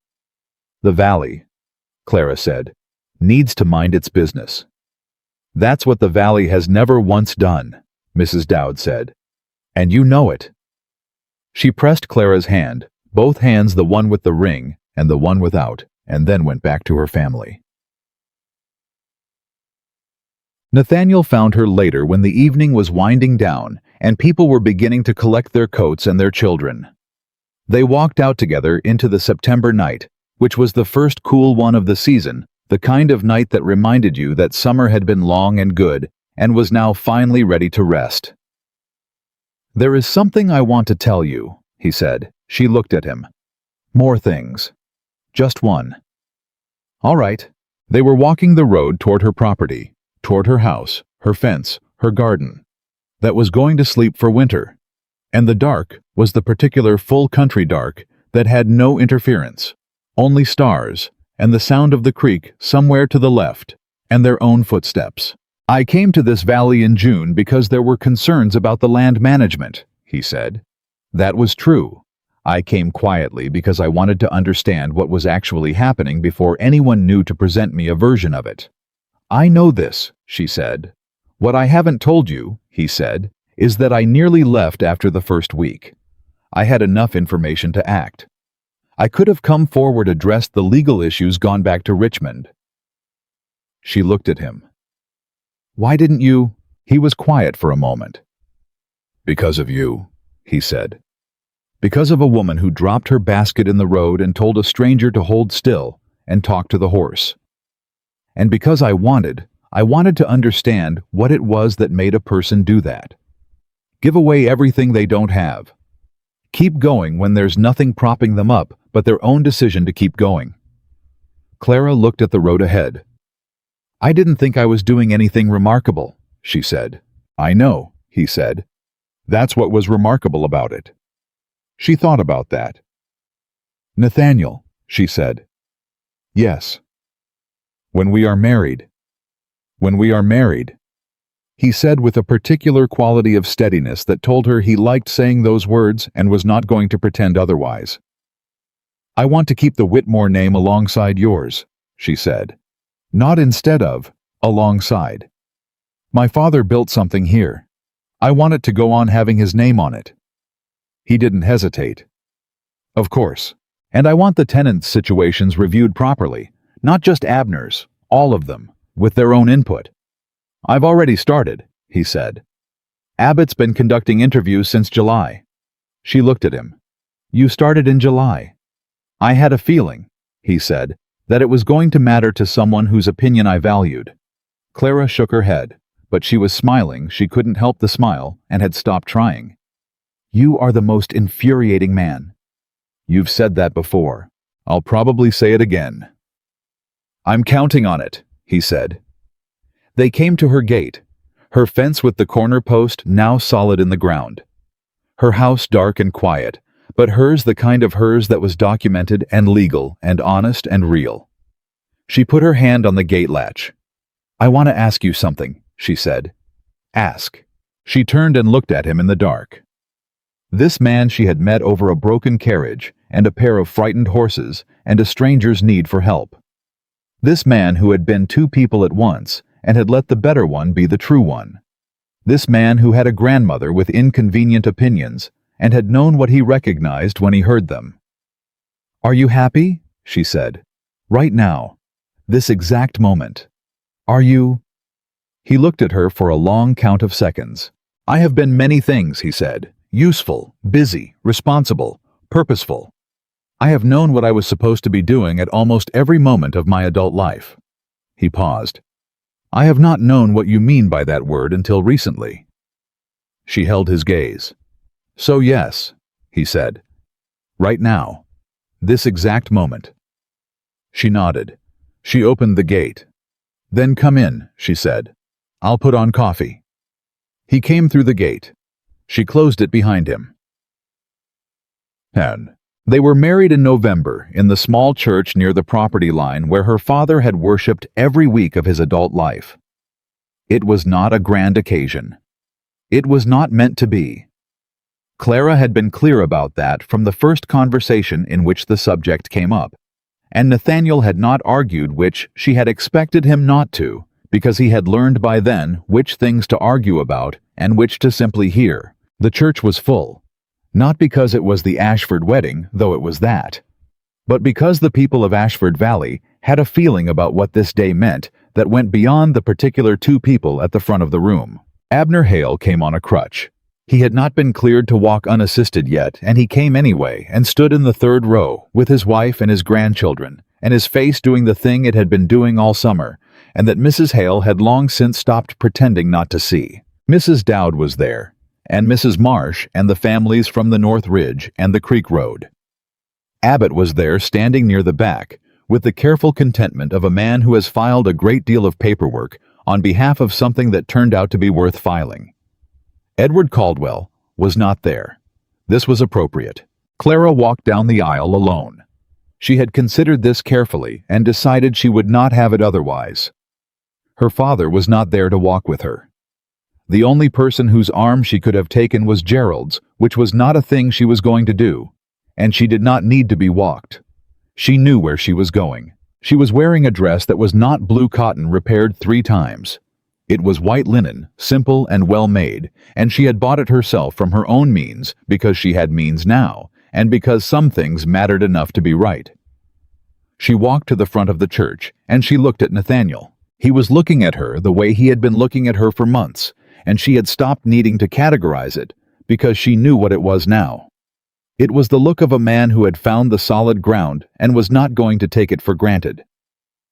"The Valley," Clara said, "needs to mind its business." "That's what the Valley has never once done," Mrs. Dowd said. "And you know it." She pressed Clara's hand, both hands, the one with the ring and the one without, and then went back to her family. Nathaniel found her later when the evening was winding down and people were beginning to collect their coats and their children. They walked out together into the September night, which was the first cool one of the season, the kind of night that reminded you that summer had been long and good and was now finally ready to rest. "There is something I want to tell you," he said. She looked at him. "More things. Just one." "All right." They were walking the road toward her property, toward her house, her fence, her garden, that was going to sleep for winter. And the dark was the particular full country dark that had no interference, only stars, and the sound of the creek somewhere to the left, and their own footsteps. "I came to this valley in June because there were concerns about the land management," he said. That was true. I came quietly because I wanted to understand what was actually happening before anyone knew to present me a version of it. "I know this," she said. "What I haven't told you," he said, "is that I nearly left after the first week. I had enough information to act. I could have come forward, addressed the legal issues, gone back to Richmond." She looked at him. "Why didn't you?" He was quiet for a moment. "Because of you," he said. "Because of a woman who dropped her basket in the road and told a stranger to hold still and talk to the horse. And because I wanted to understand what it was that made a person do that. Give away everything they don't have. Keep going when there's nothing propping them up but their own decision to keep going." Clara looked at the road ahead. "I didn't think I was doing anything remarkable," she said. "I know," he said. "That's what was remarkable about it." She thought about that. "Nathaniel," she said. "Yes." "When we are married." "When we are married," he said with a particular quality of steadiness that told her he liked saying those words and was not going to pretend otherwise. "I want to keep the Whitmore name alongside yours," she said. "Not instead of, alongside. My father built something here. I want it to go on having his name on it." He didn't hesitate. "Of course. And I want the tenants' situations reviewed properly, not just Abner's, all of them, with their own input. I've already started," he said. Abbott's been conducting interviews since July. She looked at him. You started in July. I had a feeling, he said, that it was going to matter to someone whose opinion I valued. Clara shook her head, but she was smiling. She couldn't help the smile and had stopped trying. You are the most infuriating man. You've said that before. I'll probably say it again. I'm counting on it, he said. They came to her gate, her fence with the corner post now solid in the ground. Her house dark and quiet, but hers the kind of hers that was documented and legal and honest and real. She put her hand on the gate latch. I want to ask you something, she said. Ask. She turned and looked at him in the dark. This man she had met over a broken carriage and a pair of frightened horses and a stranger's need for help. This man who had been two people at once and had let the better one be the true one. This man who had a grandmother with inconvenient opinions and had known what he recognized when he heard them. Are you happy? She said. Right now. This exact moment. Are you? He looked at her for a long count of seconds. I have been many things, he said. Useful, busy, responsible, purposeful. I have known what I was supposed to be doing at almost every moment of my adult life. He paused. I have not known what you mean by that word until recently. She held his gaze. So yes, he said. Right now. This exact moment. She nodded. She opened the gate. Then come in, she said. I'll put on coffee. He came through the gate. She closed it behind him. 10. They were married in November in the small church near the property line where her father had worshipped every week of his adult life. It was not a grand occasion. It was not meant to be. Clara had been clear about that from the first conversation in which the subject came up, and Nathaniel had not argued, which she had expected him not to, because he had learned by then which things to argue about and which to simply hear. The church was full, not because it was the Ashford wedding, though it was that, but because the people of Ashford Valley had a feeling about what this day meant that went beyond the particular two people at the front of the room. Abner Hale came on a crutch. He had not been cleared to walk unassisted yet, and he came anyway and stood in the third row with his wife and his grandchildren, and his face doing the thing it had been doing all summer, and that Mrs. Hale had long since stopped pretending not to see. Mrs. Dowd was there, and Mrs. Marsh and the families from the North Ridge and the Creek Road. Abbott was there standing near the back, with the careful contentment of a man who has filed a great deal of paperwork on behalf of something that turned out to be worth filing. Edward Caldwell was not there. This was appropriate. Clara walked down the aisle alone. She had considered this carefully and decided she would not have it otherwise. Her father was not there to walk with her. The only person whose arm she could have taken was Gerald's, which was not a thing she was going to do, and she did not need to be walked. She knew where she was going. She was wearing a dress that was not blue cotton repaired 3 times. It was white linen, simple and well made, and she had bought it herself from her own means because she had means now, and because some things mattered enough to be right. She walked to the front of the church, and she looked at Nathaniel. He was looking at her the way he had been looking at her for months, and she had stopped needing to categorize it because she knew what it was now. It was the look of a man who had found the solid ground and was not going to take it for granted.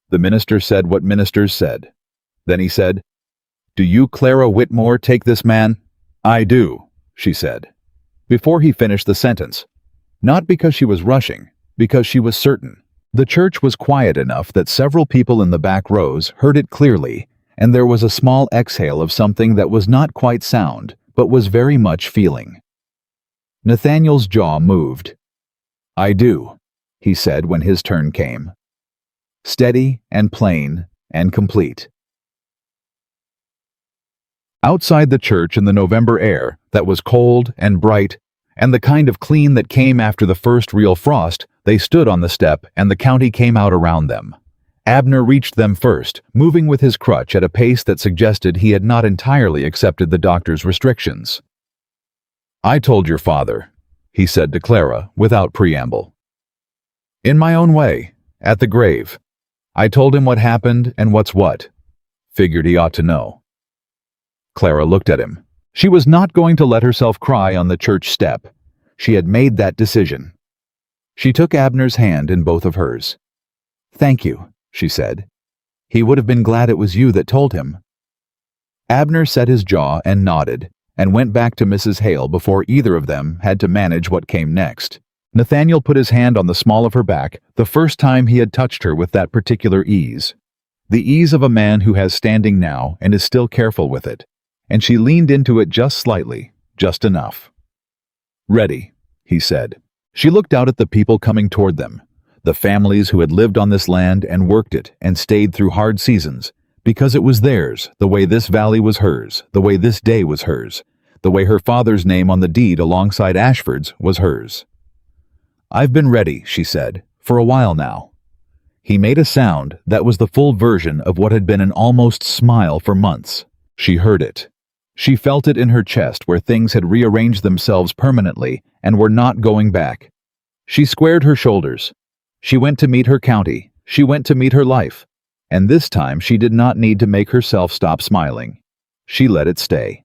The minister said what ministers said. Then he said, "Do you, Clara Whitmore, take this man?" "I do," she said, before he finished the sentence. Not because she was rushing, because she was certain. The church was quiet enough that several people in the back rows heard it clearly, and there was a small exhale of something that was not quite sound, but was very much feeling. Nathaniel's jaw moved. "I do," he said when his turn came. Steady and plain and complete. Outside the church in the November air that was cold and bright, and the kind of clean that came after the first real frost, they stood on the step and the county came out around them. Abner reached them first, moving with his crutch at a pace that suggested he had not entirely accepted the doctor's restrictions. "I told your father," he said to Clara without preamble. "In my own way, at the grave. I told him what happened and what's what. Figured he ought to know." Clara looked at him. She was not going to let herself cry on the church step. She had made that decision. She took Abner's hand in both of hers. "Thank you," she said. "He would have been glad it was you that told him." Abner set his jaw and nodded, and went back to Mrs. Hale before either of them had to manage what came next. Nathaniel put his hand on the small of her back, the first time he had touched her with that particular ease. The ease of a man who has standing now and is still careful with it. And she leaned into it just slightly, just enough. "Ready," he said. She looked out at the people coming toward them, the families who had lived on this land and worked it and stayed through hard seasons, because it was theirs, the way this valley was hers, the way this day was hers, the way her father's name on the deed alongside Ashford's was hers. "I've been ready," she said, "for a while now." He made a sound that was the full version of what had been an almost smile for months. She heard it. She felt it in her chest where things had rearranged themselves permanently and were not going back. She squared her shoulders. She went to meet her county. She went to meet her life. And this time she did not need to make herself stop smiling. She let it stay.